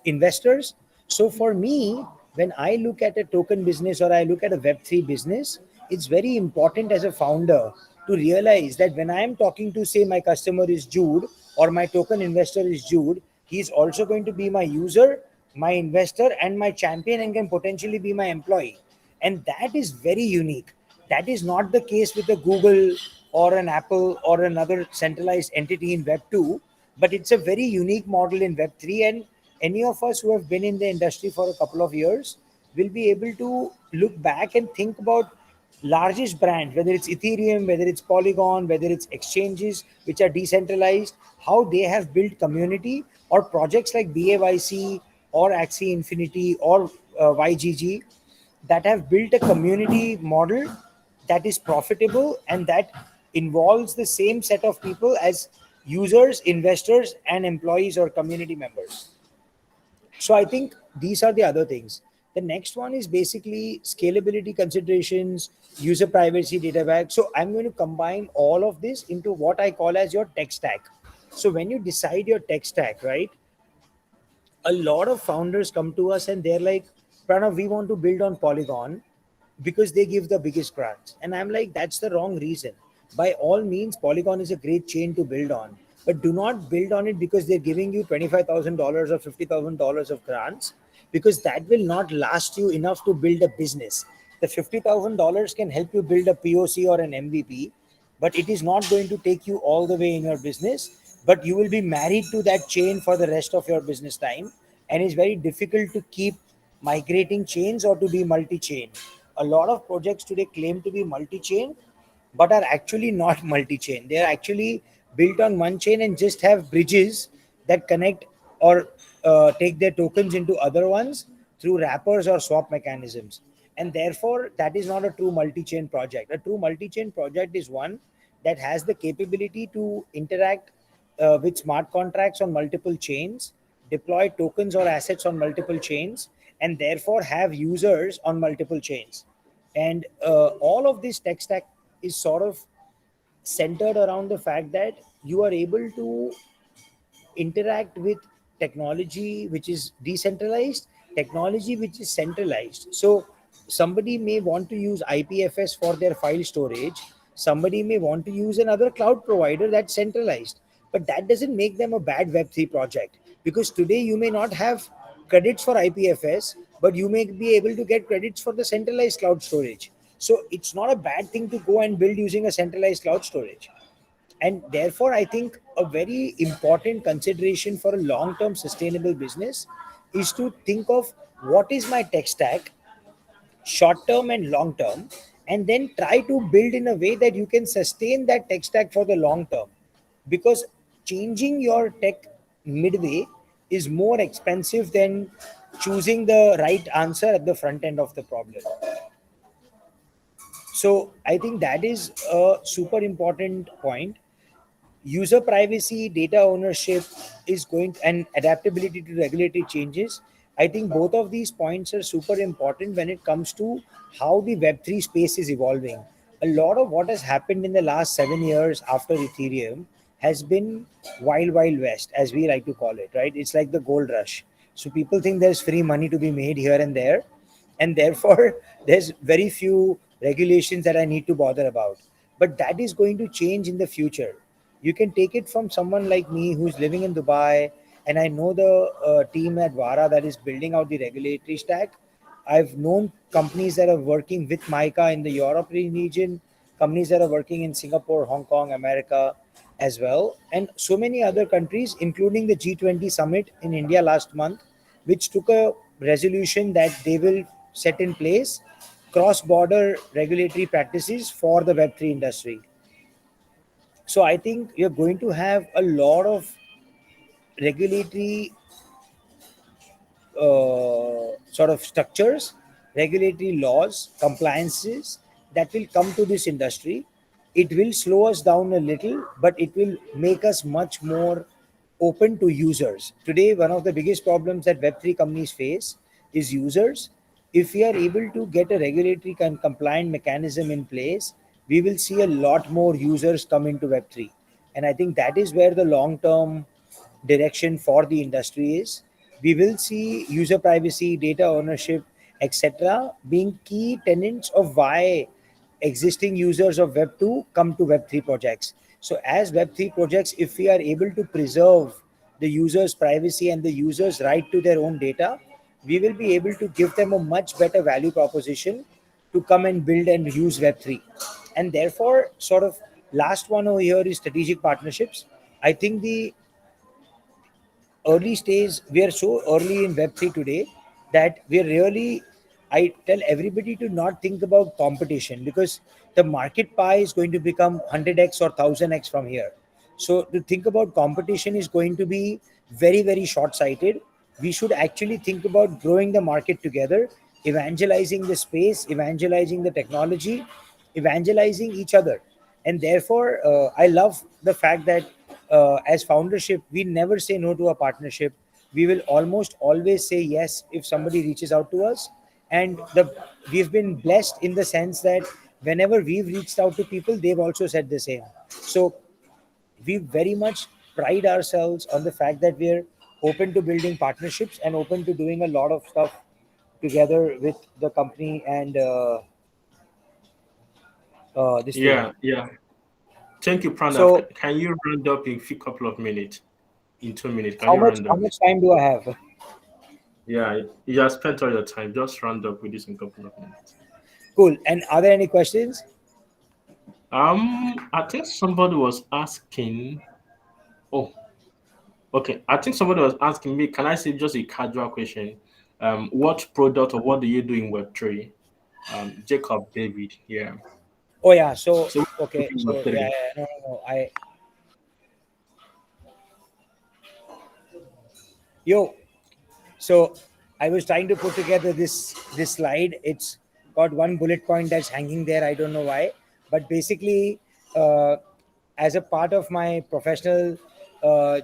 investors. So for me, when I look at a token business or I look at a Web3 business, it's very important as a founder to realize that when I am talking to, say, my customer is Jude or my token investor is Jude, he's also going to be my user, my investor, and my champion, and can potentially be my employee. And that is very unique. That is not the case with a Google or an Apple or another centralized entity in Web 2, but it's a very unique model in Web 3. And any of us who have been in the industry for a couple of years will be able to look back and think about largest brands, whether it's Ethereum, whether it's Polygon, whether it's exchanges which are decentralized, how they have built community, or projects like BAYC or Axie Infinity or YGG that have built a community model that is profitable and that involves the same set of people as users, investors, and employees or community members. So I think these are the other things. The next one is basically scalability considerations, user privacy, data bag. So I'm going to combine all of this into what I call as your tech stack. So when you decide your tech stack, right, a lot of founders come to us and they're like, Pranav, we want to build on Polygon because they give the biggest grants. And I'm like, that's the wrong reason. By all means, Polygon is a great chain to build on, but do not build on it because they're giving you $25,000 or $50,000 of grants, because that will not last you enough to build a business. The $50,000 can help you build a POC or an MVP, but it is not going to take you all the way in your business. But you will be married to that chain for the rest of your business time, and it's very difficult to keep migrating chains or to be multi-chain. A lot of projects today claim to be multi-chain, but are actually not multi-chain. They are actually built on one chain and just have bridges that connect or take their tokens into other ones through wrappers or swap mechanisms. And therefore, that is not a true multi-chain project. A true multi-chain project is one that has the capability to interact with smart contracts on multiple chains, deploy tokens or assets on multiple chains, and therefore have users on multiple chains. And all of this tech stack is sort of centered around the fact that you are able to interact with technology which is decentralized, technology which is centralized. So somebody may want to use IPFS for their file storage. Somebody may want to use another cloud provider that's centralized. But that doesn't make them a bad Web3 project, because today you may not have credits for IPFS, but you may be able to get credits for the centralized cloud storage. So it's not a bad thing to go and build using a centralized cloud storage. And therefore, I think a very important consideration for a long term sustainable business is to think of what is my tech stack, short term and long term, and then try to build in a way that you can sustain that tech stack for the long term. Because changing your tech midway is more expensive than choosing the right answer at the front end of the problem. So I think that is a super important point. User privacy, data ownership is going, and adaptability to regulatory changes. I think both of these points are super important when it comes to how the Web3 space is evolving. A lot of what has happened in the last 7 years after Ethereum has been wild, wild west, as we like to call it, right? It's like the gold rush. So people think there's free money to be made here and there, and therefore there's very few regulations that I need to bother about. But that is going to change in the future. You can take it from someone like me who's living in Dubai, and I know the team at Vara that is building out the regulatory stack. I've known companies that are working with Mica in the European region, companies that are working in Singapore, Hong Kong, America as well, and so many other countries, including the G20 summit in India last month, which took a resolution that they will set in place cross-border regulatory practices for the Web3 industry. So I think you're going to have a lot of regulatory sort of structures, regulatory laws, compliances that will come to this industry. It will slow us down a little, but it will make us much more open to users. Today, one of the biggest problems that Web3 companies face is users. If we are able to get a regulatory and compliant mechanism in place, we will see a lot more users come into Web3. And I think that is where the long term direction for the industry is. We will see user privacy, data ownership, etc., being key tenets of why existing users of Web2 come to Web3 projects. So, as Web3 projects, if we are able to preserve the user's privacy and the user's right to their own data, we will be able to give them a much better value proposition to come and build and use Web3. And therefore, sort of last one over here is strategic partnerships. I think the early stage, we are so early in Web3 today that we're really, I tell everybody to not think about competition, because the market pie is going to become 100x or 1000x from here. So to think about competition is going to be very, very short sighted. We should actually think about growing the market together, evangelizing the space, evangelizing the technology, evangelizing each other. And therefore, I love the fact that as foundership, we never say no to a partnership. We will almost always say yes if somebody reaches out to us. And we've been blessed in the sense that whenever we've reached out to people, they've also said the same. So we very much pride ourselves on the fact that we're open to building partnerships and open to doing a lot of stuff together with the company and this Yeah, thing. yeah. Thank you, Pranav. So Can you round up in a few couple of minutes? In 2 minutes, can how you much round how up? much time do I have? Yeah, you have spent all your time. Just round up with this in a couple of minutes. Cool. And are there any questions? I think somebody was asking. Oh, okay. I think somebody was asking me. Can I say just a casual question? What product or what do you do in Web3? Jacob David. Yeah. Oh yeah. So So okay. So yeah, Web3. yeah. No. Yo. So I was trying to put together this slide. It's got one bullet point that's hanging there. I don't know why, but basically, uh, as a part of my professional uh,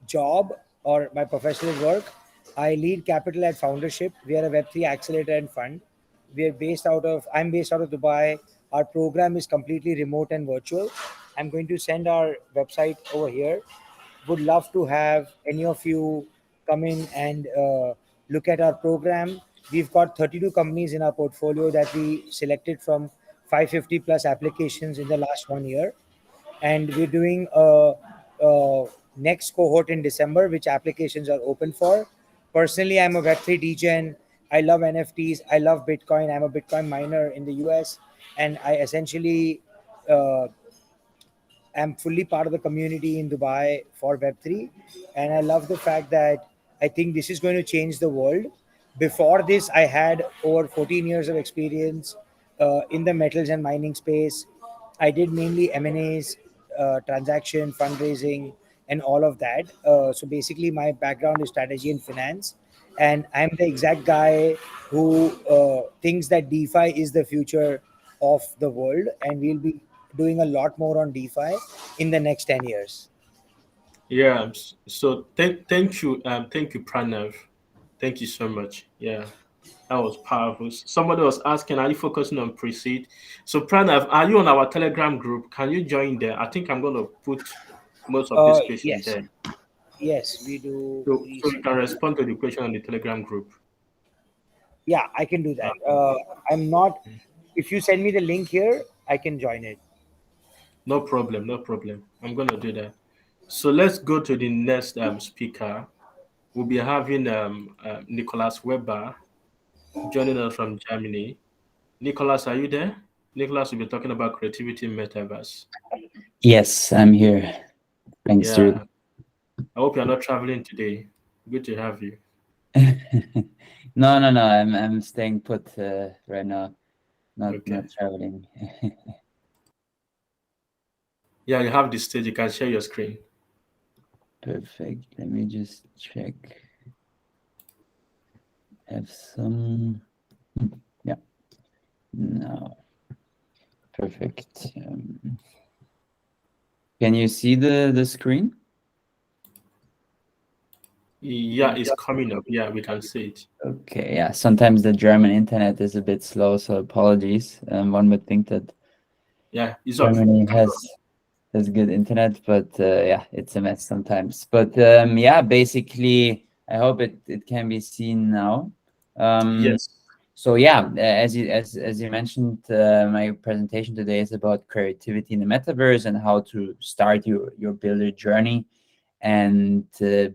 job or my professional work, I lead capital at Foundership. We are a Web3 accelerator and fund. I'm based out of Dubai. Our program is completely remote and virtual. I'm going to send our website over here. Would love to have any of you come in and look at our program. we've got 32 companies in our portfolio that we selected from 550 plus applications in the last 1 year. And we're doing a next cohort in December, which applications are open for. Personally, I'm a Web3 degen. I love NFTs. I love Bitcoin. I'm a Bitcoin miner in the US. And I essentially am fully part of the community in Dubai for Web3. And I love the fact that I think this is going to change the world. Before this, I had over 14 years of experience in the metals and mining space. I did mainly M&As, transaction, fundraising, and all of that. So basically, my background is strategy and finance. And I'm the exact guy who thinks that DeFi is the future of the world. And we'll be doing a lot more on DeFi in the next 10 years. Yeah. So thank you, Pranav. Thank you so much. Yeah, that was powerful. Somebody was asking, are you focusing on pre-seed? So Pranav, are you on our Telegram group? Can you join there? I think I'm going to put most of these questions Yes. there. Yes, we do. So you can respond to the question on the Telegram group. Yeah, I can do that. I'm not. If you send me the link here, I can join it. No problem. No problem. I'm going to do that. So let's go to the next speaker. We'll be having Nicholas Weber joining us from Germany. Nicholas, are you there? Nicholas will be talking about creativity in metaverse. Yes, I'm here. Thanks, Drew. Yeah. I hope you're not traveling today. Good to have you. No. I'm staying put right now. Not traveling. Yeah, you have the stage. You can share your screen. Perfect. Let me just check. Have some. Yeah. No. Perfect. Can you see the screen? Yeah, it's coming up. Yeah, we can see it. Okay. Yeah. Sometimes the German internet is a bit slow, so apologies. One would think that Germany has good internet, but yeah, it's a mess sometimes. But yeah, basically, I hope it can be seen now. Yes. So yeah, as you mentioned, my presentation today is about creativity in the metaverse and how to start your builder journey. And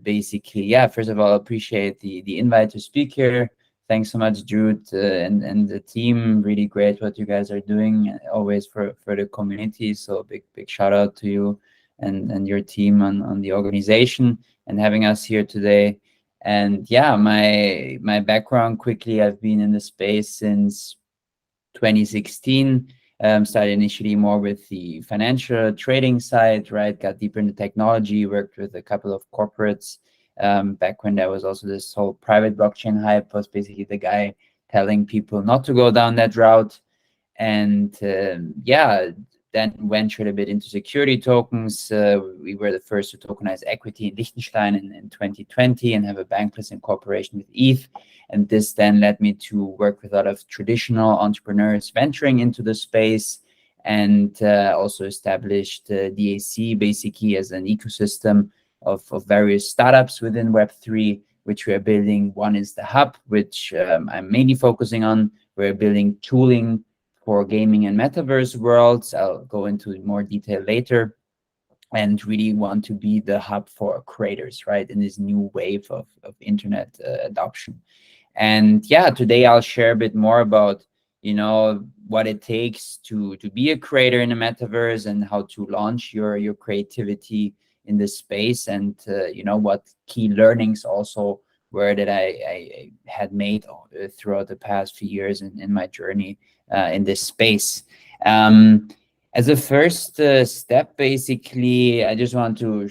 basically, yeah, first of all, I appreciate the invite to speak here. Thanks so much, Jude, and the team. Really great what you guys are doing, always for the community. So big shout out to you and your team on the organization and having us here today. And yeah, my background quickly, I've been in the space since 2016. Started initially more with the financial trading side, right? Got deeper into technology, worked with a couple of corporates. Back when there was also this whole private blockchain hype, was basically the guy telling people not to go down that route. And yeah, then ventured a bit into security tokens. We were the first to tokenize equity in Liechtenstein in 2020 and have a bankless incorporation with ETH. And this then led me to work with a lot of traditional entrepreneurs venturing into the space, and also established DAC basically as an ecosystem of various startups within Web3, which we are building. One is the Hub, which I'm mainly focusing on. We're building tooling for gaming and metaverse worlds. I'll go into more detail later, and really want to be the hub for creators, right, in this new wave of internet adoption. And yeah, today I'll share a bit more about, what it takes to be a creator in the metaverse and how to launch your creativity in this space, and what key learnings also were that I had made throughout the past few years in my journey in this space. As a first step, basically, I just want to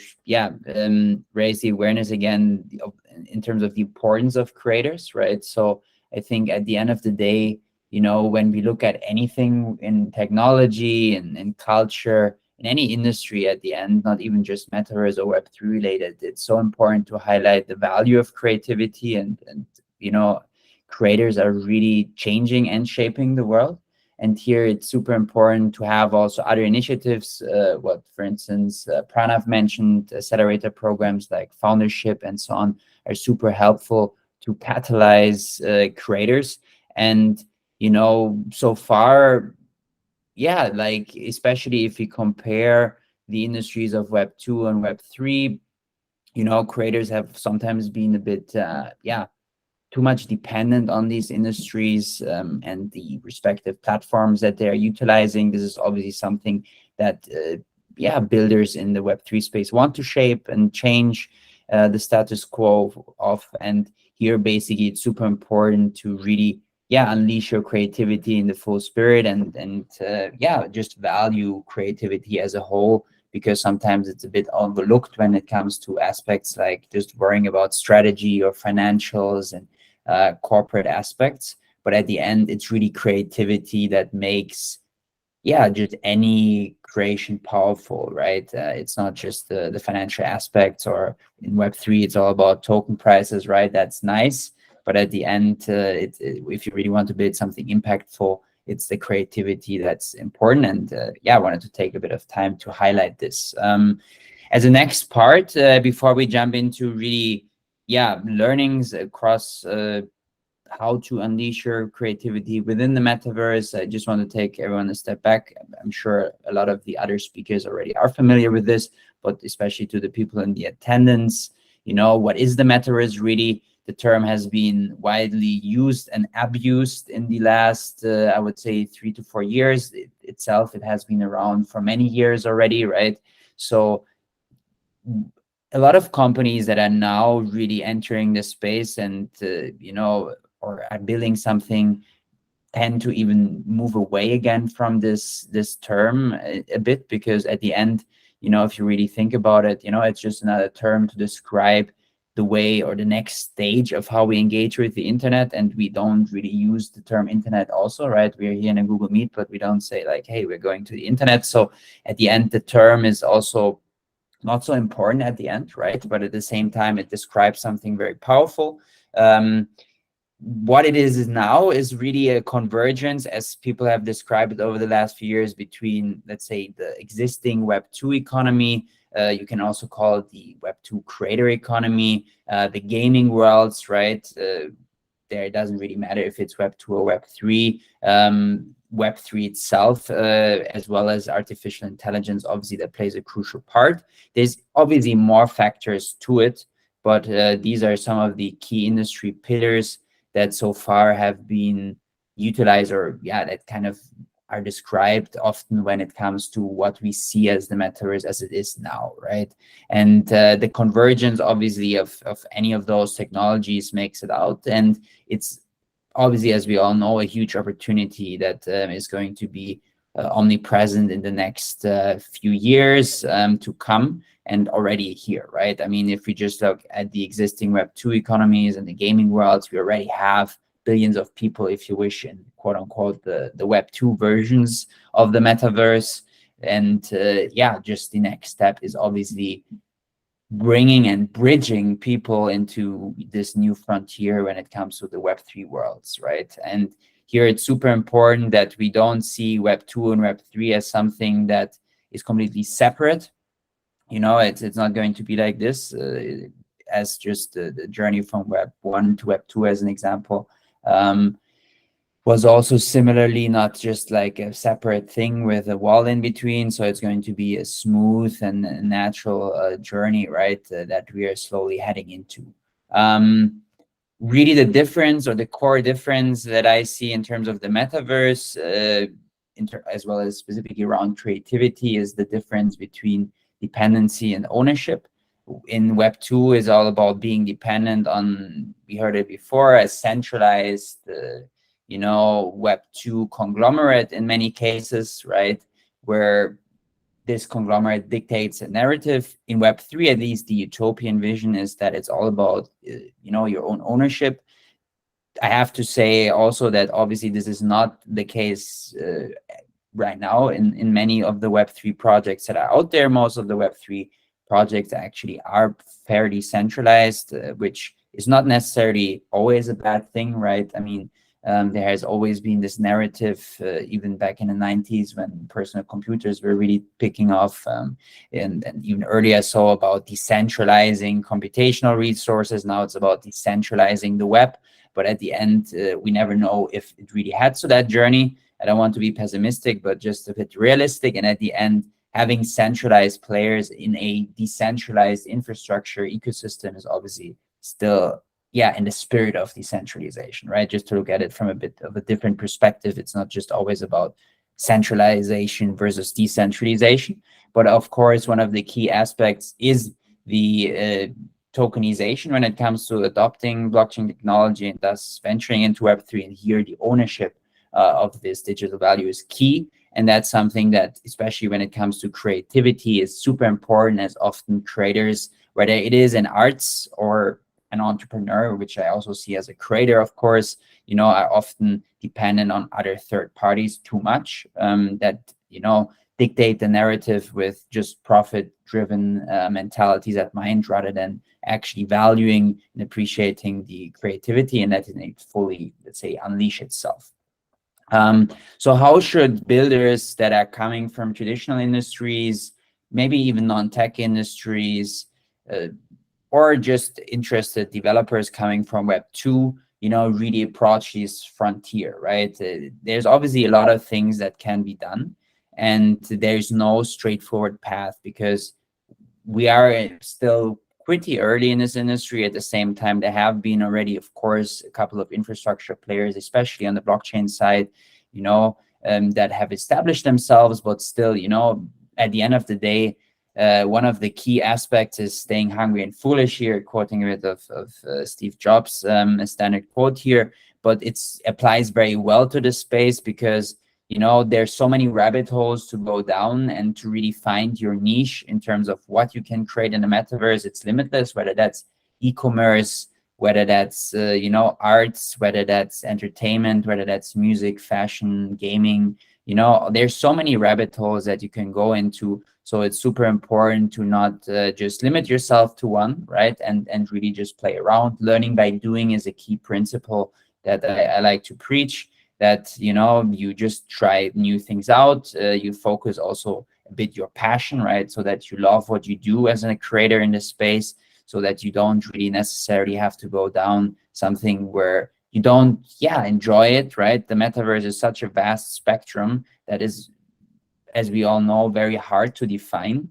raise the awareness again in terms of the importance of creators, right? So I think at the end of the day, when we look at anything in technology and culture, in any industry at the end, not even just metaverse or Web3 related, it's so important to highlight the value of creativity, and creators are really changing and shaping the world. And here it's super important to have also other initiatives, for instance, Pranav mentioned, accelerator programs like Foundership and so on are super helpful to catalyze creators. And so far, yeah, like especially if we compare the industries of Web 2 and Web 3, creators have sometimes been a bit too much dependent on these industries and the respective platforms that they're utilizing. This is obviously something that builders in the Web3 space want to shape and change the status quo of. And here basically it's super important to really unleash your creativity in the full spirit and just value creativity as a whole, because sometimes it's a bit overlooked when it comes to aspects like just worrying about strategy or financials and corporate aspects. But at the end, it's really creativity that makes just any creation powerful, right? It's not just the financial aspects, or in Web3 it's all about token prices, right? That's nice, but at the end, if you really want to build something impactful, it's the creativity that's important. And I wanted to take a bit of time to highlight this. As a next part, before we jump into really learnings across how to unleash your creativity within the metaverse, I just want to take everyone a step back. I'm sure a lot of the other speakers already are familiar with this, but especially to the people in the attendance, what is the metaverse really? The term has been widely used and abused in the last, I would say, 3 to 4 years. It has been around for many years already, right? So a lot of companies that are now really entering the space and, or are building something tend to even move away again from this term a bit, because at the end, if you really think about it, it's just another term to describe the way or the next stage of how we engage with the internet. And we don't really use the term internet also, right? We're here in a Google Meet, but we don't say like, hey, we're going to the internet. So at the end, the term is also not so important at the end, right? But at the same time, it describes something very powerful. What it is now is really a convergence, as people have described it over the last few years, between, let's say, the existing Web 2 economy. You can also call it the Web 2 creator economy, the gaming worlds, right? There, it doesn't really matter if it's Web 2 or Web 3. Web 3 itself, as well as artificial intelligence, obviously that plays a crucial part. There's obviously more factors to it, but these are some of the key industry pillars that so far have been utilized, or that kind of are described often when it comes to what we see as the metaverse as it is now, right? And the convergence, obviously, of any of those technologies makes it out. And it's obviously, as we all know, a huge opportunity that is going to be omnipresent in the next few years to come, and already here, right? I mean, if we just look at the existing Web 2 economies and the gaming worlds, we already have billions of people, if you wish, in quote unquote the Web 2 versions of the metaverse. And just the next step is obviously bringing and bridging people into this new frontier when it comes to the Web 3 worlds, right? And here it's super important that we don't see Web 2 and Web 3 as something that is completely separate. It's not going to be like this, as just the journey from Web 1 to Web 2, as an example, was also similarly not just like a separate thing with a wall in between. So it's going to be a smooth and natural journey, right, that we are slowly heading into. Really the difference, or the core difference that I see in terms of the metaverse, as well as specifically around creativity, is the difference between dependency and ownership. In Web 2 is all about being dependent on, we heard it before, a centralized Web 2 conglomerate in many cases, right, where this conglomerate dictates a narrative. In Web 3, at least, the utopian vision is that it's all about your own ownership. I have to say also that obviously this is not the case right now in many of the Web 3 projects that are out there. Most of the Web 3 projects actually are fairly centralized, which is not necessarily always a bad thing, right? I mean, There has always been this narrative, even back in the 90s when personal computers were really picking off, and even earlier I saw about decentralizing computational resources. Now it's about decentralizing the web. But at the end, we never know if it really had to that journey. I don't want to be pessimistic, but just a bit realistic. And at the end, having centralized players in a decentralized infrastructure ecosystem is obviously still, yeah, in the spirit of decentralization, right? Just to look at it from a bit of a different perspective. It's not just always about centralization versus decentralization. But of course, one of the key aspects is the tokenization when it comes to adopting blockchain technology and thus venturing into Web3. And here the ownership of this digital value is key. And that's something that, especially when it comes to creativity, is super important, as often creators, whether it is in arts or an entrepreneur, which I also see as a creator, of course, you know, are often dependent on other third parties too much, that, you know, dictate the narrative with just profit-driven mentalities at mind, rather than actually valuing and appreciating the creativity and letting it fully, let's say, unleash itself. So how should builders that are coming from traditional industries, maybe even non-tech industries, or just interested developers coming from Web 2, you know, really approach this frontier, right? There's obviously a lot of things that can be done, and there's no straightforward path, because we are still pretty early in this industry. At the same time, there have been already, of course, a couple of infrastructure players, especially on the blockchain side, you know, that have established themselves. But still, you know, at the end of the day, one of the key aspects is staying hungry and foolish here, quoting a bit of Steve Jobs, a standard quote here. But it applies very well to this space, because you know, there's so many rabbit holes to go down, and to really find your niche in terms of what you can create in the metaverse, it's limitless, whether that's e-commerce, whether that's, you know, arts, whether that's entertainment, whether that's music, fashion, gaming. You know, there's so many rabbit holes that you can go into. So it's super important to not just limit yourself to one, right? And really just play around. Learning by doing is a key principle that I like to preach. That, you know, you just try new things out. You focus also a bit your passion, right? So that you love what you do as a creator in this space, so that you don't really necessarily have to go down something where you don't, enjoy it, right? The metaverse is such a vast spectrum that is, as we all know, very hard to define.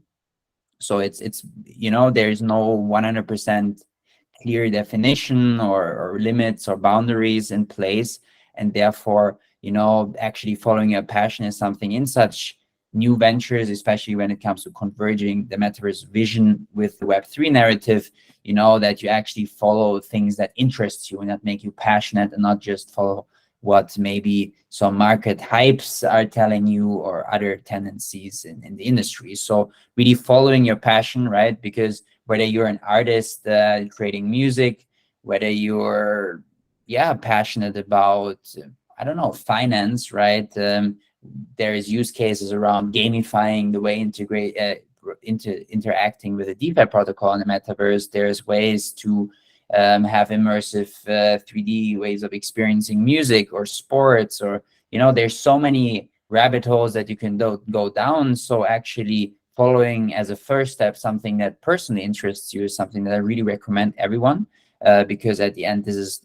So it's you know, there is no 100% clear definition or limits or boundaries in place. And therefore, you know, actually following your passion is something in such new ventures, especially when it comes to converging the metaverse vision with the Web3 narrative, you know, that you actually follow things that interest you and that make you passionate, and not just follow what maybe some market hypes are telling you or other tendencies in the industry. So really following your passion, right? Because whether you're an artist creating music, whether you're passionate about, I don't know, finance, right? There is use cases around gamifying the way interacting with a DeFi protocol in the metaverse. There's ways to have immersive 3D ways of experiencing music or sports, or, you know, there's so many rabbit holes that you can go down. So actually following as a first step something that personally interests you is something that I really recommend everyone, because at the end, this is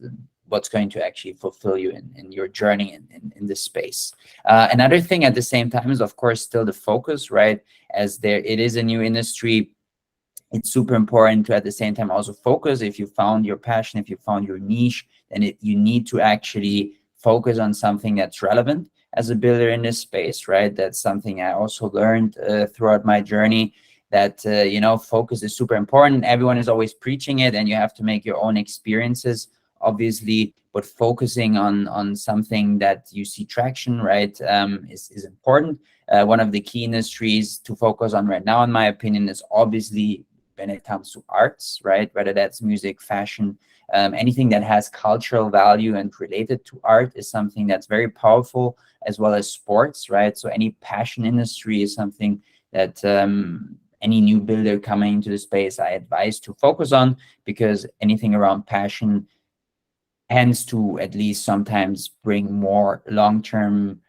what's going to actually fulfill you in your journey in this space. Another thing at the same time is, of course, still the focus, right? As it is a new industry, it's super important to at the same time also focus. If you found your passion, if you found your niche, then you need to actually focus on something that's relevant as a builder in this space, right? That's something I also learned throughout my journey, that, you know, focus is super important. Everyone is always preaching it, and you have to make your own experiences, obviously, but focusing on something that you see traction, right, is important. One of the key industries to focus on right now, in my opinion, is obviously when it comes to arts, right? Whether that's music, fashion, anything that has cultural value and related to art is something that's very powerful, as well as sports, right? So any passion industry is something that any new builder coming into the space I advise to focus on, because anything around passion hence to at least sometimes bring more long-term,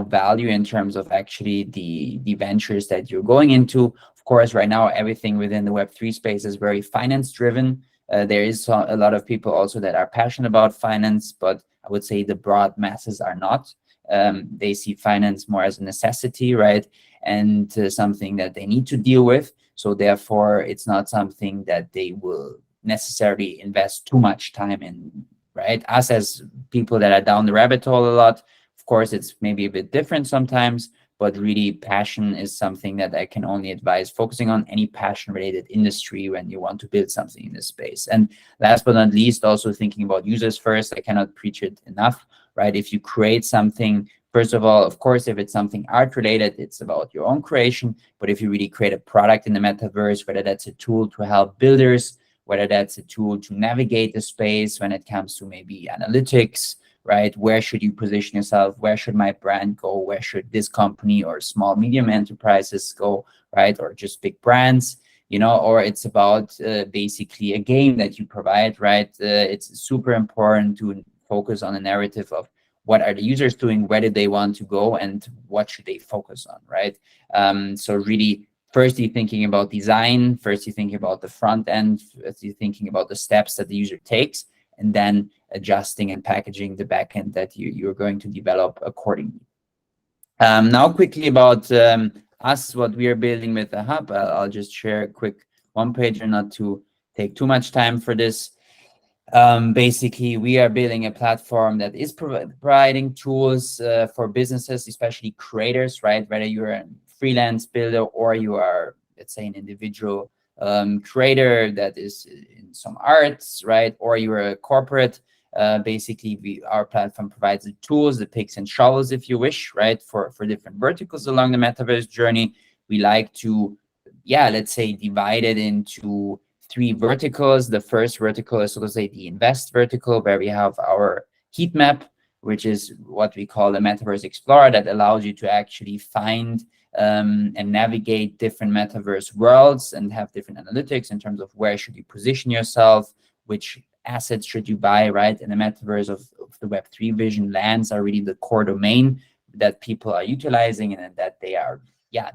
value in terms of actually the ventures that you're going into. Of course, right now, everything within the Web3 space is very finance driven. There is a lot of people also that are passionate about finance, but I would say the broad masses are not. They see finance more as a necessity, right? And something that they need to deal with. So therefore, it's not something that they will necessarily invest too much time in, right? Us as people that are down the rabbit hole a lot, of course, it's maybe a bit different sometimes, but really passion is something that I can only advise focusing on any passion related industry when you want to build something in this space. And last but not least, also thinking about users first. I cannot preach it enough, right? If you create something, first of all, of course, if it's something art related, it's about your own creation. But if you really create a product in the metaverse, whether that's a tool to help builders, whether that's a tool to navigate the space when it comes to maybe analytics, right? Where should you position yourself? Where should my brand go? Where should this company or small, medium enterprises go, right? Or just big brands, or it's about basically a game that you provide, right? It's super important to focus on a narrative of what are the users doing, where did they want to go, and what should they focus on, right? So really, first you're thinking about design, first you're thinking about the front end, first you're thinking about the steps that the user takes, and then adjusting and packaging the backend that you're going to develop accordingly. Now quickly about us, what we are building with the hub. I'll just share a quick one-pager, not to take too much time for this. Basically, we are building a platform that is providing tools for businesses, especially creators, right? Whether you're a freelance builder or you are, let's say, an individual creator that is in some arts, right? Or you're a corporate. Basically, our platform provides the tools, the picks and shovels, if you wish, right? For different verticals along the metaverse journey. We like to, let's say, divide it into 3 verticals. The first vertical is, so to say, the invest vertical, where we have our heat map, which is what we call the Metaverse Explorer, that allows you to actually find and navigate different metaverse worlds and have different analytics in terms of where should you position yourself, which assets should you buy, right? In the metaverse of the Web3 vision, lands are really the core domain that people are utilizing and that they are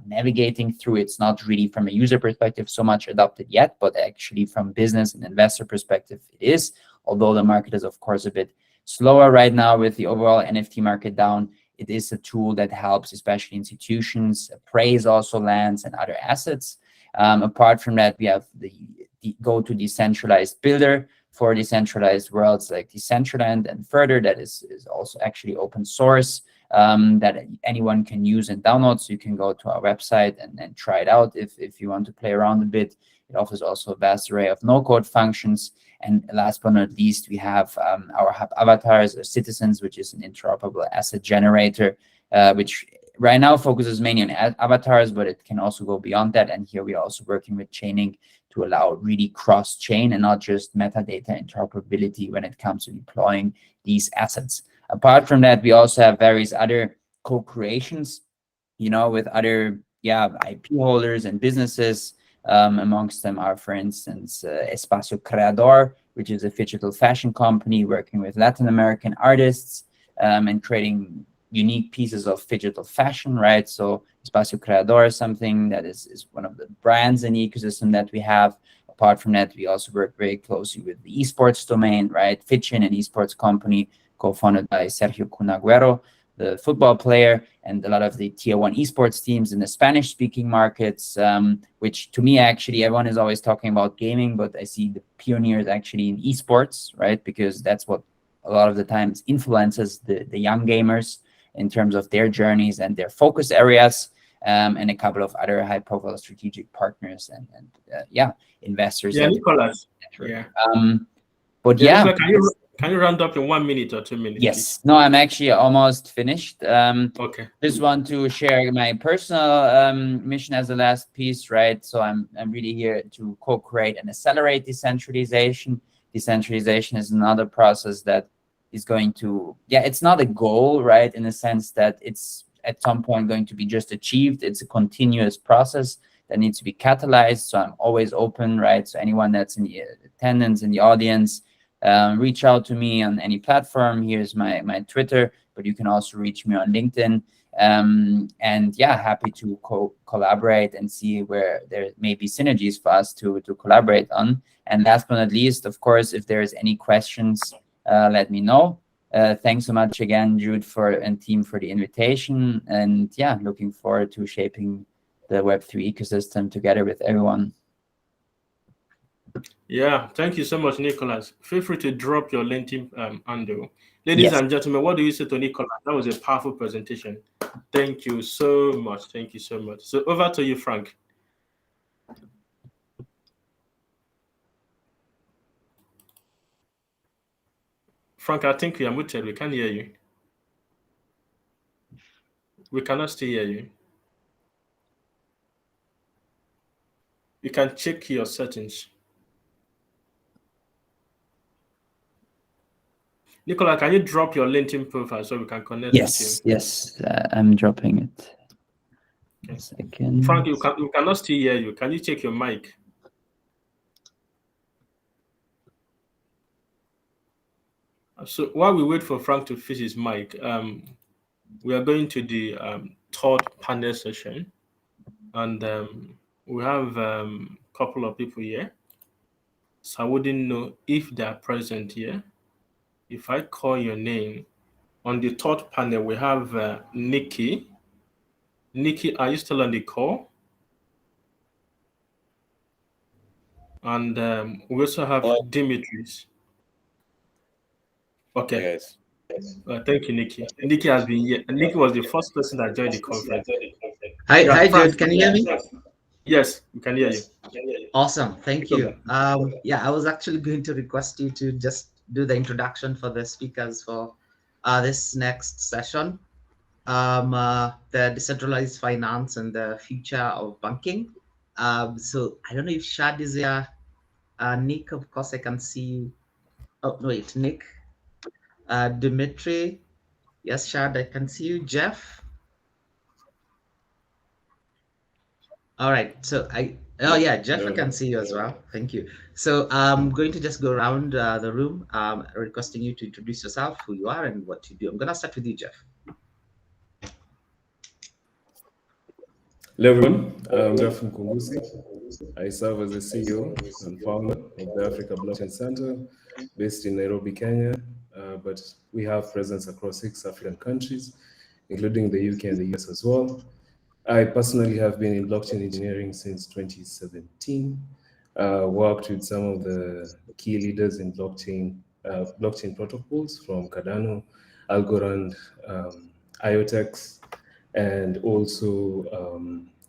navigating through. It's not really from a user perspective so much adopted yet, but actually from business and investor perspective it is, although the market is of course a bit slower right now with the overall NFT market down. It is a tool that helps especially institutions appraise also lands and other assets. Apart from that, we have the go-to decentralized builder for decentralized worlds like Decentraland and further, that is also actually open source, that anyone can use and download. So you can go to our website and try it out if you want to play around a bit. It offers also a vast array of no-code functions. And last but not least, we have our hub avatars, or citizens, which is an interoperable asset generator, which right now focuses mainly on avatars, but it can also go beyond that. And here we're also working with chaining to allow really cross-chain and not just metadata interoperability when it comes to deploying these assets. Apart from that, we also have various other co-creations, with other IP holders and businesses. Amongst them are, for instance, Espacio Creador, which is a digital fashion company working with Latin American artists and creating unique pieces of digital fashion, right? So Espacio Creador is something that is one of the brands in the ecosystem that we have. Apart from that, we also work very closely with the esports domain, right? Fitchin, an esports company co-founded by Sergio Cunaguero, the football player, and a lot of the tier 1 esports teams in the Spanish-speaking markets, which to me, actually, everyone is always talking about gaming, but I see the pioneers actually in esports, right? Because that's what a lot of the times influences the young gamers in terms of their journeys and their focus areas, and a couple of other high-profile strategic partners and investors. Yeah, Nicholas. But can you round up in 1 minute or 2 minutes? Yes. No, I'm actually almost finished. Okay. Just want to share my personal mission as the last piece, right? So I'm really here to co-create and accelerate decentralization. Decentralization is another process that is going to, it's not a goal, right? In the sense that it's at some point going to be just achieved. It's a continuous process that needs to be catalyzed. So I'm always open, right? So anyone that's in the attendance, in the audience, reach out to me on any platform. Here's my Twitter, but you can also reach me on LinkedIn. And yeah, happy to collaborate and see where there may be synergies for us to collaborate on. And last but not least, of course, if there's any questions, let me know. Thanks so much again, Jude and team for the invitation. And yeah, looking forward to shaping the Web3 ecosystem together with everyone. Yeah, thank you so much, Nicholas. Feel free to drop your LinkedIn handle. Ladies and gentlemen, what do you say to Nicholas? That was a powerful presentation. Thank you so much. Thank you so much. So over to you, Frank. Frank, I think we are muted. We can't hear you. We cannot still hear you. You can check your settings. Nicola, can you drop your LinkedIn profile so we can connect with you? Yes, I'm dropping it. Okay. A second. Frank, we cannot still hear you. Can you check your mic? So while we wait for Frank to fix his mic, we are going to the third panel session, and we have a couple of people here. So I wouldn't know if they are present here. If I call your name, on the third panel, we have Nikki. Nikki, are you still on the call? And we also have Dimitris. Okay. Yes. Thank you, Nikki. Nikki has been here. Nikki was the first person that joined the conference. Hi, Jude. Can you hear me? Yes, we can hear you. Awesome. Thank you. Yeah, I was actually going to request you to just do the introduction for the speakers for this next session. The decentralized finance and the future of banking. So I don't know if Shad is here. Nick, of course, I can see you. Oh, wait, Nick. Dimitri. Yes, Shad, I can see you. Jeff. All right. So Jeff, I can see you as well. Thank you. So I'm going to just go around the room, requesting you to introduce yourself, who you are, and what you do. I'm going to start with you, Jeff. Hello, everyone. I'm Jeff from Kungusi. I serve as the CEO and founder of the Africa Blockchain Center based in Nairobi, Kenya. But we have presence across 6 African countries, including the UK and the US as well. I personally have been in blockchain engineering since 2017. Worked with some of the key leaders in blockchain protocols from Cardano, Algorand, IOTEX, and also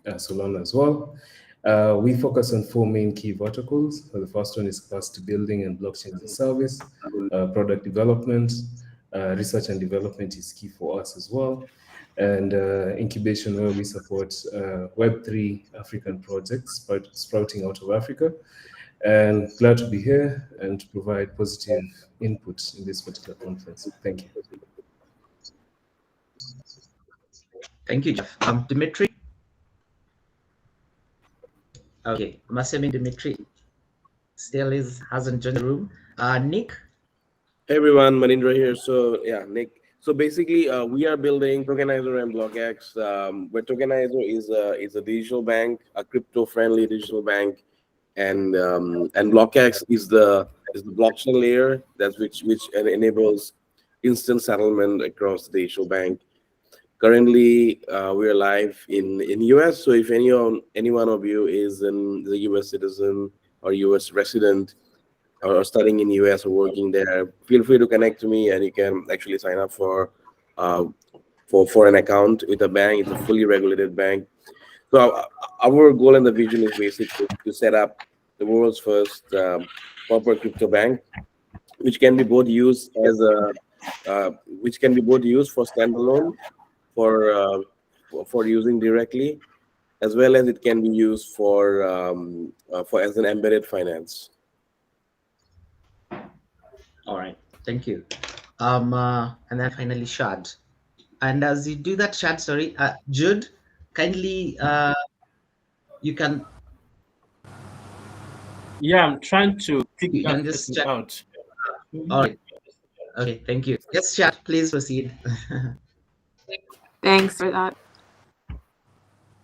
Solana as well. We focus on 4 main key verticals. The first one is capacity building and blockchain as a service. Product development, research and development is key for us as well. And incubation, where we support Web3 African projects sprouting out of Africa. And glad to be here and to provide positive input in this particular conference. Thank you. Thank you, Jeff. Dimitri. Okay, I'm assuming Dimitri still hasn't joined the room. Nick. Hey everyone, Manindra here. So yeah, Nick. So basically, we are building Tokenizer and BlockX. Where Tokenizer is a digital bank, a crypto-friendly digital bank, and BlockX is the blockchain layer which enables instant settlement across the digital bank. Currently, we are live in US. So if any one of you is the US citizen or US resident, or studying in US or working there, feel free to connect to me, and you can actually sign up for an account with a bank. It's a fully regulated bank. So our goal and the vision is basically to set up the world's first proper crypto bank, which can be both used for standalone for using directly, as well as it can be used for as an embedded finance. All right, thank you. And then finally, Shad. And as you do that, Shad, sorry, Jude, kindly, you can. Yeah, I'm trying to kick You that can just person check. out. All right. Okay, thank you. Yes, Shad, please proceed. Thanks for that.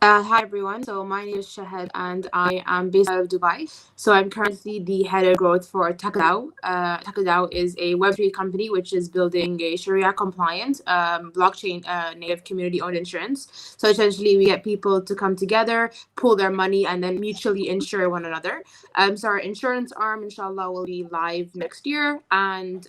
Hi everyone, so my name is Shahid and I am based out of Dubai. So I'm currently the head of growth for Takadao. Takadao is a Web3 company which is building a Sharia compliant blockchain native community owned insurance. So essentially we get people to come together, pool their money and then mutually insure one another. So our insurance arm inshallah will be live next year, and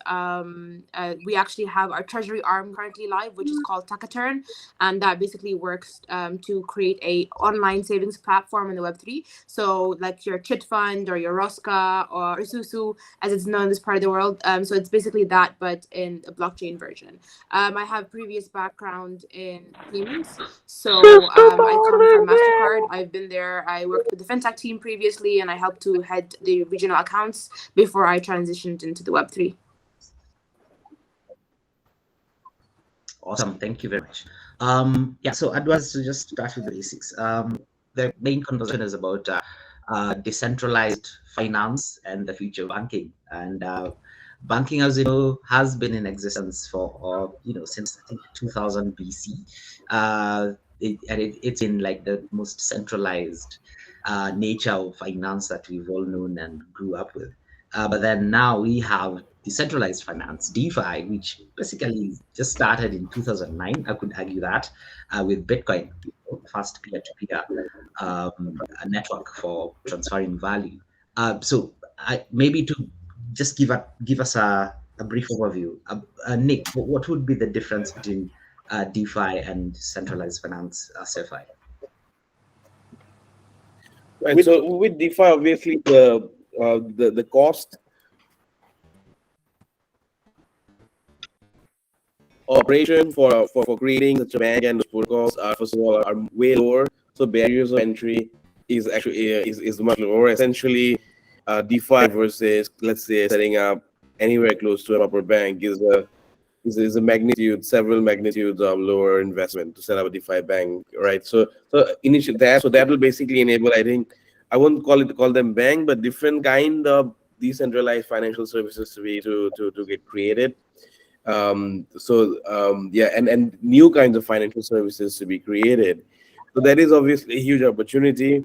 we actually have our treasury arm currently live which is called Takaturn, and that basically works to create a online savings platform in the Web3. So like your Chit Fund or your Rosca or Isusu, as it's known in this part of the world. So it's basically that, but in a blockchain version. I have previous background in payments. So I come from MasterCard. I've been there. I worked with the FinTech team previously, and I helped to head the regional accounts before I transitioned into the Web3. Awesome, thank you very much. Yeah, so I'd like to just start with the basics. The main conversation is about decentralized finance and the future of banking. And banking, as you know, has been in existence for since I think 2000 BC. It's in like the most centralized nature of finance that we've all known and grew up with. But then now we have decentralized finance, DeFi, which basically just started in 2009. I could argue that with Bitcoin, fast peer-to-peer network for transferring value. So maybe to just give us a brief overview, Nick, what would be the difference between DeFi and centralized finance, CeFi? Right. So with DeFi, obviously the cost operation for creating such a bank and the protocols are first of all are way lower. So barriers of entry is actually is much lower. Essentially, DeFi versus let's say setting up anywhere close to a proper bank is a magnitude, several magnitudes of lower investment to set up a DeFi bank, right? So initially that will basically enable, I think, I won't call them bank, but different kind of decentralized financial services to get created. Yeah, and new kinds of financial services to be created. So that is obviously a huge opportunity.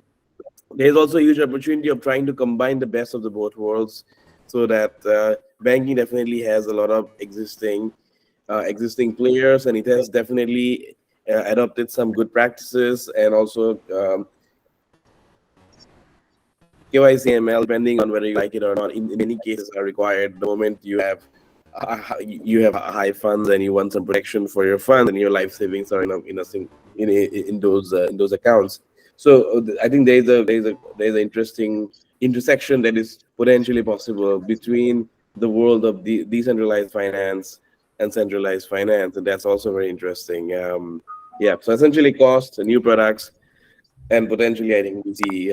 There's also a huge opportunity of trying to combine the best of the both worlds, so that banking definitely has a lot of existing players, and it has definitely adopted some good practices, and also KYC ML, depending on whether you like it or not, in many cases are required the moment you have high funds and you want some protection for your fund, and your life savings are in those accounts. So I think there's an interesting intersection that is potentially possible between the world of the decentralized finance and centralized finance, and that's also very interesting. Yeah, so essentially cost, new products, and potentially I think we see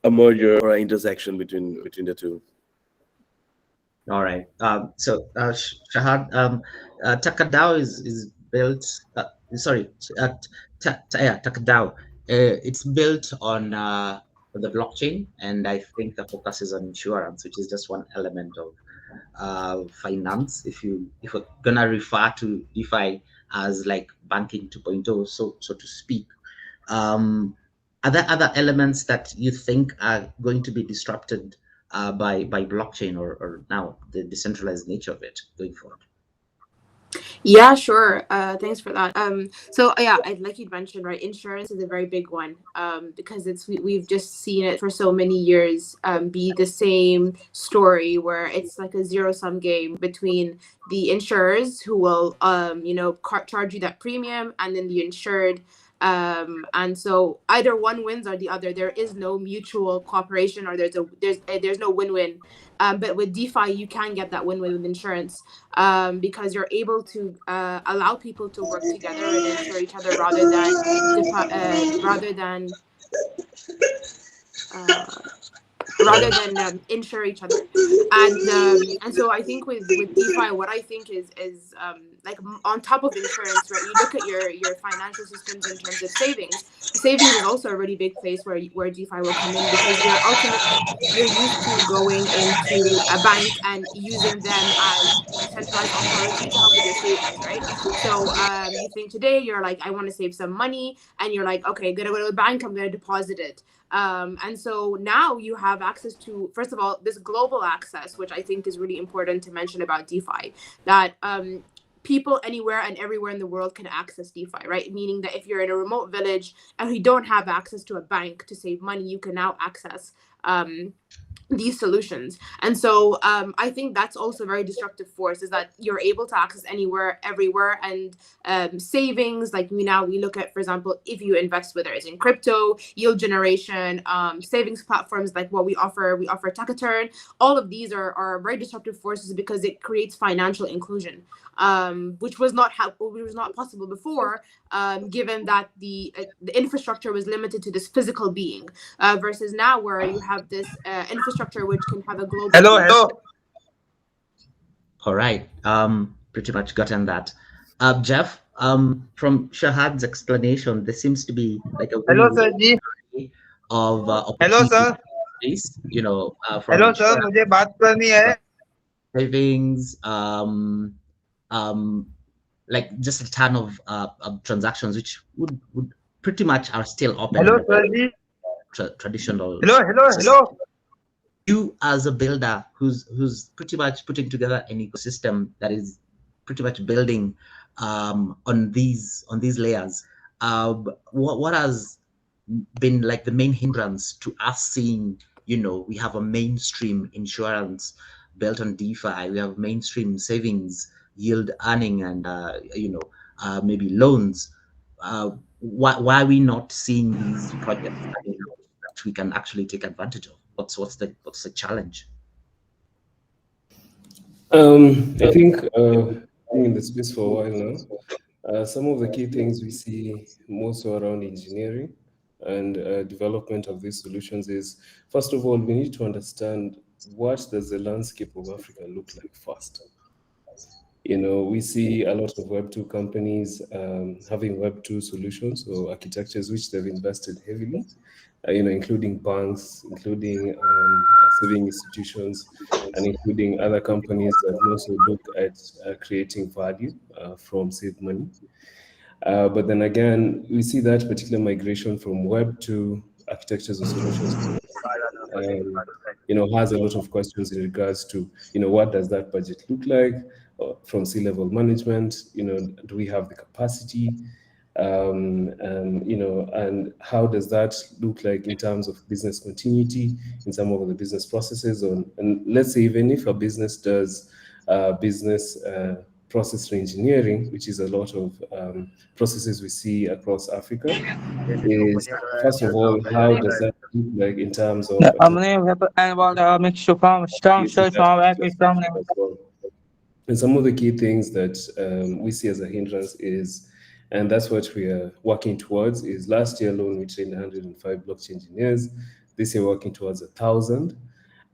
a merger or an intersection between the two. All right. So Shahad, Takadao is built. Takadao. It's built on the blockchain, and I think the focus is on insurance, which is just one element of finance. If we're gonna refer to DeFi as like banking 2.0, so to speak. Are there other elements that you think are going to be disrupted by blockchain or now the decentralized nature of it going forward? Yeah, sure. Thanks for that. So yeah, like you mentioned, right, insurance is a very big one, because we've just seen it for so many years be the same story where it's like a zero-sum game between the insurers who will charge you that premium, and then the insured. And so either one wins or the other. There is no mutual cooperation, or there's no win-win. But with DeFi, you can get that win-win with insurance, because you're able to allow people to work together and insure each other rather than rather than insure each other. And so I think with DeFi, what I think is like on top of insurance, right? You look at your financial systems in terms of savings. Savings is also a really big place where DeFi will come in, because you're used to going into a bank and using them as the centralized authority to help with your savings, right? So you think today you're like, I want to save some money, and you're like, okay, I'm gonna go to the bank, I'm gonna deposit it. And so now you have access to, first of all, this global access, which I think is really important to mention about DeFi, that people anywhere and everywhere in the world can access DeFi, right? Meaning that if you're in a remote village and you don't have access to a bank to save money, you can now access these solutions. And so I think that's also a very disruptive force, is that you're able to access anywhere, everywhere, and savings, like we look at, for example, if you invest, whether it's in crypto, yield generation, savings platforms like what we offer Takaturn. All of these are very disruptive forces because it creates financial inclusion, which was not possible before, given that the infrastructure was limited to this physical being, versus now where you have this infrastructure which can have a global. Hello. All right. Pretty much gotten that. Jeff, from Shahad's explanation, there seems to be like a of opportunities, you know, from Hello sir, मुझे बात करनी है. Savings, like just a ton of transactions which would pretty much are still open. Hello sir. Traditional. Hello. You as a builder who's pretty much putting together an ecosystem that is pretty much building on these layers, what has been like the main hindrance to us seeing, you know, we have a mainstream insurance built on DeFi, we have mainstream savings, yield earning, and maybe loans. Why are we not seeing these projects that we can actually take advantage of? What's the challenge? I think being in the space for a while now, some of the key things we see more so around engineering and development of these solutions is, first of all, we need to understand what does the landscape of Africa look like first. You know, we see a lot of Web2 companies having Web2 solutions or architectures which they've invested heavily, including banks, including saving institutions, and including other companies that also look at creating value from saved money. But then again, we see that particular migration from Web2 architectures or solutions has a lot of questions in regards to, what does that budget look like from C-level management? Do we have the capacity? And how does that look like in terms of business continuity in some of the business processes? And let's say even if a business does business process reengineering, which is a lot of processes we see across Africa, is first of all, how does that look like in terms of and some of the key things that we see as a hindrance is, and that's what we are working towards, is last year alone we trained 105 blockchain engineers. This year working towards 1,000.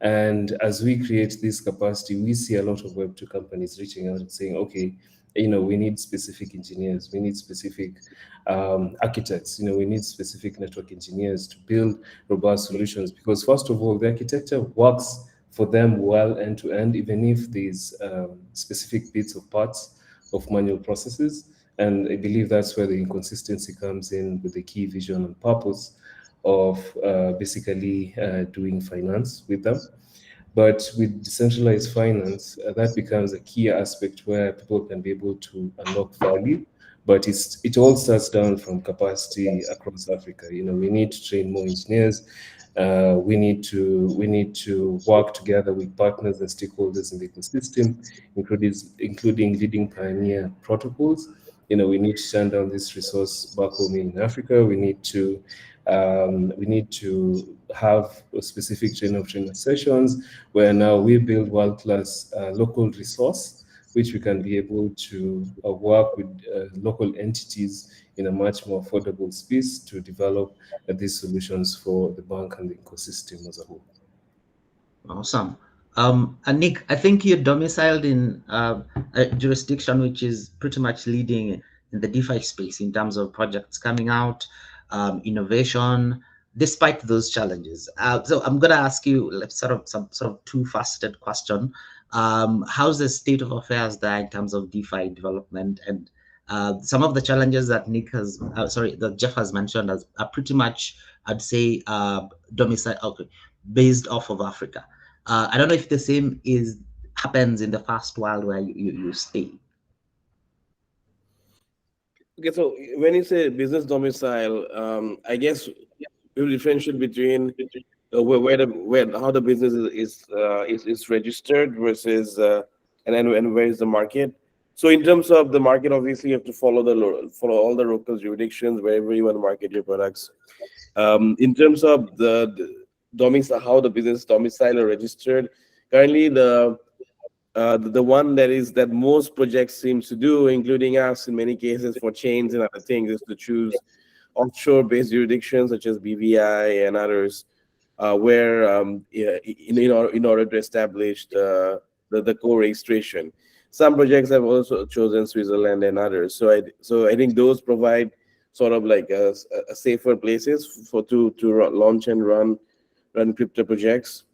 And as we create this capacity, we see a lot of Web2 companies reaching out and saying, okay, we need specific engineers, we need specific architects, we need specific network engineers to build robust solutions. Because first of all, the architecture works for them well end to end, even if there's specific bits of parts of manual processes. And I believe that's where the inconsistency comes in with the key vision and purpose of basically doing finance with them. But with decentralized finance, that becomes a key aspect where people can be able to unlock value. But it all starts down from capacity across Africa. We need to train more engineers. We need to work together with partners and stakeholders in the ecosystem, including leading pioneer protocols. We need to turn down this resource back home in Africa. We need to have a specific trainer sessions where now we build world-class local resource, which we can be able to work with local entities in a much more affordable space to develop these solutions for the bank and the ecosystem as a whole. Awesome. And Nick, I think you're domiciled in a jurisdiction which is pretty much leading in the DeFi space in terms of projects coming out, innovation, despite those challenges. So I'm going to ask you like, some sort of two-faceted question. How's the state of affairs there in terms of DeFi development? And some of the challenges that that Jeff has mentioned are pretty much, I'd say, based off of Africa. I don't know if the same happens in the first world where you stay. Okay, so when you say business domicile, I guess you differentiate between how the business is registered versus and where is the market. So in terms of the market, obviously you have to follow all the local jurisdictions wherever you want to market your products. In terms of the domicile, how the business domicile are registered, currently the one that most projects seem to do, including us in many cases for chains and other things, is to choose offshore-based jurisdictions such as BVI and others, where in order to establish the co-registration. Some projects have also chosen Switzerland and others. So I think those provide sort of like a safer places to launch and run crypto projects.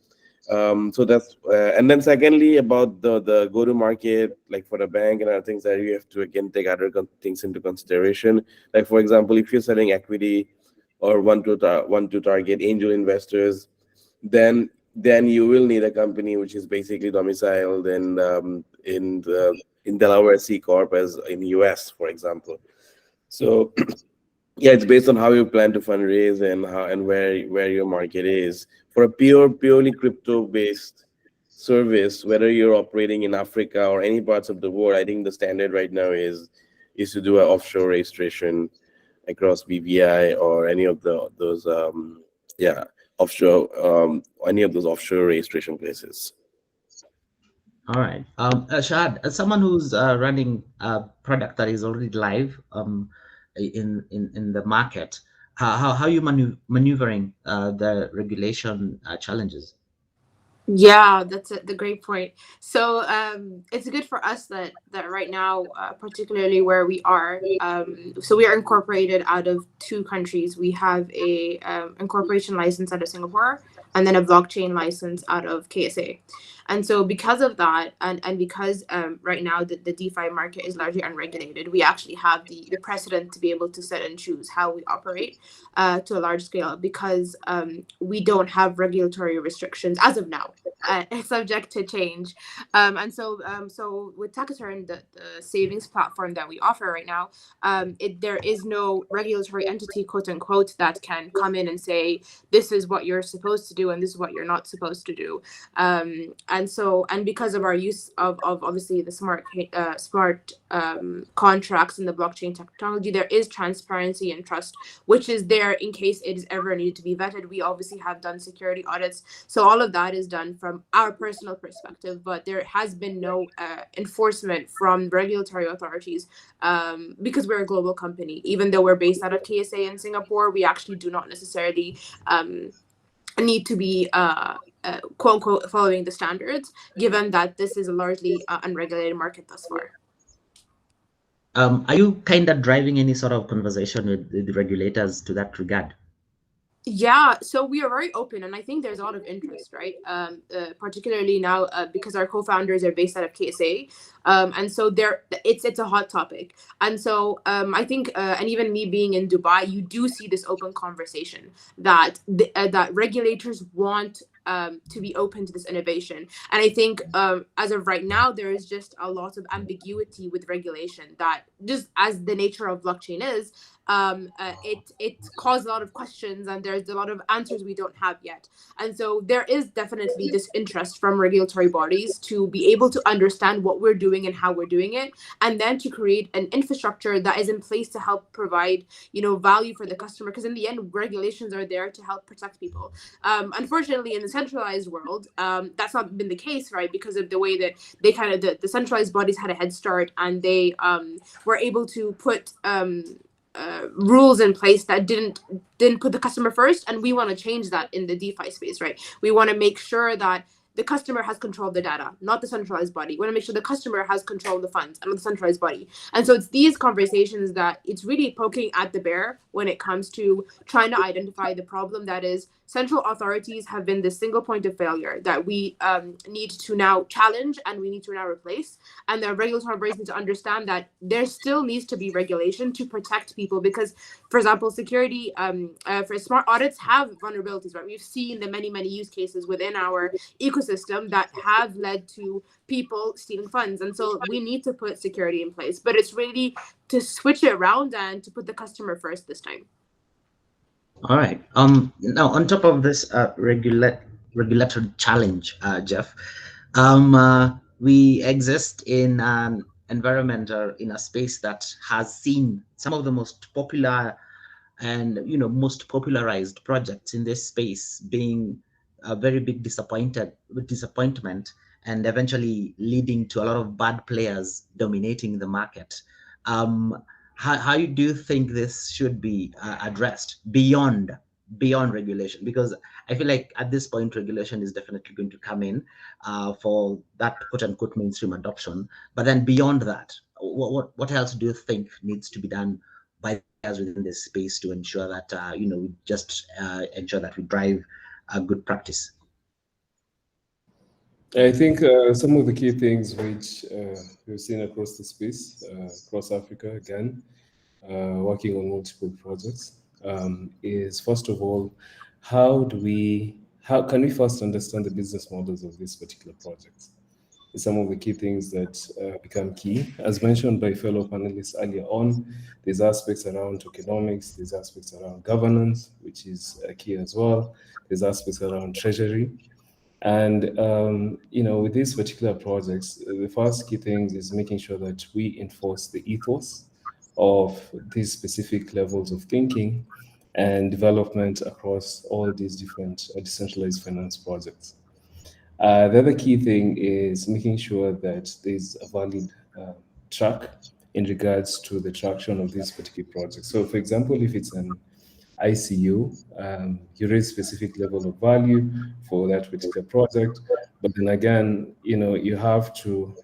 So that's and then secondly, about the go to market, like for the bank and other things, that you have to again take other things into consideration. Like for example, if you're selling equity or want to target angel investors, then you will need a company which is basically domiciled in Delaware C Corp as in US, for example. So yeah, it's based on how you plan to fundraise and where your market is. For a purely crypto-based service, whether you're operating in Africa or any parts of the world, I think the standard right now is to do an offshore registration across BVI or any of those offshore any of those offshore registration places. All right, Shahad, as someone who's running a product that is already live in the market, how are you maneuvering the regulation challenges? Yeah, that's the great point. So it's good for us that right now, particularly where we are, so we are incorporated out of 2 countries. We have a incorporation license out of Singapore, and then a blockchain license out of KSA. And so because of that, and because right now the DeFi market is largely unregulated, we actually have the precedent to be able to set and choose how we operate to a large scale, because we don't have regulatory restrictions as of now. It's subject to change. And so with Takaturn, the savings platform that we offer right now, there is no regulatory entity, quote unquote, that can come in and say, this is what you're supposed to do and this is what you're not supposed to do. And because of our use of obviously the smart contracts and the blockchain technology, there is transparency and trust, which is there in case it is ever needed to be vetted. We obviously have done security audits, so all of that is done from our personal perspective, but there has been no enforcement from regulatory authorities because we're a global company. Even though we're based out of KSA in Singapore, we actually do not necessarily need to be quote unquote following the standards, given that this is a largely unregulated market thus far. Are you kind of driving any sort of conversation with the regulators to that regard? Yeah, so we are very open, and I think there's a lot of interest, right? Particularly now because our co-founders are based out of KSA, and so it's a hot topic. And so I think, and even me being in Dubai, you do see this open conversation that that regulators want to be open to this innovation. And I think as of right now, there is just a lot of ambiguity with regulation that, just as the nature of blockchain is, it caused a lot of questions, and there's a lot of answers we don't have yet. And so there is definitely this interest from regulatory bodies to be able to understand what we're doing and how we're doing it, and then to create an infrastructure that is in place to help provide, value for the customer, because in the end, regulations are there to help protect people. Unfortunately, in the centralized world, that's not been the case, right? Because of the way that they the centralized bodies had a head start, and they were able to put rules in place that didn't put the customer first, and we want to change that in the DeFi space, right? We want to make sure that the customer has control of the data, not the centralized body. We want to make sure the customer has control of the funds and not the centralized body. And so it's these conversations that it's really poking at the bear when it comes to trying to identify the problem that is central authorities have been the single point of failure that we need to now challenge and we need to now replace. And the regulatory bodies need to understand that there still needs to be regulation to protect people because, for example, security for smart audits have vulnerabilities, right? We've seen the many use cases within our ecosystem that have led to people stealing funds. And so we need to put security in place, but it's really to switch it around and to put the customer first this time. All right. Now on top of this regulatory challenge, Jeff, we exist in an environment or in a space that has seen some of the most popular and most popularized projects in this space being a very big disappointment and eventually leading to a lot of bad players dominating the market. How do you think this should be addressed beyond regulation? Because I feel like at this point regulation is definitely going to come in for that quote unquote mainstream adoption. But then beyond that, what else do you think needs to be done by us within this space to ensure that we just ensure that we drive a good practice? I think some of the key things which we've seen across the space, across Africa, again, working on multiple projects, is first of all, how can we first understand the business models of these particular projects? Some of the key things that become key. As mentioned by fellow panelists earlier on, there's aspects around tokenomics, there's aspects around governance, which is key as well. There's aspects around treasury. And, with these particular projects, the first key thing is making sure that we enforce the ethos of these specific levels of thinking and development across all these different decentralized finance projects. The other key thing is making sure that there's a valid track in regards to the traction of these particular projects. So, for example, if it's an ICU, you raise specific level of value for that particular project, but then again, you have to,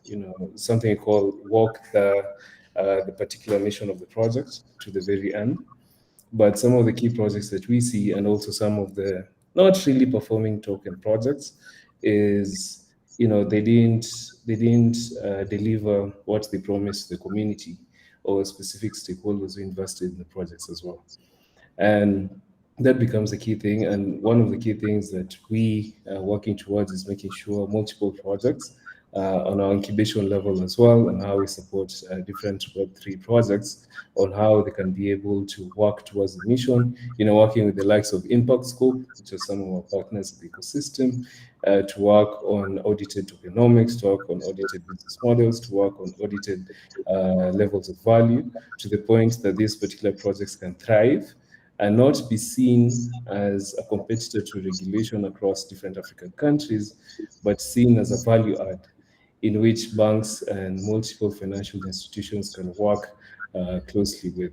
something called walk the particular mission of the project to the very end. But some of the key projects that we see, and also some of the not really performing token projects, is they didn't deliver what they promised the community or specific stakeholders who invested in the projects as well. And that becomes a key thing. And one of the key things that we are working towards is making sure multiple projects on our incubation level as well, and how we support different Web3 projects on how they can be able to work towards the mission, working with the likes of Impact Scope, which are some of our partners in the ecosystem, to work on audited tokenomics, to work on audited business models, to work on audited levels of value, to the point that these particular projects can thrive and not be seen as a competitor to regulation across different African countries, but seen as a value add in which banks and multiple financial institutions can work closely with.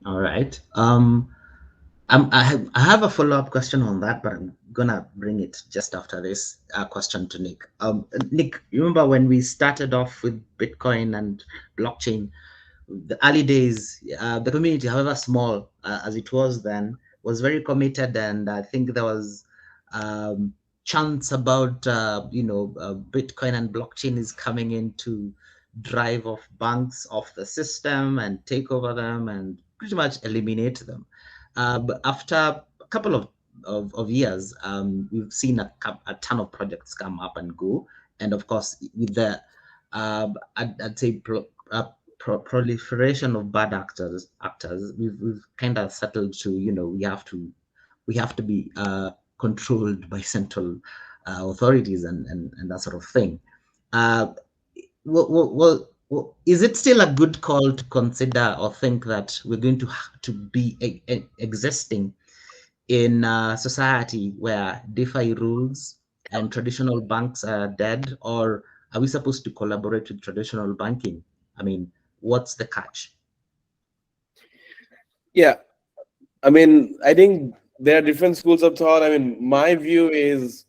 All right. I have a follow-up question on that, but I'm gonna bring it just after this question to Nick. Nick, you remember when we started off with Bitcoin and blockchain, the early days, the community, however small as it was then, was very committed, and I think there was chants about Bitcoin and blockchain is coming in to drive off banks off the system and take over them and pretty much eliminate them. But after a couple of years, we've seen a ton of projects come up and go, and of course with the I'd say proliferation of bad actors, we've kind of settled to we have to be controlled by central authorities and that sort of thing. Well, is it still a good call to consider or think that we're going to be existing in a society where DeFi rules and traditional banks are dead, or are we supposed to collaborate with traditional banking? I mean, what's the catch? Yeah, I mean, I think there are different schools of thought. I mean, my view is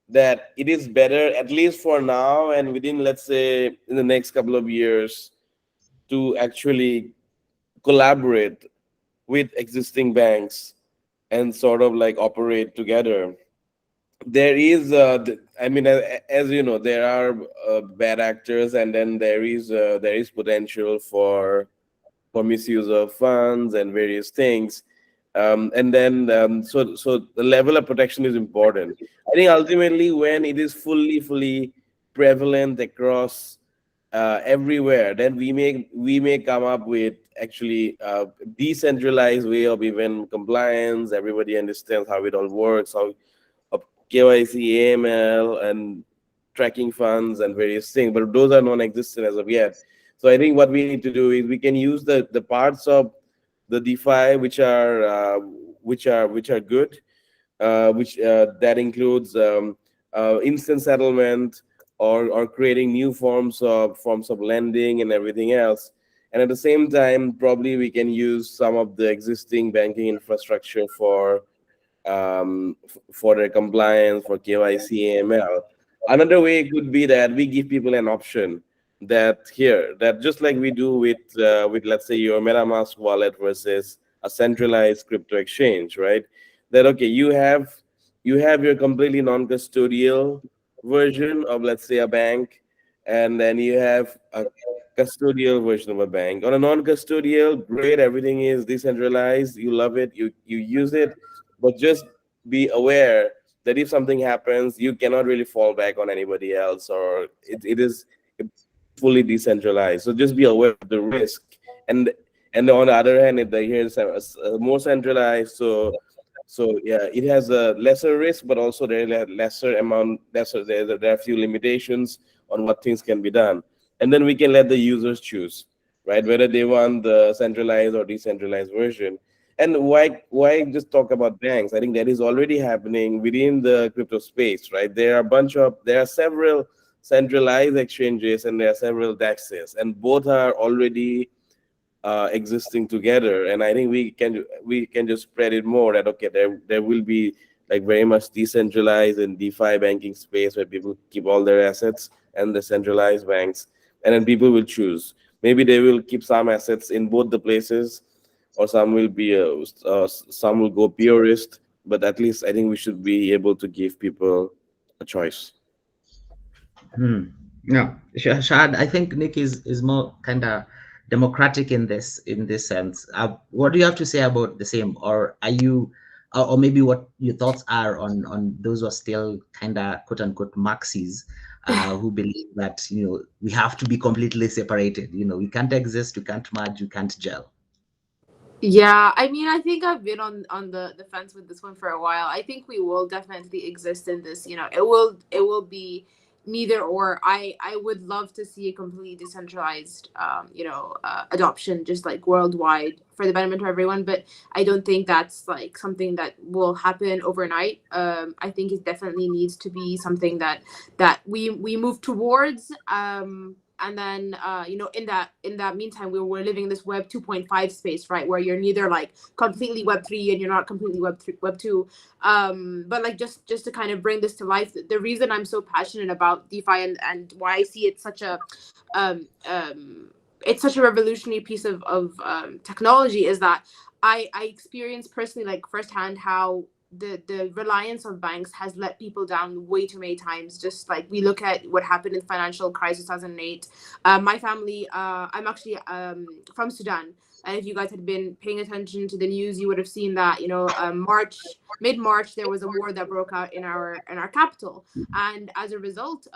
that it is better, at least for now and within, let's say, in the next couple of years, to actually collaborate with existing banks and sort of like operate together. There is, I mean, as you know, there are bad actors, and then there is potential for misuse of funds and various things. And then so the level of protection is important. I think ultimately when it is fully prevalent across everywhere, then we may come up with actually decentralized way of even compliance. Everybody understands how it all works, how KYC, AML, and tracking funds and various things, but those are non-existent as of yet. So I think what we need to do is we can use the parts of the DeFi which are good, which that includes instant settlement or creating new forms of lending and everything else. And at the same time, probably we can use some of the existing banking infrastructure for their compliance, for KYC, AML. Another way could be that we give people an option that just like we do with let's say your MetaMask wallet versus a centralized crypto exchange, right? That okay, you have your completely non-custodial version of, let's say, a bank, and then you have a custodial version of a bank. On a non-custodial, great, everything is decentralized, you love it, you use it, but just be aware that if something happens, you cannot really fall back on anybody else, or it is fully decentralized. So just be aware of the risk. And on the other hand, here's more centralized. So yeah, it has a lesser risk, but also there is a lesser amount, there are a few limitations on what things can be done. And then we can let the users choose, right? Whether they want the centralized or decentralized version. And why just talk about banks? I think that is already happening within the crypto space, right? There are several centralized exchanges and there are several DEXs, and both are already existing together. And I think we can just spread it more that okay, there will be like very much decentralized and DeFi banking space where people keep all their assets, and the centralized banks, and then people will choose. Maybe they will keep some assets in both the places, or some will be some will go purist. But at least I think we should be able to give people a choice. Yeah, Shad, I think Nick is more kind of democratic in this sense. What do you have to say about the same, or are you, or maybe what your thoughts are on those who are still kind of quote unquote Maxis, who believe that we have to be completely separated. We can't exist, we can't merge, we can't gel. Yeah, I mean, I think I've been on the fence with this one for a while. I think we will definitely exist in this. It will be neither or. I would love to see a completely decentralized, adoption, just like worldwide for the benefit of everyone. But I don't think that's like something that will happen overnight. I think it definitely needs to be something that we move towards. And then in that meantime, we're living in this Web 2.5 space, right, where you're neither like completely Web 3 and you're not completely Web 2. But like just to kind of bring this to life, the reason I'm so passionate about DeFi and why I see it such a it's such a revolutionary piece of technology is that I experienced personally, like firsthand, how the reliance on banks has let people down way too many times. Just like we look at what happened in financial crisis 2008. My family, I'm actually from Sudan, and if you guys had been paying attention to the news, you would have seen that mid-March there was a war that broke out in our capital, and as a result,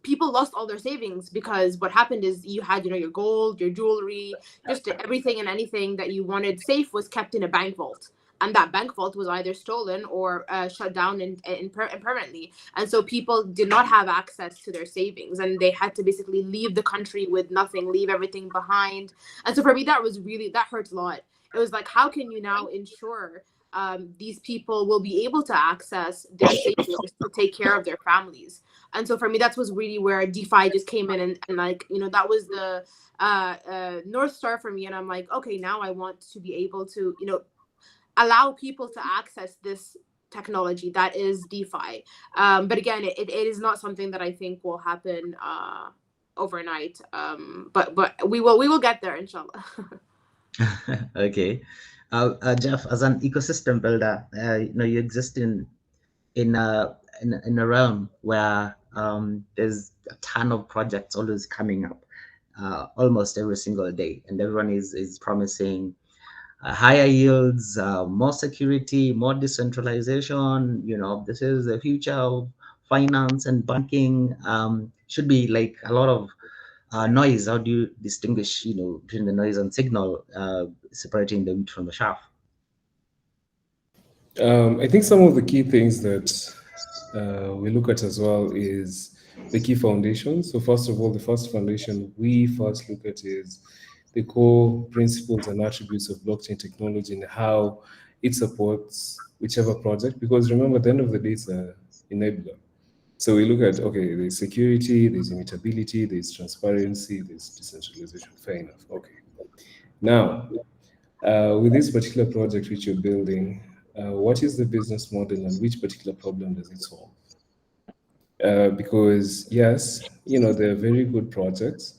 people lost all their savings, because what happened is you had your gold, your jewelry, just everything and anything that you wanted safe was kept in a bank vault, and that bank vault was either stolen or shut down and permanently. And so people did not have access to their savings, and they had to basically leave the country with nothing, leave everything behind. And so for me, that hurts a lot. It was like, how can you now ensure these people will be able to access their savings to take care of their families? And so for me, that was really where DeFi just came in, and like, that was the North Star for me. And I'm like, okay, now I want to be able to, allow people to access this technology that is DeFi. But again, it is not something that I think will happen overnight. But we will get there, inshallah. Okay. Jeff, as an ecosystem builder, you exist in a realm where there's a ton of projects always coming up, almost every single day, and everyone is promising higher yields, more security, more decentralization. This is the future of finance and banking. Should be like a lot of noise. How do you distinguish, between the noise and signal, separating the wheat from the chaff? I think some of the key things that we look at as well is the key foundations. So first of all, the first foundation we first look at is the core principles and attributes of blockchain technology and how it supports whichever project. Because remember, at the end of the day, it's an enabler. So we look at, okay, there's security, there's immutability, there's transparency, there's decentralization. Fair enough. Okay. Now, with this particular project which you're building, what is the business model and which particular problem does it solve? Because yes, they're very good projects,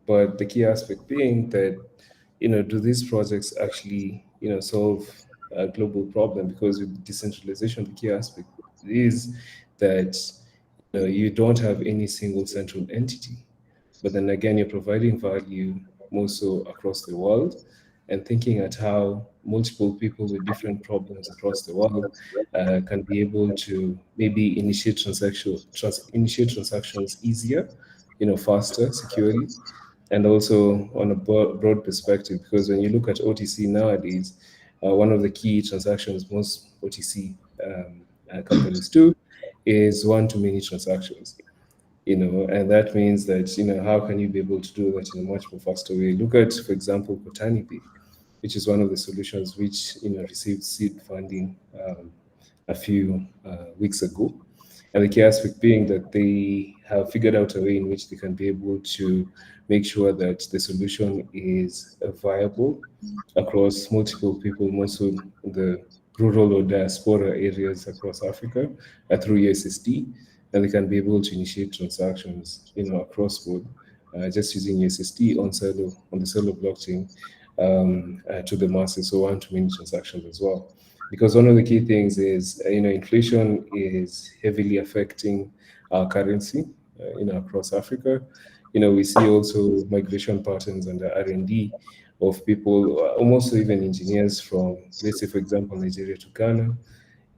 but the key aspect being that, do these projects actually, solve a global problem? Because with decentralization, the key aspect is that you don't have any single central entity, but then again, you're providing value more so across the world, and thinking at how multiple people with different problems across the world can be able to maybe initiate transactions easier, faster, securely, and also on a broad perspective. Because when you look at OTC nowadays, one of the key transactions most OTC companies do is one-to-many transactions. And that means that, how can you be able to do that in a much more faster way? Look at, for example, Botanipay, which is one of the solutions which, received seed funding a few weeks ago. And the key aspect being that they have figured out a way in which they can be able to make sure that the solution is viable across multiple people, mostly the rural or diaspora areas across Africa, through USSD, and they can be able to initiate transactions, across board, just using USSD on the Celo blockchain to the masses, so one-to-many transactions as well. Because one of the key things is, inflation is heavily affecting our currency, across Africa. We see also migration patterns and the R&D of people, almost even engineers from, let's say, for example, Nigeria to Ghana.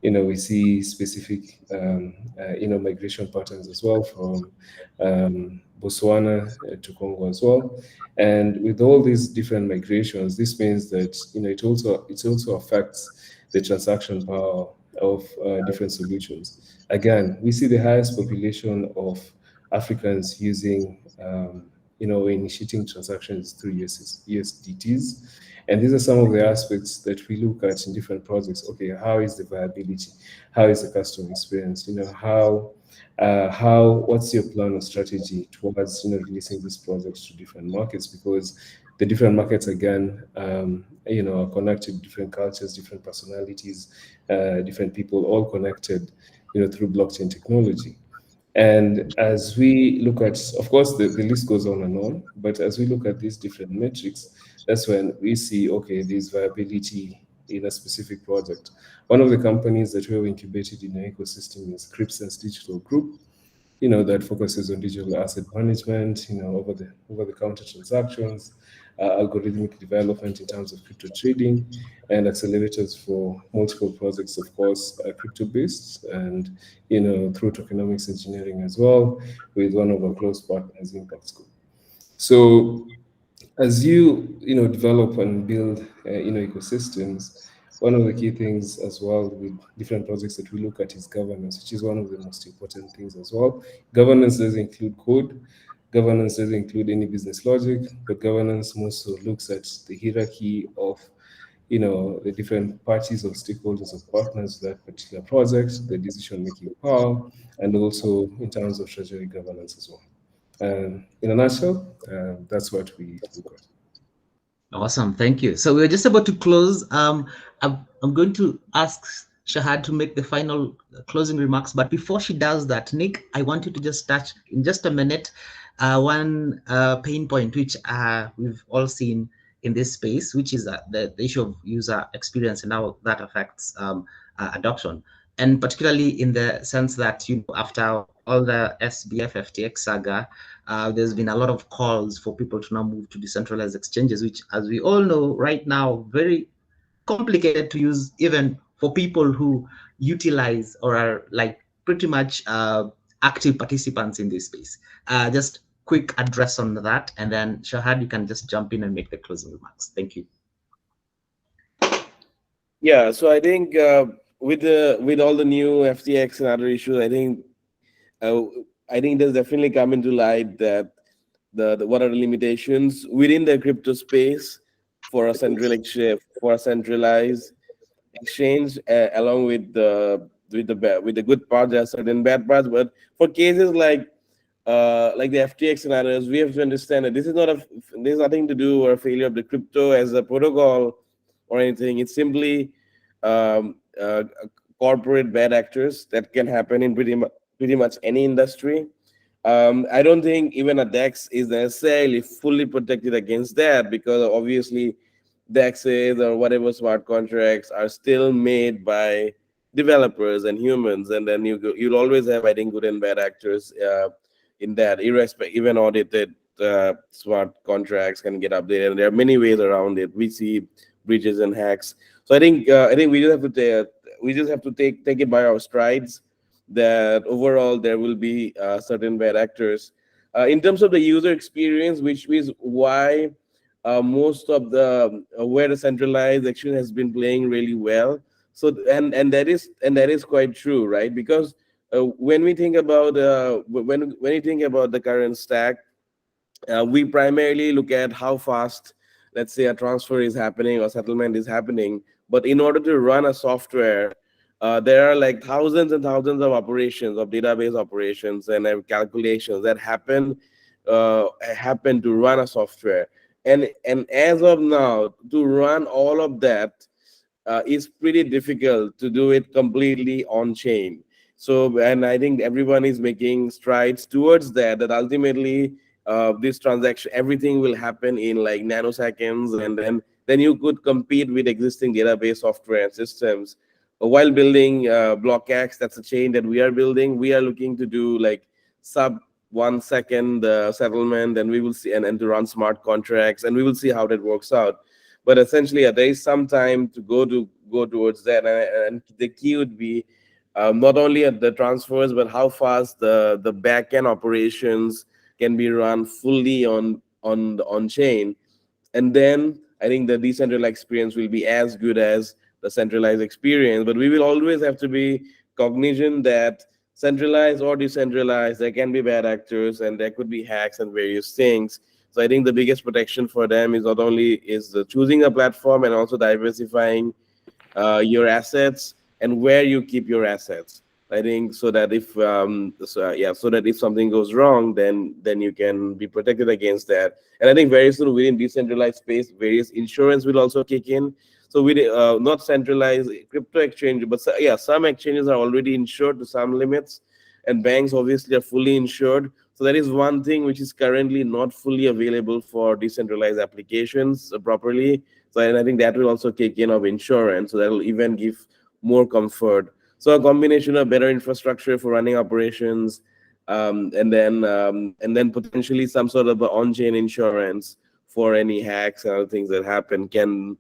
We see specific, migration patterns as well from Botswana to Congo as well. And with all these different migrations, this means that, it also affects the transaction power of different solutions. Again, we see the highest population of Africans using, initiating transactions through USDTs. And these are some of the aspects that we look at in different projects. Okay, how is the viability? How is the customer experience? What's your plan or strategy towards, releasing these projects to different markets? Because the different markets, again, are connected, different cultures, different personalities, different people, all connected, through blockchain technology. And as we look at, of course, the list goes on and on, but as we look at these different metrics, that's when we see, okay, there's viability in a specific project. One of the companies that we have incubated in our ecosystem is Cripsense Digital Group, that focuses on digital asset management, over-the-counter transactions, algorithmic development in terms of crypto trading, and accelerators for multiple projects, of course, crypto-based, and through tokenomics engineering as well, with one of our close partners, Impact School. So as you develop and build ecosystems, one of the key things as well with different projects that we look at is governance, which is one of the most important things as well. Governance doesn't include code. Governance doesn't include any business logic, but governance also looks at the hierarchy of the different parties or stakeholders or partners of that particular project, the decision-making power, and also in terms of treasury governance as well. In a nutshell, that's what we look at. Awesome, thank you. So we're just about to close. I I'm going to ask Shahad to make the final closing remarks. But before she does that, Nick, I want you to just touch in just a minute one pain point which we've all seen in this space, which is the issue of user experience and how that affects adoption. And particularly in the sense that, after all the SBF FTX saga, there's been a lot of calls for people to now move to decentralized exchanges, which, as we all know right now, very complicated to use even for people who utilize or are like pretty much active participants in this space. Just quick address on that, and then Shahad, you can just jump in and make the closing remarks. Thank you. Yeah, so I think with all the new FTX and other issues, I think there's definitely come into light that the what are the limitations within the crypto space for a centralized exchange, along with the good parts. There are certain bad parts, but for cases like the FTX and others, we have to understand that this is there's nothing to do or a failure of the crypto as a protocol or anything. It's simply corporate bad actors that can happen in pretty much any industry. I don't think even a DEX is necessarily fully protected against that, because obviously DEXs or whatever smart contracts are still made by developers and humans, and then you'll always have, I think, good and bad actors in that. Even audited smart contracts can get updated, and there are many ways around it. We see breaches and hacks. So I think we just have to take it by our strides that overall there will be certain bad actors. In terms of the user experience, which is why most of where the centralized exchange has been playing really well. So and that is quite true, right? Because when we think about when you think about the current stack, we primarily look at how fast, let's say, a transfer is happening or settlement is happening. But in order to run a software, there are like thousands and thousands of operations, of database operations and calculations that happen to run a software. And as of now, to run all of that is pretty difficult to do it completely on chain. So, and I think everyone is making strides towards that ultimately this transaction, everything will happen in like nanoseconds, and then you could compete with existing database software and systems. While building BlockX, that's a chain that we are building. We are looking to do like sub 1 second settlement, and we will see, and to run smart contracts, and we will see how that works out. But essentially, there is some time to go towards that, and the key would be not only at the transfers, but how fast the backend operations can be run fully on chain. And then I think the decentralized experience will be as good as the centralized experience. But we will always have to be cognizant that centralized or decentralized, there can be bad actors and there could be hacks and various things. So I think the biggest protection for them is not only choosing a platform, and also diversifying your assets and where you keep your assets. I think so that if something goes wrong, then you can be protected against that. And I think very soon within decentralized space, various insurance will also kick in. So we not centralized crypto exchange, but some exchanges are already insured to some limits, and banks obviously are fully insured. So that is one thing which is currently not fully available for decentralized applications properly. So and I think that will also kick in of insurance. So that will even give more comfort. So a combination of better infrastructure for running operations, and then potentially some sort of on-chain insurance for any hacks and other things that happen can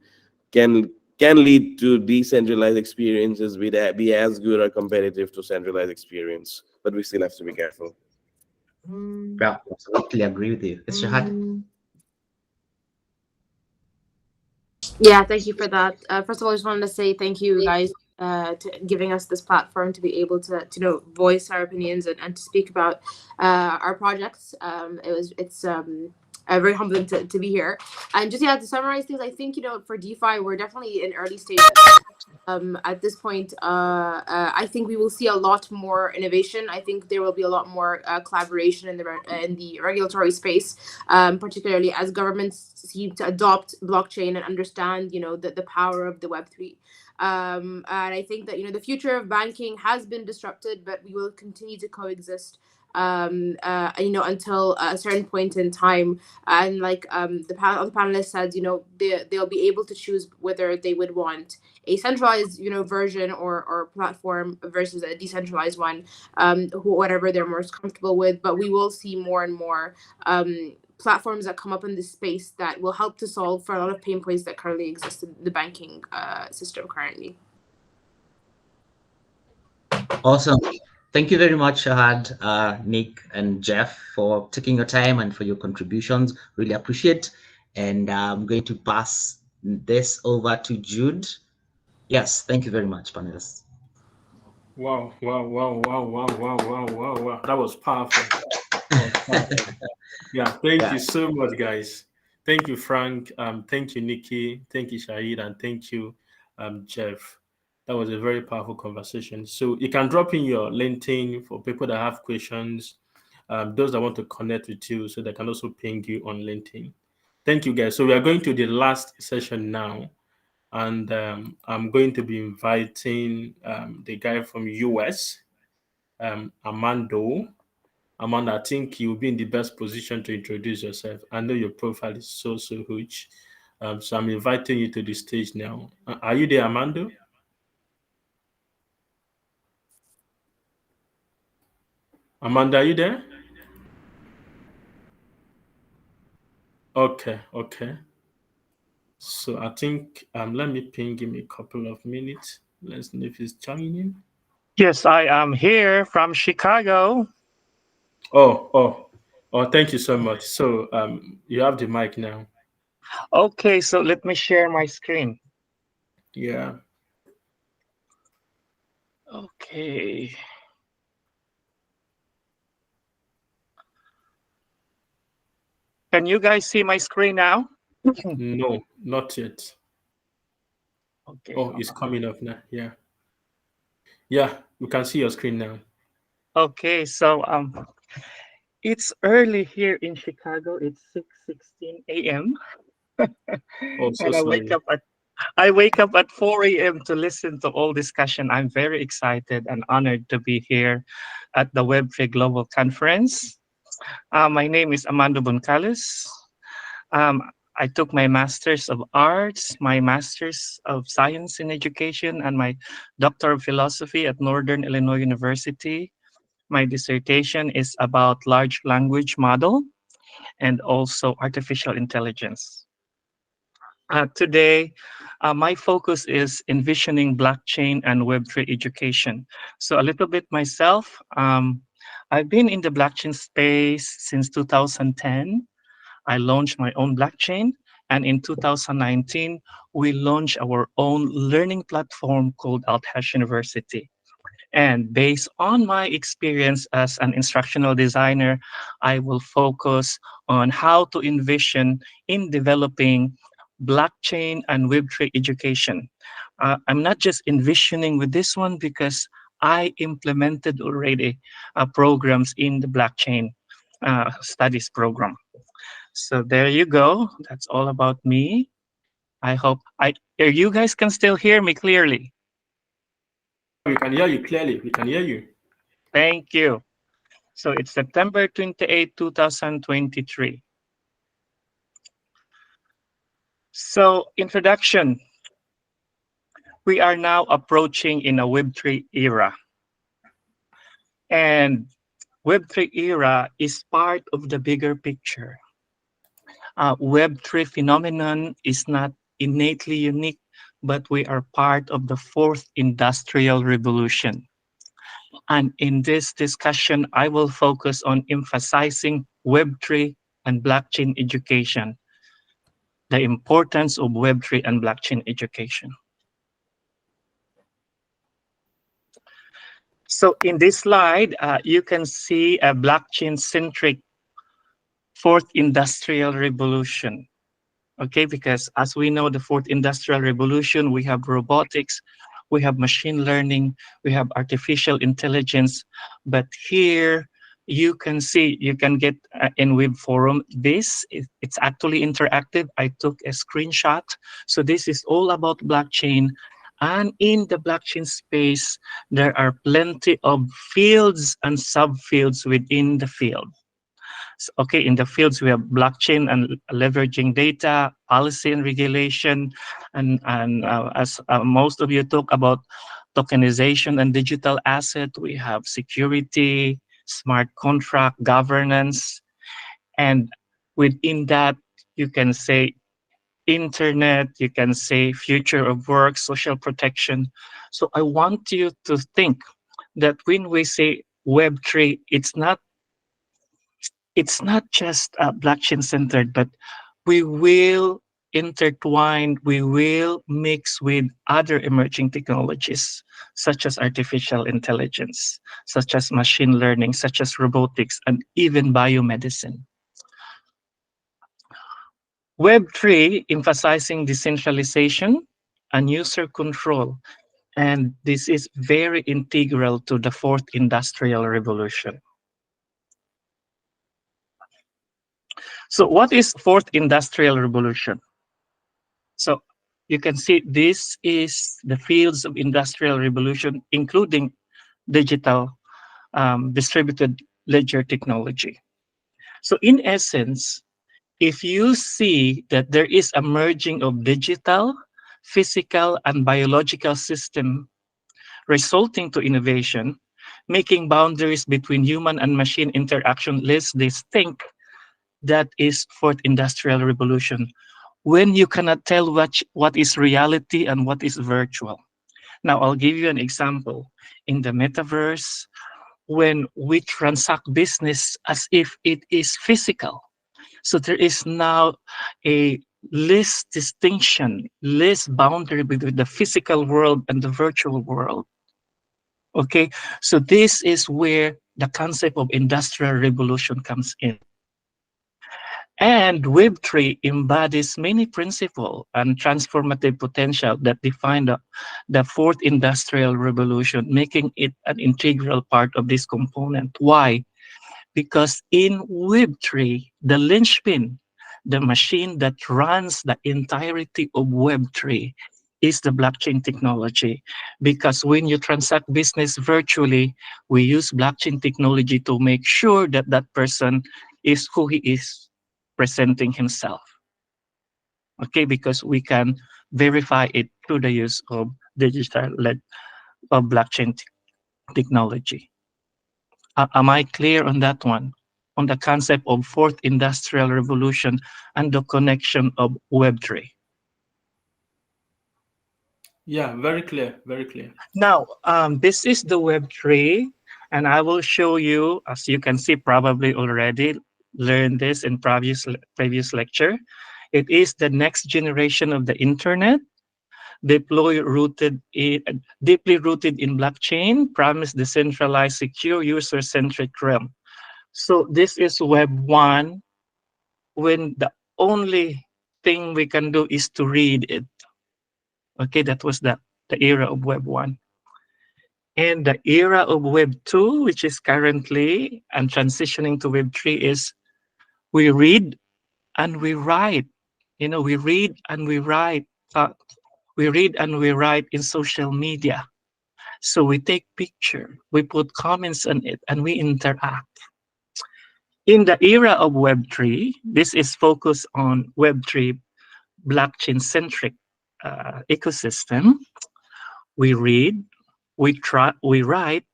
lead to decentralized experiences be as good or competitive to centralized experience. But we still have to be careful. Yeah, absolutely agree with you. It's Shahad. Yeah, thank you for that. First of all, I just wanted to say thank you guys to giving us this platform to be able to voice our opinions and to speak about our projects. It's very humbling to be here. And just to summarize things, I think for DeFi we're definitely in early stages. At this point, I think we will see a lot more innovation. I think there will be a lot more collaboration in the regulatory space, particularly as governments seem to adopt blockchain and understand, the power of the Web3. And I think that the future of banking has been disrupted, but we will continue to coexist until a certain point in time. And like the panelist said, they'll be able to choose whether they would want a centralized version or platform versus a decentralized one, whatever they're most comfortable with. But we will see more and more platforms that come up in this space that will help to solve for a lot of pain points that currently exist in the banking system currently. Awesome. Thank you very much, Shahad, Nick, and Jeff, for taking your time and for your contributions. Really appreciate. And I'm going to pass this over to Jude. Yes, thank you very much, panelists. Wow. That was powerful. Yeah, thank you so much, guys. Thank you, Frank. Thank you, Nikki. Thank you, Shahid. And thank you, Jeff. That was a very powerful conversation. So you can drop in your LinkedIn for people that have questions, those that want to connect with you, so they can also ping you on LinkedIn. Thank you, guys. So we are going to the last session now. And I'm going to be inviting the guy from US, Amanda, I think you'll be in the best position to introduce yourself. I know your profile is so huge. So I'm inviting you to the stage now. Are you there, Amanda? Amanda, are you there? Okay. So I think let me ping him a couple of minutes. Let's know if he's joining. Yes, I am here from Chicago. Oh, thank you so much. So you have the mic now. Okay, so let me share my screen. Yeah. Okay. Can you guys see my screen now? No, not yet. Okay. Oh, it's coming up now. Yeah, we can see your screen now. Okay, so it's early here in Chicago. It's 6:16 a.m. Oh, so and I wake up at 4 a.m. to listen to all discussion. I'm very excited and honored to be here at the Web3 Global Conference. My name is Amanda Boncales. I took my Master's of Arts, my Master's of Science in Education, and my Doctor of Philosophy at Northern Illinois University. My dissertation is about large language model and also artificial intelligence. Today, my focus is envisioning blockchain and Web3 education. So a little bit myself, I've been in the blockchain space since 2010. I launched my own blockchain, and in 2019, we launched our own learning platform called Althash University. And based on my experience as an instructional designer, I will focus on how to envision in developing blockchain and Web3 education. I'm not just envisioning with this one because I implemented already programs in the blockchain studies program. So there you go. That's all about me. I hope you guys can still hear me clearly. We can hear you clearly. We can hear you. Thank you. So it's September 28, 2023. So introduction. We are now approaching in a Web3 era. And Web3 era is part of the bigger picture. Web3 phenomenon is not innately unique, but we are part of the fourth industrial revolution. And in this discussion, I will focus on emphasizing Web3 and blockchain education, the importance of Web3 and blockchain education. So in this slide, you can see a blockchain-centric fourth industrial revolution. Okay, because as we know, the fourth industrial revolution, we have robotics, we have machine learning, we have artificial intelligence. But here you can see, you can get in Web Forum, it's actually interactive. I took a screenshot. So this is all about blockchain. And in the blockchain space, there are plenty of fields and subfields within the field. Okay, in the fields, we have blockchain and leveraging data, policy and regulation, and as most of you talk about tokenization and digital asset, we have security, smart contract, governance, and within that, you can say internet, you can say future of work, social protection. So I want you to think that when we say Web3, it's not just blockchain centered, but we will intertwine, we will mix with other emerging technologies, such as artificial intelligence, such as machine learning, such as robotics, and even biomedicine. Web3 emphasizing decentralization and user control. And this is very integral to the fourth industrial revolution. So what is fourth industrial revolution? So you can see this is the fields of industrial revolution, including digital distributed ledger technology. So in essence, if you see that there is a merging of digital, physical, and biological system resulting to innovation, making boundaries between human and machine interaction less distinct, that is fourth industrial revolution. When you cannot tell what is reality and what is virtual. Now, I'll give you an example. In the metaverse, when we transact business as if it is physical. So there is now a less distinction, less boundary between the physical world and the virtual world. Okay, so this is where the concept of industrial revolution comes in. And Web3 embodies many principles and transformative potential that define the fourth industrial revolution, making it an integral part of this component. Why? Because in Web3, the linchpin, the machine that runs the entirety of Web3 is the blockchain technology. Because when you transact business virtually, we use blockchain technology to make sure that that person is who he is presenting himself. Okay, because we can verify it through the use of blockchain technology. Am I clear on that one? On the concept of fourth industrial revolution and the connection of Web3. Yeah, very clear, very clear. Now, this is the Web3, and I will show you, as you can see, probably already learned this in previous lecture. It is the next generation of the internet, deeply rooted in blockchain, promise decentralized, secure, user-centric realm. So this is Web 1, when the only thing we can do is to read it. Okay, that was the era of Web 1. And the era of Web 2, which is currently and transitioning to Web 3, is we read and we write. You know, we read and we write. We read and we write in social media. So we take picture, we put comments on it, and we interact. In the era of Web 3, this is focused on Web 3 blockchain-centric ecosystem. We read, we write,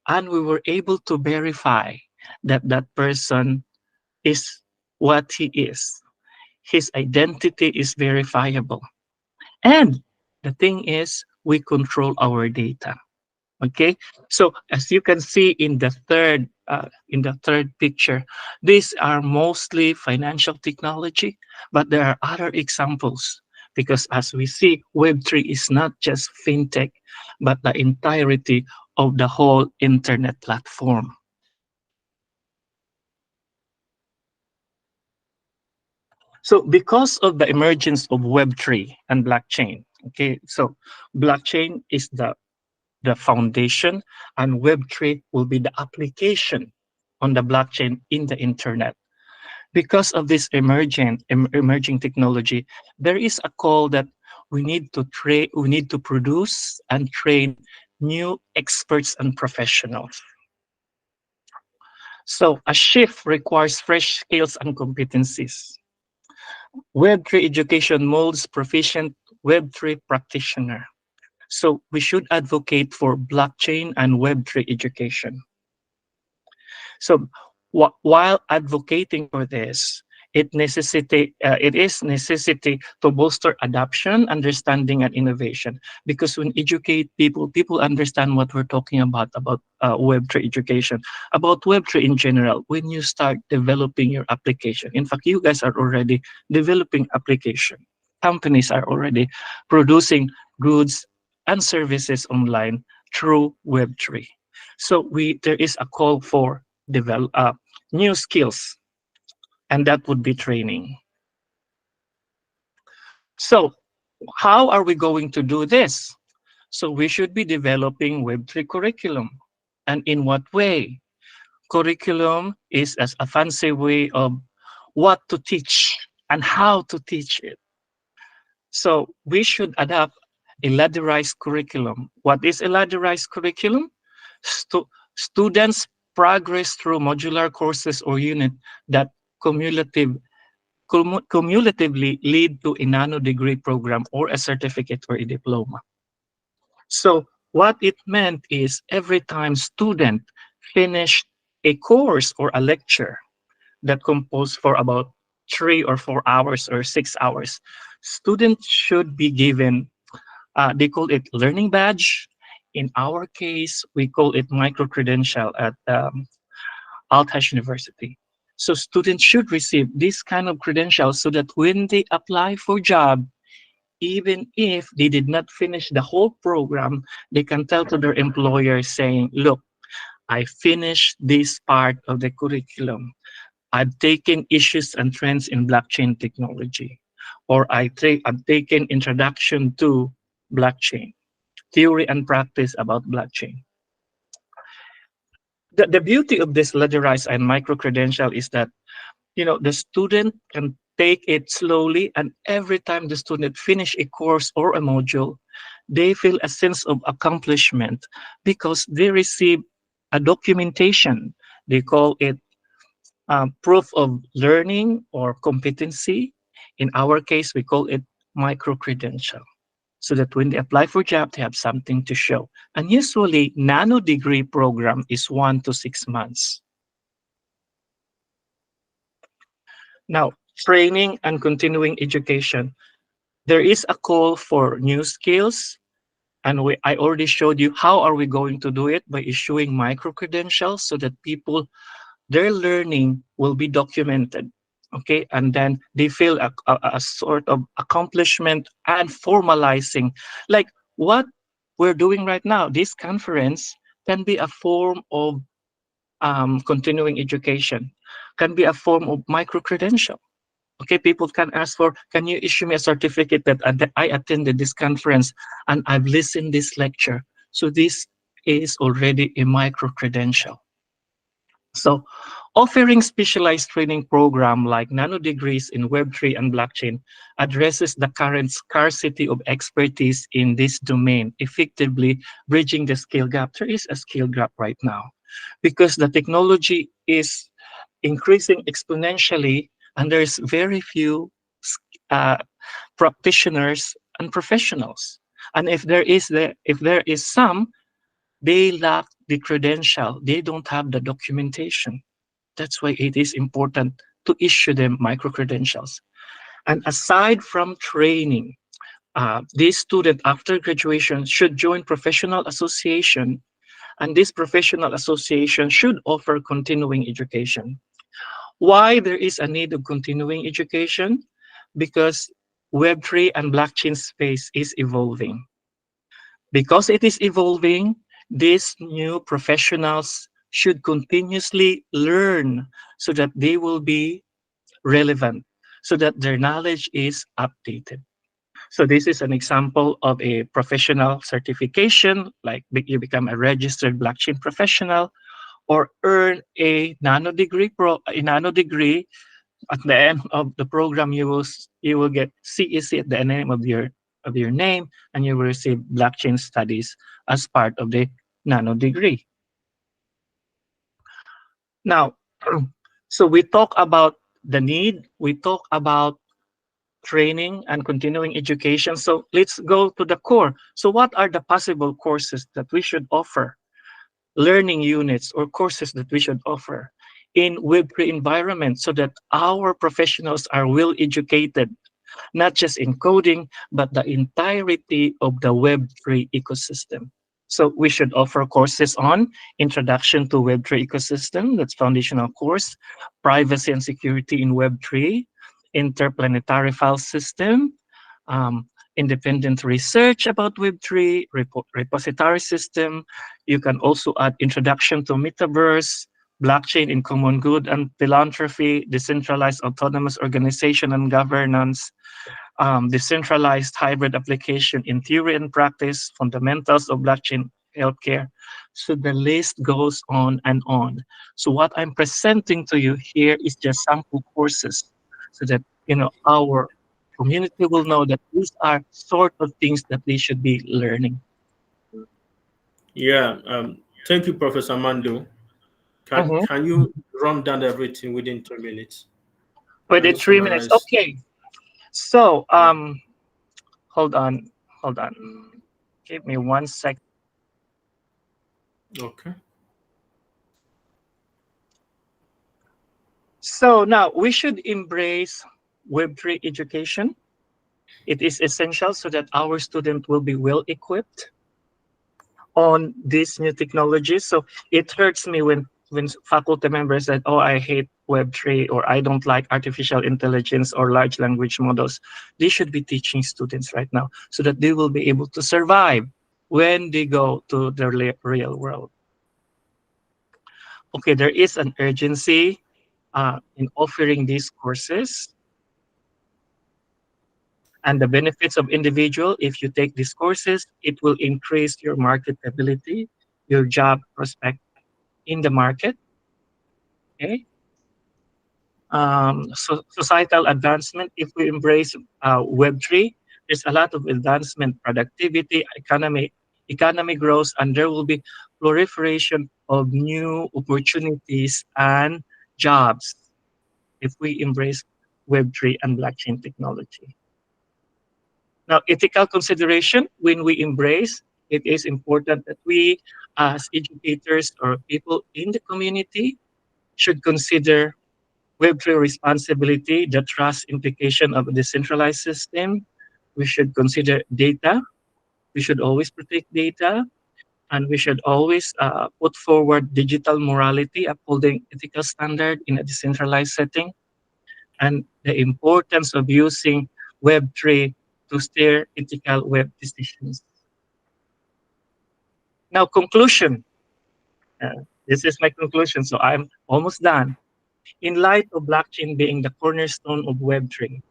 and we were able to verify that that person is what he is. His identity is verifiable. And the thing is, we control our data. Okay, so as you can see in the third picture, these are mostly financial technology, but there are other examples, because as we see, Web3 is not just fintech, but the entirety of the whole internet platform. So because of the emergence of Web3 and blockchain, okay, so blockchain is the foundation, and Web3 will be the application on the blockchain in the internet. Because of this emerging technology, there is a call that we need to produce and train new experts and professionals. So a shift requires fresh skills and competencies. Web3 education molds proficient Web3 practitioner. So we should advocate for blockchain and Web3 education. So while advocating for this, it is necessity to bolster adoption, understanding, and innovation. Because when educate people, people understand what we're talking about Web3 education, about Web3 in general. When you start developing your application, in fact, you guys are already developing application. Companies are already producing goods and services online through Web3. So there is a call for develop new skills, and that would be training. So how are we going to do this? So we should be developing Web3 curriculum. And in what way? Curriculum is as a fancy way of what to teach and how to teach it. So we should adopt a ladderized curriculum. What is a ladderized curriculum? Students progress through modular courses or unit that cumulatively lead to a nano-degree program or a certificate or a diploma. So what it meant is every time student finished a course or a lecture that composed for about 3 or 4 hours or 6 hours, students should be given, they call it learning badge. In our case, we call it micro-credential at Althash University. So students should receive this kind of credentials so that when they apply for job, even if they did not finish the whole program, they can tell to their employer saying, look, I finished this part of the curriculum. I've taken issues and trends in blockchain technology, or I've taken introduction to blockchain, theory and practice about blockchain. The beauty of this ladderized and micro-credential is that, the student can take it slowly, and every time the student finish a course or a module, they feel a sense of accomplishment because they receive a documentation. They call it proof of learning or competency. In our case, we call it micro-credential, so that when they apply for job, they have something to show. And usually, nano-degree program is 1 to 6 months. Now, training and continuing education. There is a call for new skills, and I already showed you how are we going to do it by issuing micro-credentials so that their learning will be documented, okay? And then they feel a sort of accomplishment and formalizing. Like what we're doing right now, this conference can be a form of continuing education, can be a form of micro-credential. Okay, people can ask for, can you issue me a certificate that I attended this conference and I've listened this lecture? So this is already a micro-credential. So offering specialized training program like nano degrees in Web3 and blockchain addresses the current scarcity of expertise in this domain, effectively bridging the skill gap. There is a skill gap right now because the technology is increasing exponentially and there's very few practitioners and professionals. And if there is some, they lack the credential. They don't have the documentation. That's why it is important to issue them micro-credentials. And aside from training, this student after graduation should join professional association, and this professional association should offer continuing education. Why there is a need of continuing education? Because Web3 and blockchain space is evolving. Because it is evolving, these new professionals should continuously learn so that they will be relevant, so that their knowledge is updated. So this is an example of a professional certification, like you become a registered blockchain professional, or earn a nano degree. At the end of the program, you will get CEC at the end of your of your name, and you will receive blockchain studies as part of the nano degree. Now, so we talk about the need, we talk about training and continuing education. So let's go to the core. So what are the possible courses that we should offer? Learning units or courses that we should offer in Web3 environment so that our professionals are well educated, not just in coding, but the entirety of the Web3 ecosystem. So we should offer courses on Introduction to Web3 Ecosystem, that's foundational course, Privacy and Security in Web3, Interplanetary File System, independent research about Web3, repository system. You can also add Introduction to Metaverse, Blockchain in Common Good and Philanthropy, Decentralized Autonomous Organization and Governance, Decentralized Hybrid Application in Theory and Practice, Fundamentals of Blockchain Healthcare. So the list goes on and on. So what I'm presenting to you here is just sample courses so that our community will know that these are sort of things that they should be learning. Yeah, thank you, Professor Mando. Can you run down everything within 2 minutes? Within 3 minutes, okay. So, hold on. Give me 1 sec. Okay. So now we should embrace Web3 education. It is essential so that our student will be well equipped on these new technologies. So it hurts me when faculty members said, oh, I hate Web3 or I don't like artificial intelligence or large language models. They should be teaching students right now so that they will be able to survive when they go to the real world. Okay, there is an urgency in offering these courses. And the benefits of individual, if you take these courses, it will increase your marketability, your job prospect in the market. Okay. So societal advancement, if we embrace Web3, there's a lot of advancement, productivity, economy grows, and there will be proliferation of new opportunities and jobs if we embrace Web3 and blockchain technology. Now, ethical consideration, when we embrace, it is important that we as educators or people in the community should consider Web3 responsibility, the trust implication of a decentralized system. We should consider data. We should always protect data. And we should always put forward digital morality, upholding ethical standard in a decentralized setting. And the importance of using Web3 to steer ethical web decisions. Now, conclusion. This is my conclusion, so I'm almost done. In light of blockchain being the cornerstone of Web3,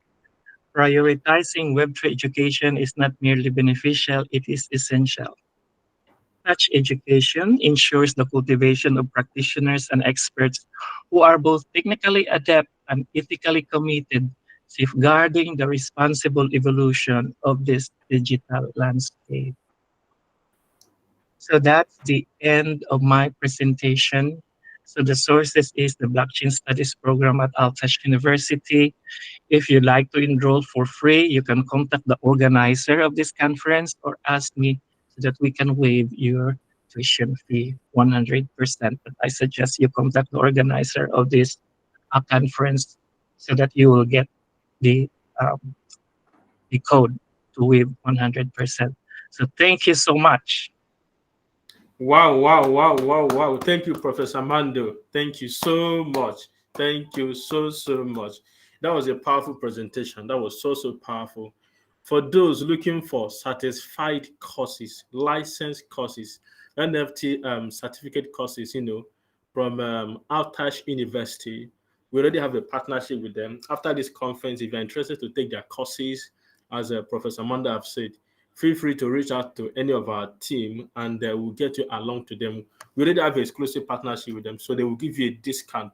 prioritizing Web3 education is not merely beneficial, it is essential. Such education ensures the cultivation of practitioners and experts who are both technically adept and ethically committed, safeguarding the responsible evolution of this digital landscape. So that's the end of my presentation. So the sources is the Blockchain Studies program at Altash University. If you'd like to enroll for free, you can contact the organizer of this conference or ask me so that we can waive your tuition fee 100%. But I suggest you contact the organizer of this conference so that you will get the code to waive 100%. So thank you so much. Wow. Thank you, Professor Mando. Thank you so much. Thank you so much. That was a powerful presentation. That was so powerful. For those looking for satisfied courses, licensed courses, NFT certificate courses, from Altash University, we already have a partnership with them. After this conference, if you're interested to take their courses, as Professor Mando have said, feel free to reach out to any of our team and we'll get you along to them. We already have an exclusive partnership with them, so they will give you a discount.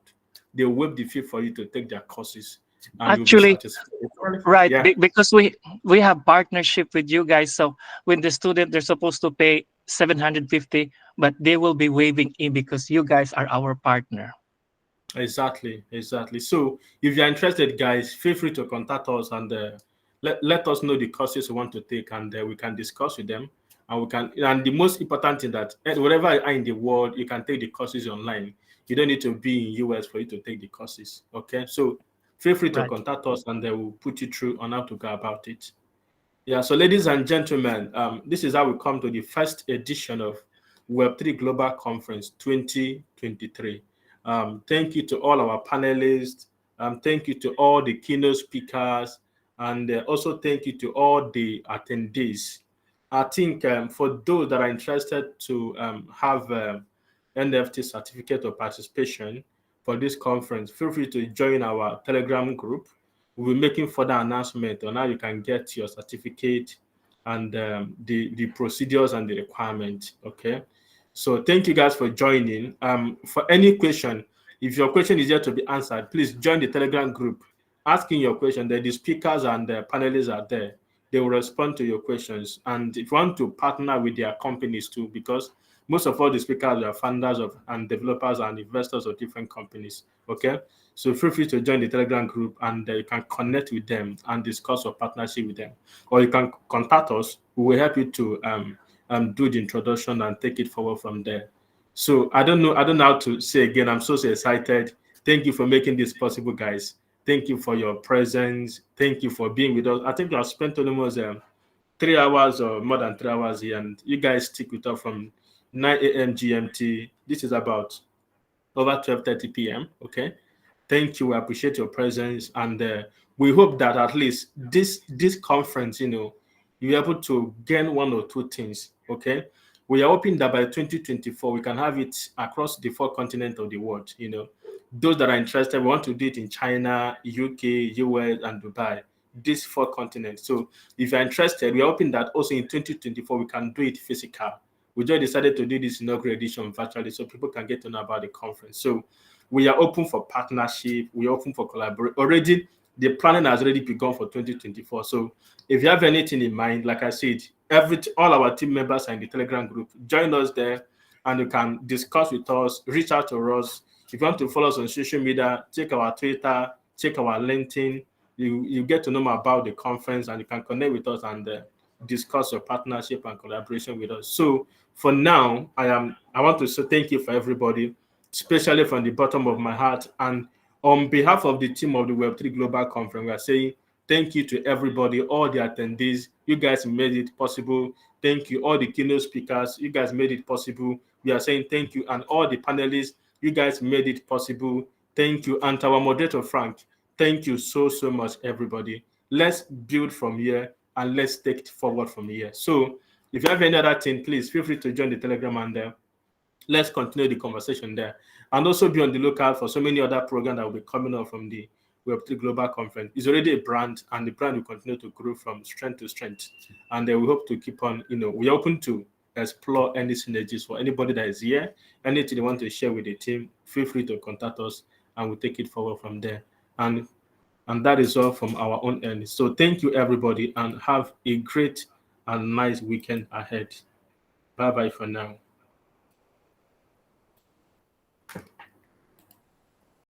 They'll waive the fee for you to take their courses. and Actually, you'll be satisfied. right, Yeah. because we have partnership with you guys. So when the student, they're supposed to pay 750, but they will be waiving in because you guys are our partner. Exactly. So if you're interested, guys, feel free to contact us and let us know the courses you want to take, and we can discuss with them. And we can. And the most important thing that wherever you are in the world, you can take the courses online. You don't need to be in US for you to take the courses. Okay. So feel free to Right. contact us, and they will put you through on how to go about it. Yeah. So, ladies and gentlemen, this is how we come to the first edition of Web3 Global Conference 2023. Thank you to all our panelists. Thank you to all the keynote speakers, and also thank you to all the attendees. I think for those that are interested to have NFT certificate of participation for this conference, feel free to join our Telegram group. We'll be making further announcement on how you can get your certificate and the procedures and the requirements. Okay. So thank you guys for joining. For any question, if your question is yet to be answered, please join the Telegram group. Asking your question, the speakers and the panelists are there. They will respond to your questions. And if you want to partner with their companies too, because most of all the speakers are founders of and developers and investors of different companies. Okay. So feel free to join the Telegram group, and you can connect with them and discuss your partnership with them. Or you can contact us. We will help you to do the introduction and take it forward from there. So I don't know how to say again. I'm so excited. Thank you for making this possible, guys. Thank you for your presence. Thank you for being with us. I think I've spent almost 3 hours or more than 3 hours here, and you guys stick with us from 9 a.m. GMT. This is about over 12:30 p.m. Okay. Thank you. We appreciate your presence, and we hope that at least this conference, you're able to gain one or two things. Okay, we are hoping that by 2024 we can have it across the 4 continents of the world. Those that are interested, we want to do it in China, UK, US, and Dubai. These 4 continents. So if you're interested, we are hoping that also in 2024 we can do it physical. We just decided to do this inaugural edition virtually so people can get to know about the conference. So we are open for partnership. We are open for collaboration. Already, the planning has already begun for 2024. So if you have anything in mind, like I said, all our team members are in the Telegram group. Join us there, and you can discuss with us, reach out to us. If you want to follow us on social media, check our Twitter, check our LinkedIn. You get to know more about the conference, and you can connect with us and discuss your partnership and collaboration with us. So for now, I want to say thank you for everybody, especially from the bottom of my heart. And on behalf of the team of the Web3 Global Conference, we are saying thank you to everybody, all the attendees. You guys made it possible. Thank you, all the keynote speakers. You guys made it possible. We are saying thank you, and all the panelists. You guys made it possible. Thank you, and to our moderator Frank. Thank you so much, everybody. Let's build from here, and let's take it forward from here. So if you have any other thing, please feel free to join the Telegram, and let's continue the conversation there. And also be on the lookout for so many other programs that will be coming up from the Web3 Global Conference. It's already a brand, and the brand will continue to grow from strength to strength. And we hope to keep on, we're open to explore any synergies for anybody that is here. Anything you want to share with the team, feel free to contact us, and we'll take it forward from there. And that is all from our own end. So thank you, everybody, and have a great and nice weekend ahead. Bye-bye for now.